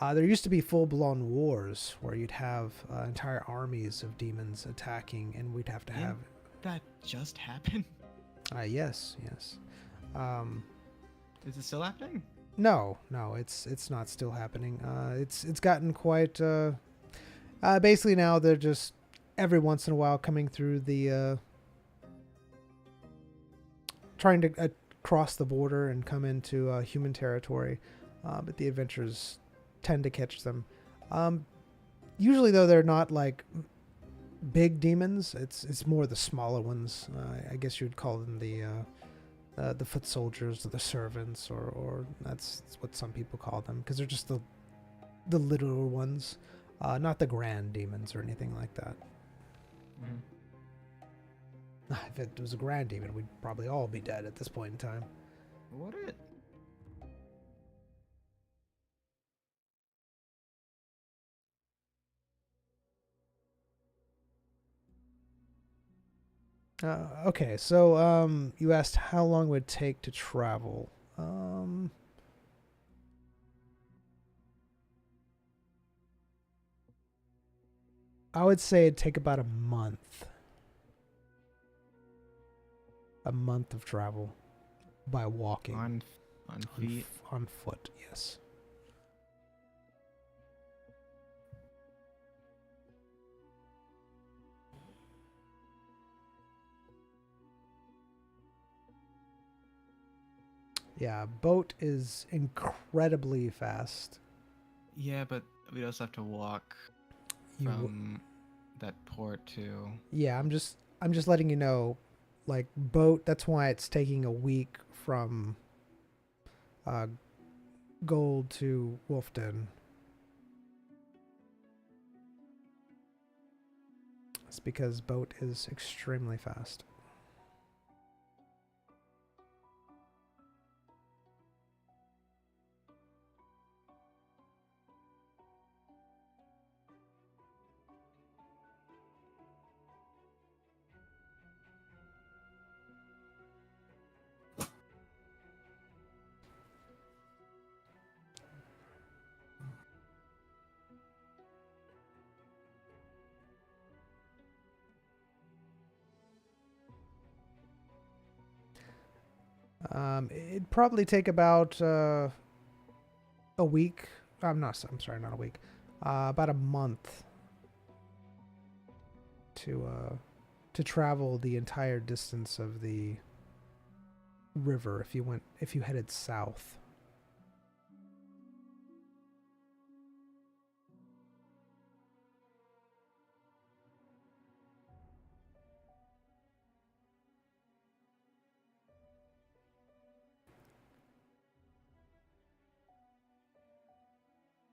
There used to be full-blown wars where you'd have entire armies of demons attacking, and we'd have to have. That just happened. Yes. Is it still happening? No, it's not still happening. It's gotten quite. Basically now they're just every once in a while coming through the. Trying to cross the border and come into human territory, but the adventurers tend to catch them. Usually though, they're not like big demons. It's more the smaller ones. I guess you'd call them the foot soldiers or the servants, or that's what some people call them, because they're just the little ones, not the grand demons or anything like that. Mm-hmm. If it was a grand demon, we'd probably all be dead at this point in time. What it? Okay, so you asked how long it would take to travel. I would say it'd take about a month. A month of travel by walking. On feet. On foot, yes. Yeah, boat is incredibly fast. Yeah, but we'd also have to walk You from that port to. Yeah, I'm just letting you know, like boat. That's why it's taking a week from uh, Gold to Wolfden. It's because boat is extremely fast. It'd probably take about a week. I'm sorry, not a week. About a month to travel the entire distance of the river if you headed south.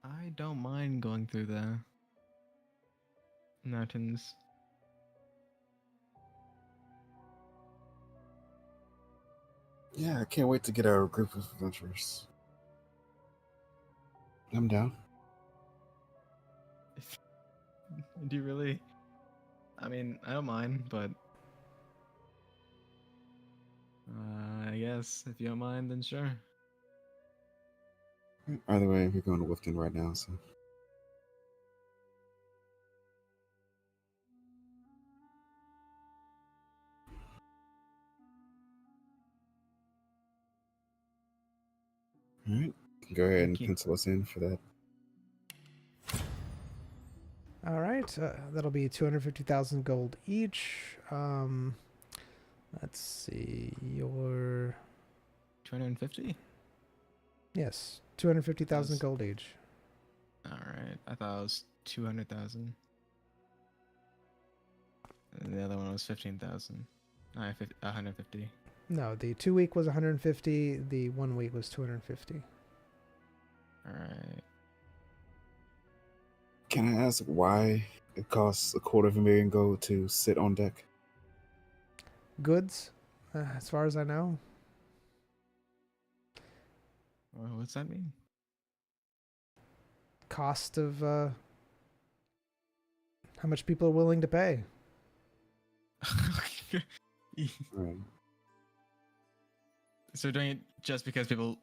I don't mind going through the mountains. Yeah, I can't wait to get our group of adventurers. I'm down. Do you really? I mean, I don't mind, but I guess if you don't mind, then sure. Either way, we're going to Wolfden right now, so. All right, go ahead and Thank you. pencil us in for that. All right, that'll be 250,000 gold each. Let's see, your 250. yes, 250,000 Yes. gold each. All right. I thought it was 200,000. And the other one was 15,000. 150. No, the 2 week was 150. The 1 week was 250. All right. Can I ask why it costs 250,000 gold to sit on deck? Goods, as far as I know. Well, what's that mean? Cost of how much people are willing to pay. Right. So we're doing it just because people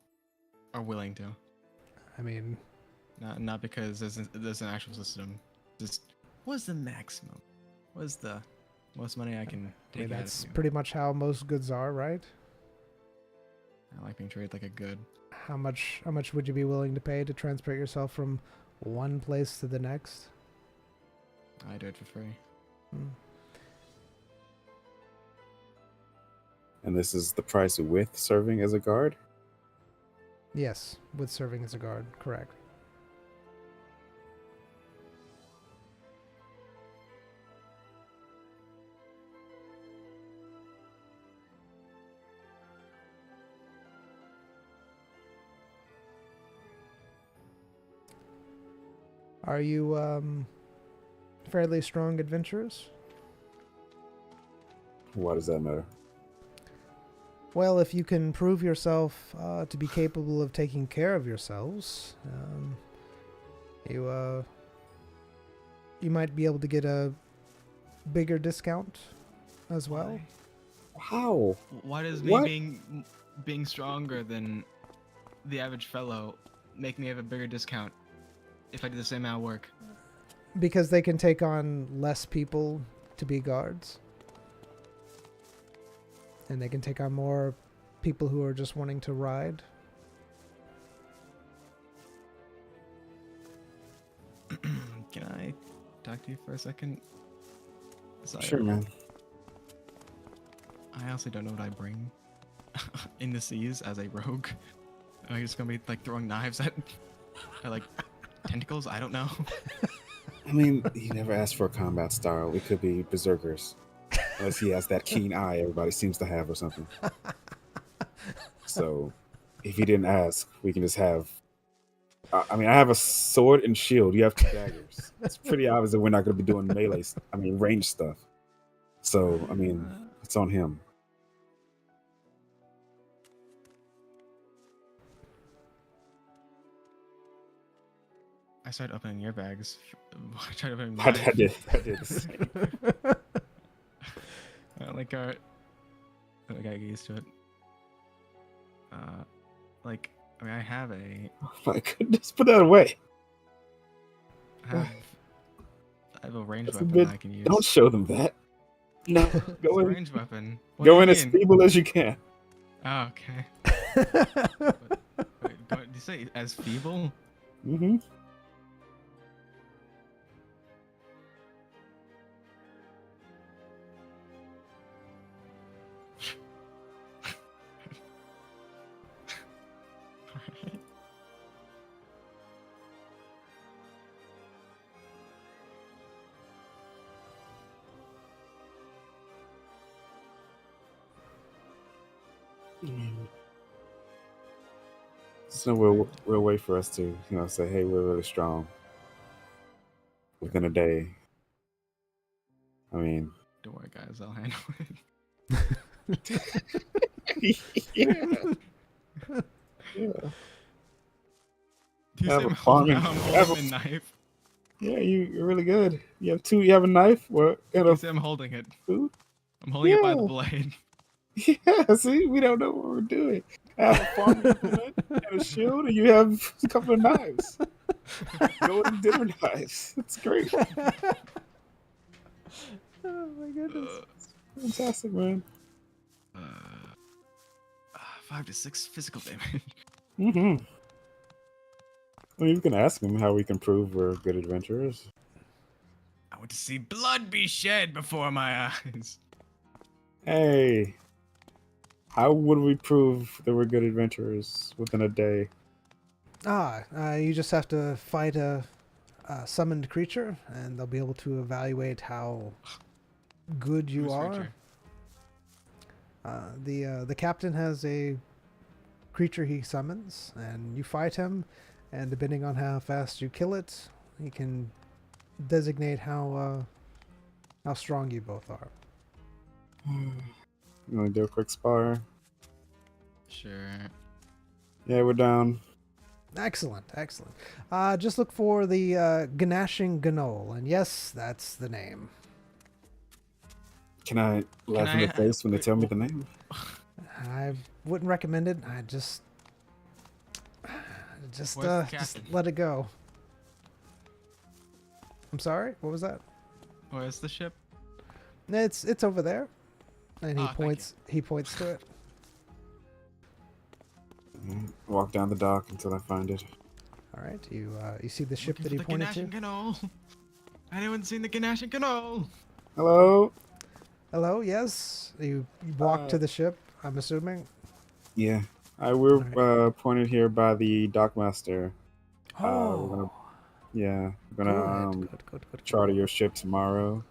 are willing to, I mean, not because there's an actual system. Just what's the maximum? What's the most money I can take out that's of you? pretty much how most goods are, right? I like being treated like a good. How much would you be willing to pay to transport yourself from one place to the next? I do it for free. Hmm. And this is the price with serving as a guard? Yes, with serving as a guard, correct. Are you fairly strong adventurers? Why does that matter? Well, if you can prove yourself to be capable of taking care of yourselves, you might be able to get a bigger discount as well. How? Why does me What? being stronger than the average fellow make me have a bigger discount if I do the same amount of work? Because they can take on less people to be guards. And they can take on more people who are just wanting to ride. Can I talk to you for a second? So Sure, man. I honestly don't know what I bring in the seas as a rogue. Am I just gonna be like throwing knives at like tentacles? I don't know. I mean, he never asked for a combat style. We could be berserkers. Unless he has that keen eye everybody seems to have or something. So, if he didn't ask, we can just have. I mean, I have a sword and shield. You have 2 daggers. It's pretty obvious that we're not going to be doing melee. I mean, range stuff. So, I mean, it's on him. I started opening your bags. I tried opening I mine. did. I did the same. Like, I gotta get used to it. Like, I mean, I have Oh my goodness, put that away. I have a ranged That's a weapon bit. that I can use. Don't show them that. No, It's go a in. ranged weapon. What Go do in you as mean? feeble as you can. Oh, okay. Wait, did you say as feeble? Mm-hmm. There's no real way for us to, say, hey, we're really strong within a day. I mean, Don't worry, guys. I'll handle it. yeah. Yeah. Do you Have see a I'm farming- have holding a- a knife? Yeah, you're really good. You have 2. You have a knife. What? And You a see I'm holding it. food? I'm holding it by the Yeah. blade. Yeah. See, we don't know what we're doing. I have a farming implement and a shield, and you have a couple of knives. Golden dinner knives. It's great. Oh my goodness. Fantastic, man. 5 to 6 physical damage. Mm-hmm. Well, you can ask him how we can prove we're good adventurers. I want to see blood be shed before my eyes. Hey, how would we prove that we're good adventurers within a day? You just have to fight a summoned creature, and they'll be able to evaluate how good you Who's are. creature? The captain has a creature he summons, and you fight him, and depending on how fast you kill it, he can designate how strong you both are. You want to do a quick spar? Sure. Yeah, we're down. Excellent, excellent. Just look for the Ganashing Ganol, and yes, that's the name. Can I laugh in the I- face when they tell me the name? I wouldn't recommend it. I just Where's the captain? let it go. I'm sorry. What was that? Where's the ship? It's over there, and Ah, thank he points to it. Walk down the dock until I find it. All right, you see the ship Looking that for he the pointed Ganashin to. Canal. Anyone seen the Ganashin Canal? Hello? Hello, yes. You walk to the ship. I'm assuming. Yeah. We're Alright. pointed here by the dockmaster. We're Oh, gonna good. charter your ship tomorrow.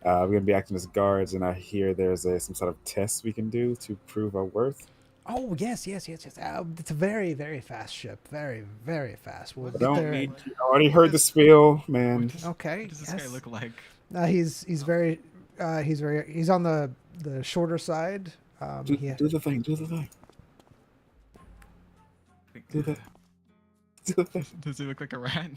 We're gonna be acting as guards, and I hear there's some sort of test we can do to prove our worth. Oh, yes. It's a very, very fast ship. Very, very fast. We'll What get Don't there. need. I already heard the spiel, man. Okay. What does this yes. guy look like? He's very he's on the shorter side. Do the thing. Do the thing. Do the. Do the thing. Does he look like a rat?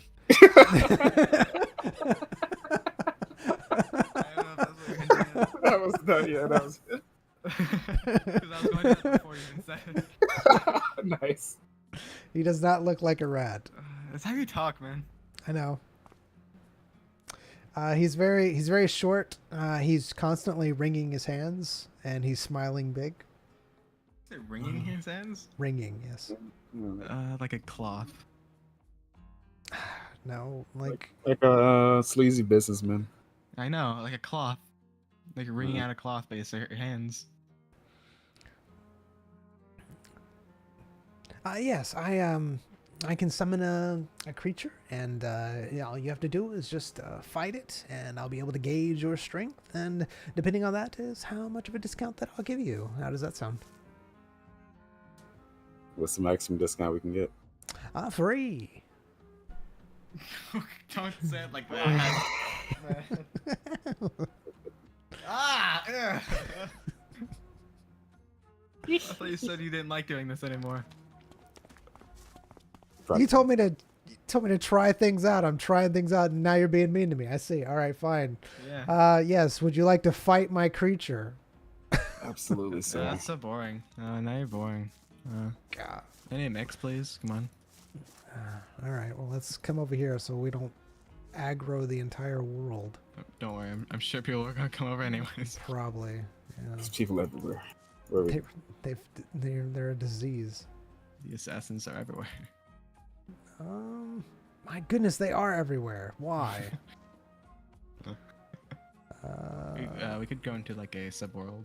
That was that. Yeah, that was Because I was going to that before you even said it. nice. He does not look like a rat. That's how you talk, man. I know. He's very short. He's constantly wringing his hands, and he's smiling big. Is it wringing his hands? Wringing, yes. Like a cloth. No, like Like a sleazy businessman. I know, like a cloth. Like you're wringing out a cloth by your hands. yes. I I can summon a creature, and all you have to do is just fight it, and I'll be able to gauge your strength, and depending on that is how much of a discount that I'll give you. How does that sound? What's the maximum discount we can get? Free. Don't say it like that. Ugh. I thought you said you didn't like doing this anymore. You told me to try things out. I'm trying things out, and now you're being mean to me. I see. All right, fine. Yeah. Yes. Would you like to fight my creature? Absolutely, sir. That's so boring. Now you're boring. God. Any mix, please? Come on. All right. Well, let's come over here so we don't aggro the entire world. Don't worry. I'm sure people are gonna come over anyways. Probably. Yeah. There's people everywhere. Where are we? They're a disease. The assassins are everywhere. My goodness, they are everywhere. Why? We could go into like a subworld.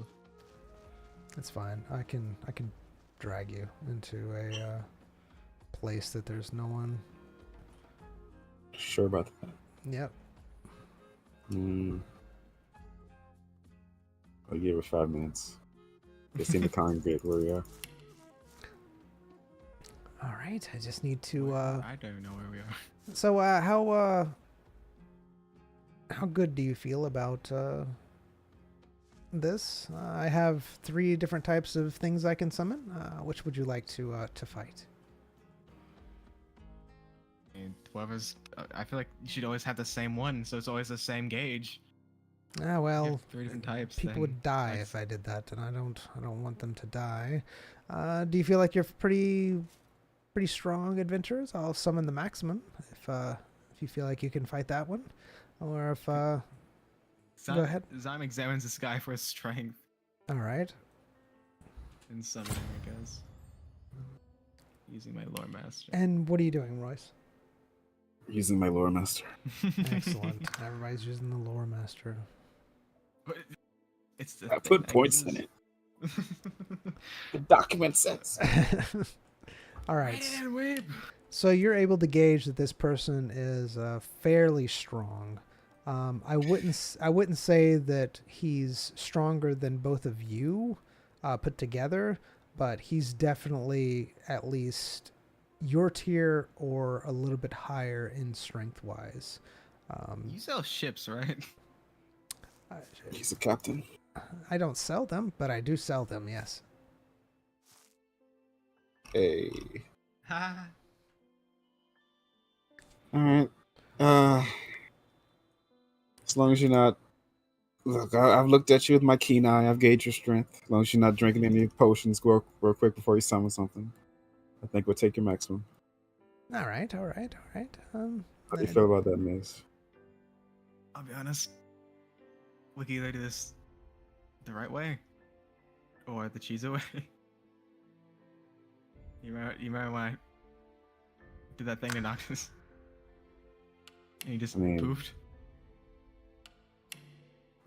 That's fine. I can drag you into a place that there's no one. Sure about that? Yep. I'll give it 5 minutes. They seem to congregate where we are. All right. I just need to. I don't even know where we are. So, how good do you feel about this? I have 3 different types of things I can summon. Which would you like to fight? And whoever's, I feel like you should always have the same one, so it's always the same gauge. Ah, You well, have 3 different types. people then would die like- if I did that, and I don't want them to die. Do you feel like you're pretty strong adventurers? I'll summon the maximum if you feel like you can fight that one, or if go ahead. Zyme examines this guy for his strength All right. and summoning, I guess. Using my lore master. And what are you doing, Royce? Using my lore master. Excellent. Everybody's using the lore master. But it's the I thing put that points in gives- it. The document says. All right. Write it in, weeb. So you're able to gauge that this person is fairly strong. I wouldn't say that he's stronger than both of you put together, but he's definitely at least your tier or a little bit higher in strength wise. You sell ships, right? He's a captain. I don't sell them, but I do sell them. Yes. Hey. Ha. Alright. As long as you're not... Look, I've looked at you with my keen eye. I've gauged your strength. As long as you're not drinking any potions real quick before you summon something, I think we'll take your maximum. All right. How do you feel about that, Maze? I'll be honest. We can either do this the right way or the cheese way. You remember when I did that thing to Noctis? And he just I mean- poofed?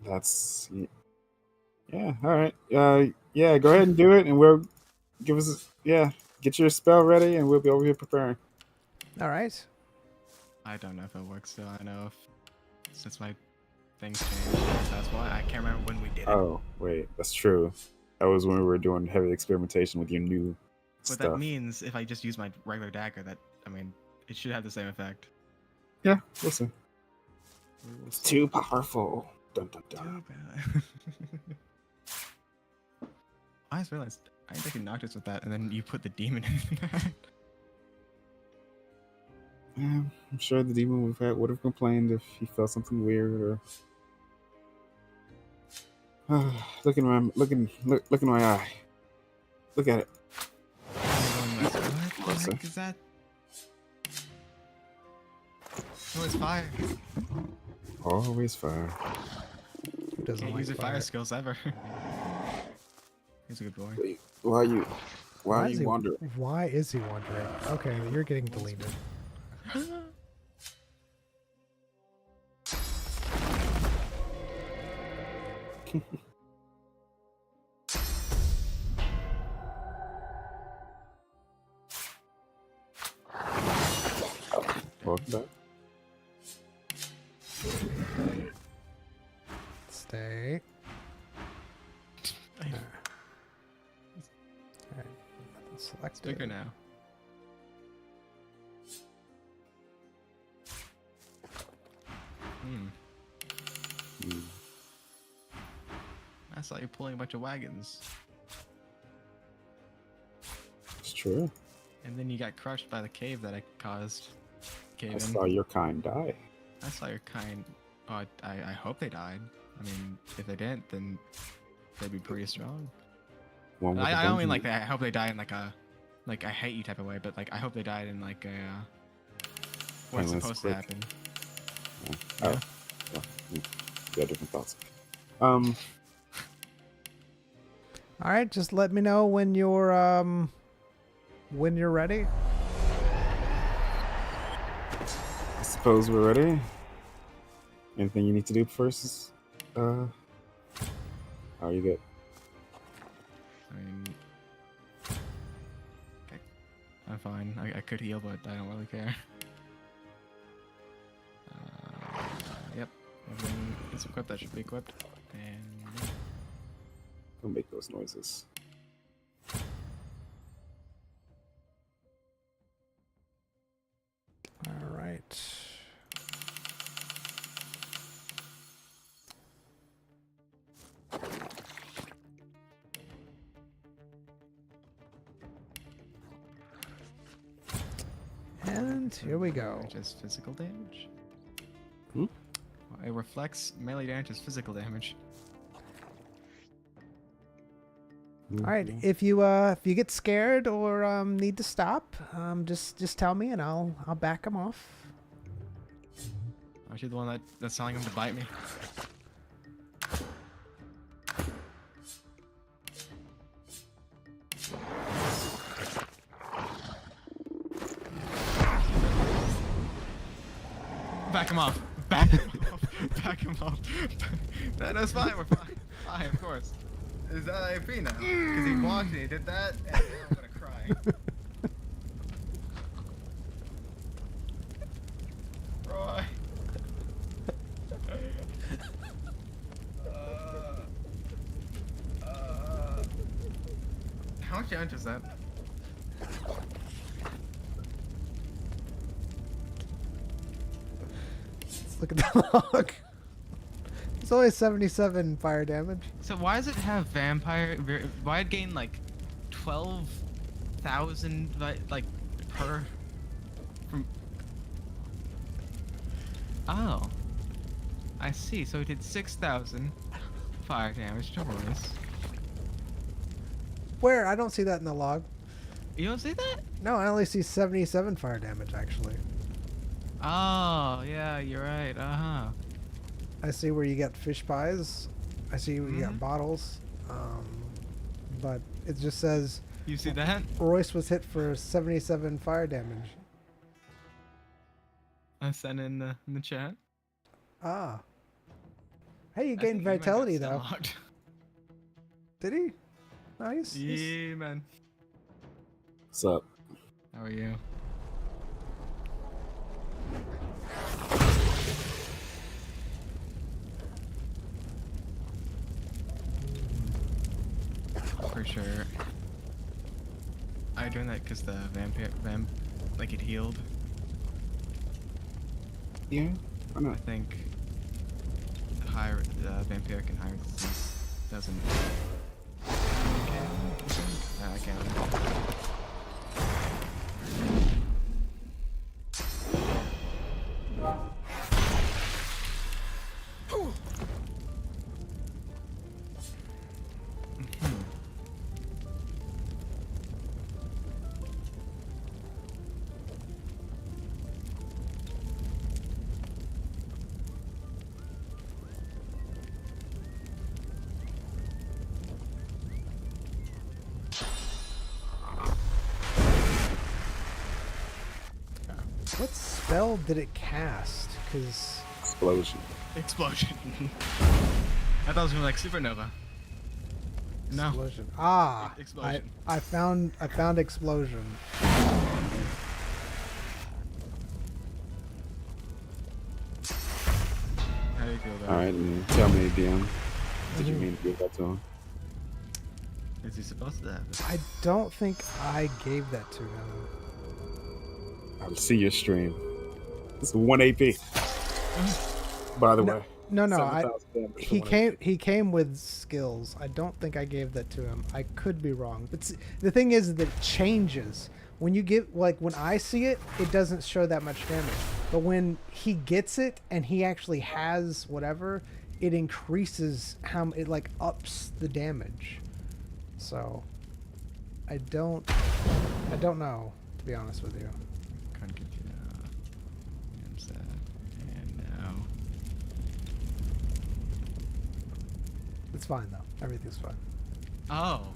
That's... Yeah, alright. Yeah, go ahead and do it, and we'll... get your spell ready, and we'll be over here preparing. All right. I don't know if it works still. I know if since my things changed, that's why I can't remember when we did it. Oh, wait, that's true. That was when we were doing heavy experimentation with your new But stuff. that means if I just use my regular dagger, it should have the same effect. Yeah, listen. It's too powerful. Dun, dun, dun. I just realized I think you knocked us with that, and then you put the demon in that. Yeah, I'm sure the demon would have complained if he felt something weird or. Look in my eye. Look at it. What the Closer. heck is that? Oh, it's fire. Always fire. Who doesn't Can't like use your fire fire? skills ever. He's a good boy. Wait, why are is you he- wandering? Why is he wandering? Okay, you're getting deleted. welcome back. Stay. I- Alright, nothing It's selected. bigger now. Hmm. Hmm. I saw you pulling a bunch of wagons, It's true. and then you got crushed by the cave that I caused. Cave I in. saw your kind die. I saw your kind. Oh, I hope they died. I mean, if they didn't, then they'd be pretty strong. One with I a don't mean bunch like of- that. I hope they die in like a, like I hate you type of way, but like I hope they died in like a, what's Painless, supposed quick. to happen. Oh, Yeah. well, you got different thoughts. All right, just let me know when you're ready. I suppose we're ready. Anything you need to do first? How are you good? I mean, okay. I'm fine. I could heal, but I don't really care. Yep. Everything is equipped. That should be equipped. And yeah. Don't make those noises. All right. And here we go. Just physical damage. Hmm? It reflects melee damage as physical damage. All right, if you get scared or need to stop, just tell me and I'll back him off. Aren't you the one that's telling him to bite me? Back him off. Back him off. Back him off. No, that's fine. We're fine. Fine, of course. Is that AP now? Because he walked and he did that, and now I'm gonna cry. Roy. How much damage is that? Let's look at the log. It's only 77 fire damage. So why does it have vampire? Why it gain like 12,000 like per? From. Oh, I see. So it did 6,000 fire damage to Royce. Where? I don't see that in the log. You don't see that? No, I only see 77 fire damage actually. Oh yeah, you're right. I see where you get fish pies. I see where you got Mhm. bottles. But it just says You see that? Royce was hit for 77 fire damage. I sent in the chat. Ah. Hey, you I gained think he might got vitality though. stalked. Did he? Nice. Yeah, man. What's up? How are you? For sure. Are you doing that because the like it healed? Yeah, why I not? think the vampiric and high resistance doesn't. I can't. What spell did it cast? Because Explosion. Explosion. I thought it was gonna be like supernova. No. explosion. Ah, Explosion. I found explosion. feel that. All right, and tell me, DM. Did you mean to give that to him? Is he supposed to have it? I don't think I gave that to him. I'll see your stream. It's 1 AP. By the way. No, 7,000 damage for he 1 came he came with skills. I don't think I gave that to him. I could be wrong. But the thing is that it changes. When you get, like, when I see it, it doesn't show that much damage. But when he gets it and he actually has whatever, it increases how it, like, ups the damage. So I don't know, to be honest with you. Can't get you. I'm sad. And now. It's fine though. Everything's fine. Oh.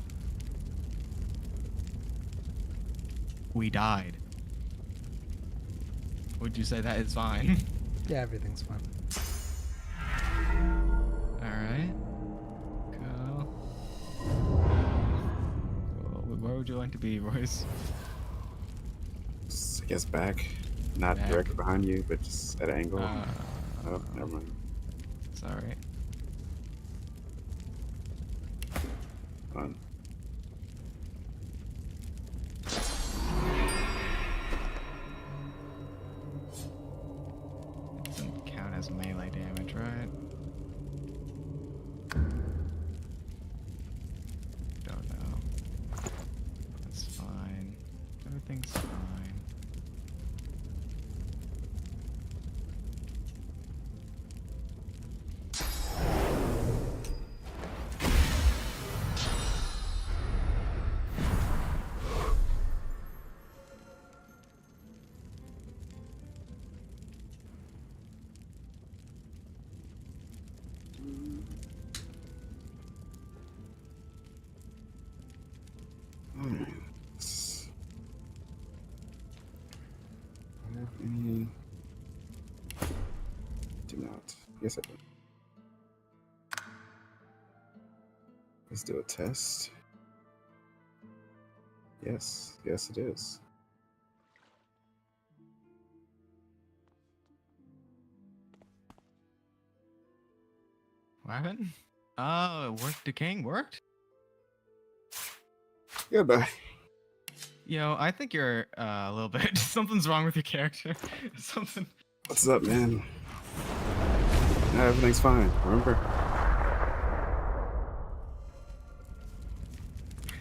We died. Would you say that is fine? Yeah, everything's fine. Alright. Cool. Where would you like to be, Royce? I guess back. Not Back. directly behind you, but just at an angle. Oh, never mind. It's alright. Fun. Doesn't count as melee damage, right? Don't know. That's fine. Everything's fine. Do not. Yes, I do. Let's do a test. Yes, yes, it is. What happened? Oh, it worked. Decaying worked? Goodbye. Yo, I think you're a little bit. Something's wrong with your character. Something. What's up, man? No, everything's fine. Remember?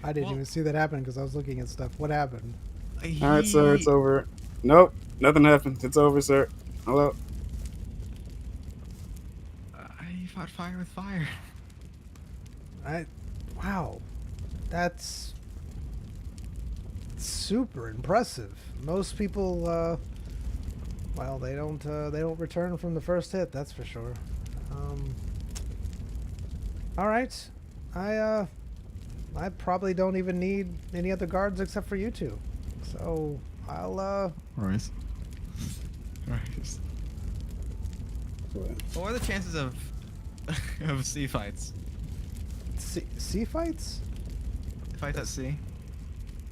I didn't Well- even see that happen because I was looking at stuff. What happened? All right, sir. It's over. Nope, nothing happened. It's over, sir. Hello. You fought fire with fire. Wow, that's super impressive. Most people, well, they don't return from the first hit. That's for sure. All right, I probably don't even need any other guards except for you two. So I'll Royce. Royce. What are the chances of sea fights? sea fights. Fights at sea?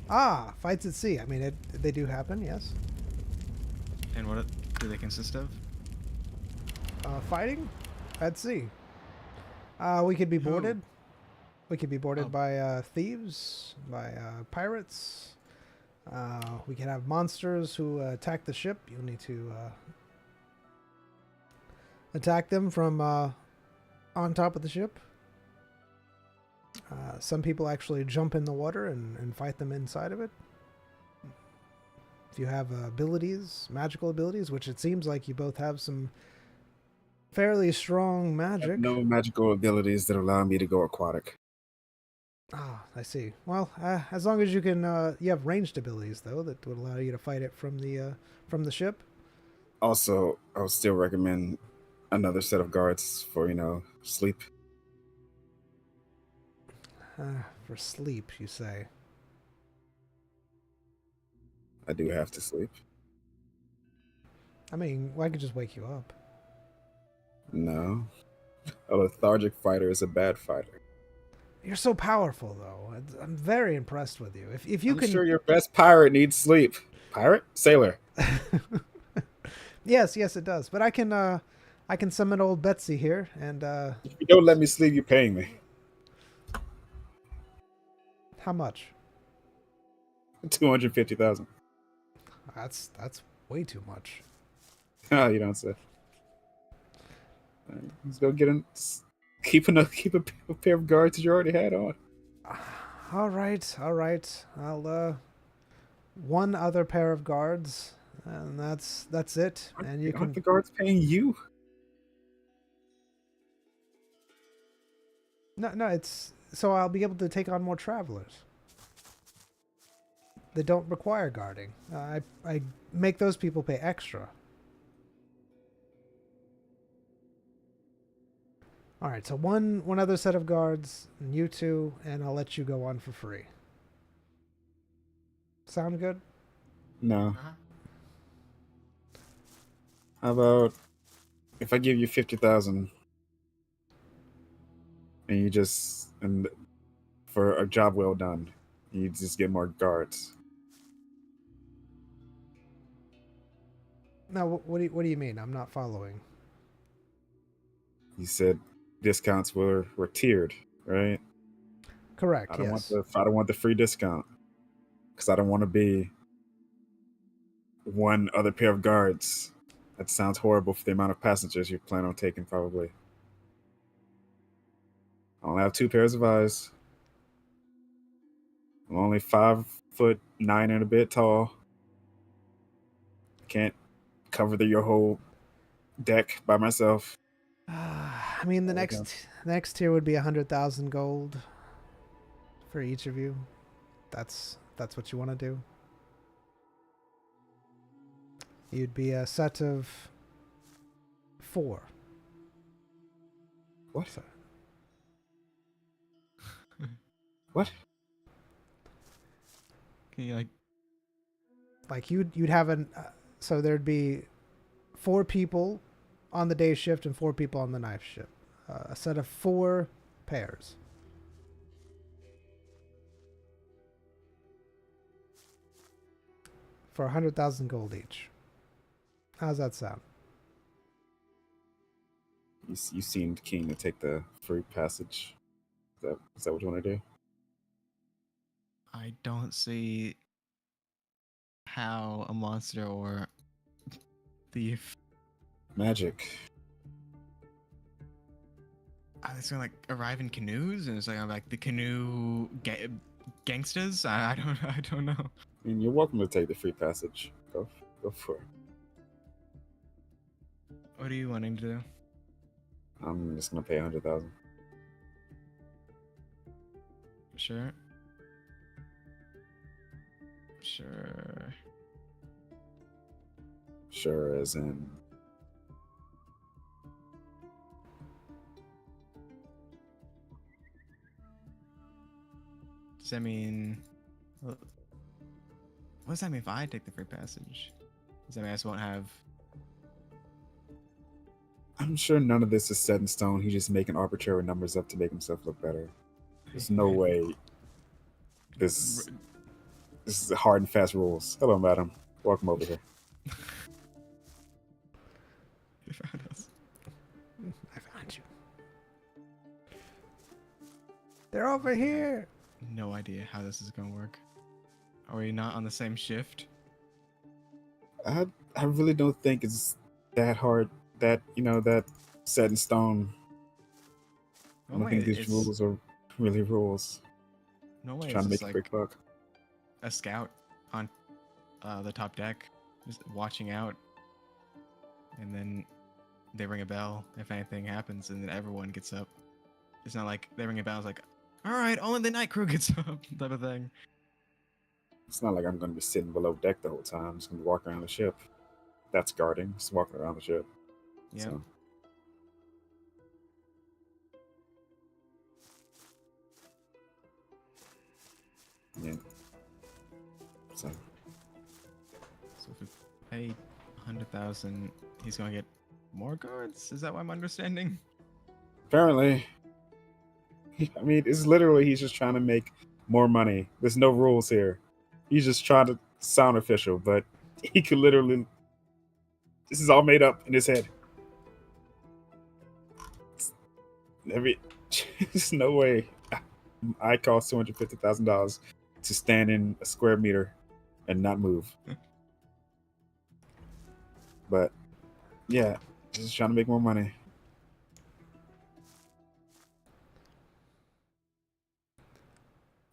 Ah, fights at sea. I mean, they do happen. Yes. And what do they consist of? Fighting at sea. We could be boarded. We could be boarded by thieves, by pirates. We can have monsters who attack the ship. You'll need to attack them from on top of the ship. Some people actually jump in the water and fight them inside of it. If you have abilities, magical abilities, which it seems like you both have some fairly strong I magic. have no magical abilities that allow me to go aquatic. Ah, I see. Well, as long as you can, you have ranged abilities though that would allow you to fight it from the ship. Also, I would still recommend another set of guards for, sleep. For sleep, you say? I do have to sleep. I mean, I could just wake you up. No. A lethargic fighter is a bad fighter. You're so powerful, though. I'm very impressed with you. If you I'm can, sure your best pirate needs sleep. Pirate? Sailor. yes, it does. But I can I can summon old Betsy here, and If you don't let me sleep, you're paying me. how much? 250,000. That's way too much. Oh, you don't say. All right, let's go get keep a pair of guards that you already had on. All right, all right. I'll one other pair of guards, and that's it. And you Aren't can. the guards paying you? No, it's so I'll be able to take on more travelers. They don't require guarding. I make those people pay extra. All right, so one other set of guards, and you two, and I'll let you go on for free. Sound good? No. How about if I give you 50,000 and you just for a job well done, you just get more guards. No, what do you mean? I'm not following. You said discounts were tiered, right? Correct. I don't Yes. want the free discount because I don't want to be one other pair of guards. That sounds horrible for the amount of passengers you plan on taking, probably. I only have 2 pairs of eyes. I'm only 5'9" and a bit tall. Can't cover your whole deck by myself. I mean, the There we go. next tier would be 100,000 gold for each of you. That's what you want to do. You'd be a set of 4. What? So, What? Can you like you'd have an so there'd be 4 people on the day shift and 4 people on the night shift. A set of 4 pairs. For 100,000 gold each. How's that sound? You seemed keen to take the free passage. Is that what you want to do? I don't see how a monster or thief Magic. it's gonna arrive in canoes and it's like the canoe gangsters. I don't know. I mean, you're welcome to take the free passage. Go for it. What are you wanting to do? I'm just gonna pay 100,000. Sure. Sure. Sure, as in. Does that mean? What does that mean if I take the free passage? Does that mean I just won't have? I'm sure none of this is set in stone. He's just making arbitrary numbers up to make himself look better. There's no way this is hard and fast rules. Hello, madam. Welcome over here. You found us. I found you. They're over here. No idea how this is gonna work. Are we not on the same shift? I really don't think it's that hard. That set in stone. I don't think these rules are really rules. Normally, Trying to it's make just a quick buck. a scout on the top deck, just watching out, and then they ring a bell if anything happens, and then everyone gets up. It's not like they ring a bell. It's like, all right, only the night crew gets up, type of thing. It's not like I'm going to be sitting below deck the whole time. I'm just going to walk around the ship. That's guarding. Just walking around the ship. Yeah. So. Yeah. So. So if we pay 100,000, he's gonna get more guards. Is that what I'm understanding? Apparently. I mean, it's literally he's just trying to make more money. There's no rules here. He's just trying to sound official, but he could literally. This is all made up in his head. There's no way I cost $250,000 to stand in a square meter and not move. But yeah, just trying to make more money.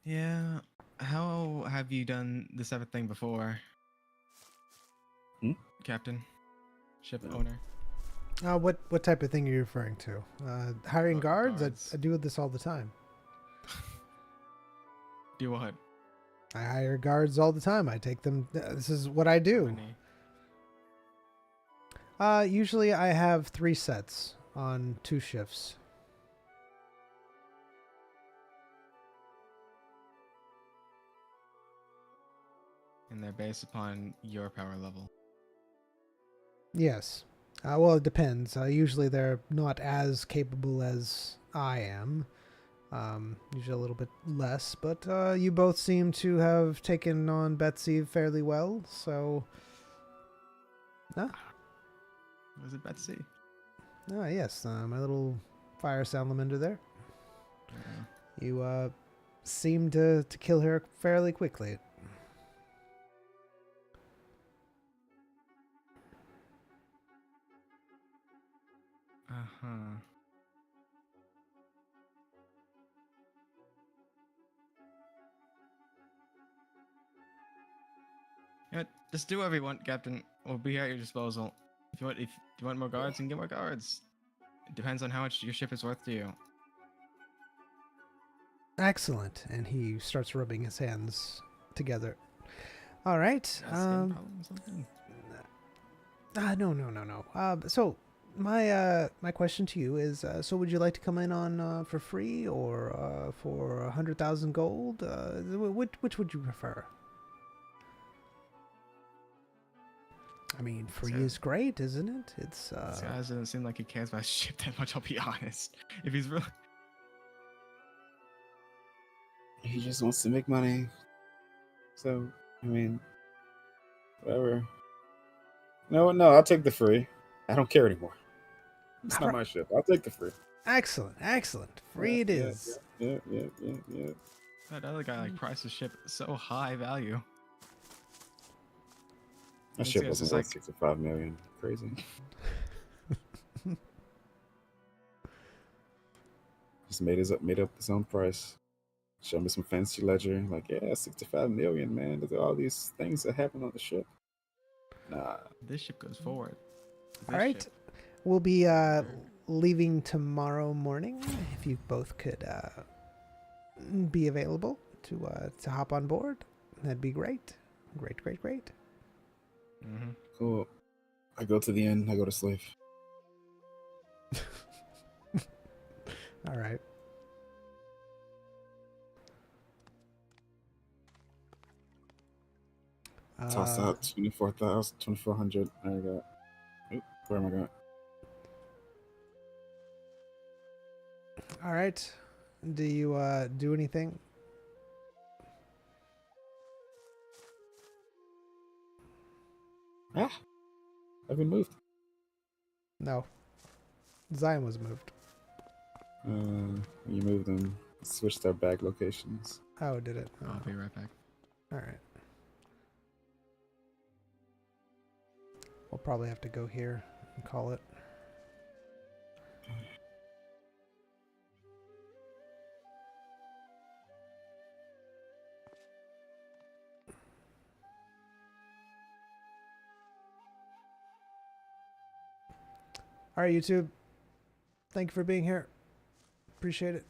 Yeah. How have you done this type of thing before, Hmm? Captain? Ship Yeah. owner? What type of thing are you referring to? Hiring guards? Guards. I do this all the time. Do what? I hire guards all the time. I take them. This is what I How do. many? Usually I have 3 sets on 2 shifts. And they're based upon your power level. Yes. Well, it depends. Usually they're not as capable as I am. Usually a little bit less, but you both seem to have taken on Betsy fairly well, so... Was it Betsy? Yes, my little fire salamander there. Yeah. You seem to kill her fairly quickly. Uh-huh. You know what? Just do whatever you want, Captain. We'll be at your disposal. If you want more guards, you can get more guards. It depends on how much your ship is worth to you. Excellent. And he starts rubbing his hands together. All right. Skin problem or something? No. So my question to you is, so would you like to come in on for free or for 100,000 gold? Which would you prefer? I mean, free So- is great, isn't it? It's This guy doesn't seem like he cares about his ship that much, I'll be honest. If he's really... He just wants to make money. So, I mean, whatever. No, I'll take the free. I don't care anymore. It's not my ship. I'll take the free. excellent. Free it is. Yeah. That other guy like priced his ship so high value. That This ship guy's wasn't just worth like- 65 million. Crazy. Just made up his own price. Show me some fancy ledger. Like, yeah, 65 million, man. Look at all these things that happen on the ship. Nah. This ship goes forward. All right. We'll be leaving tomorrow morning. If you both could be available to hop on board, that'd be great. Great. Mm-hmm. Cool. I go to the inn. I go to sleep. All right. Toss out 24,000, 2,400. I got. Oop, where am I going? All right. Do you do anything? Ah, I've been moved. No. Zion was moved. You moved them. Switched their bag locations. Oh, did it? Oh. I'll be right back. All right. We'll probably have to go here and call it. All right, YouTube. Thank you for being here. Appreciate it.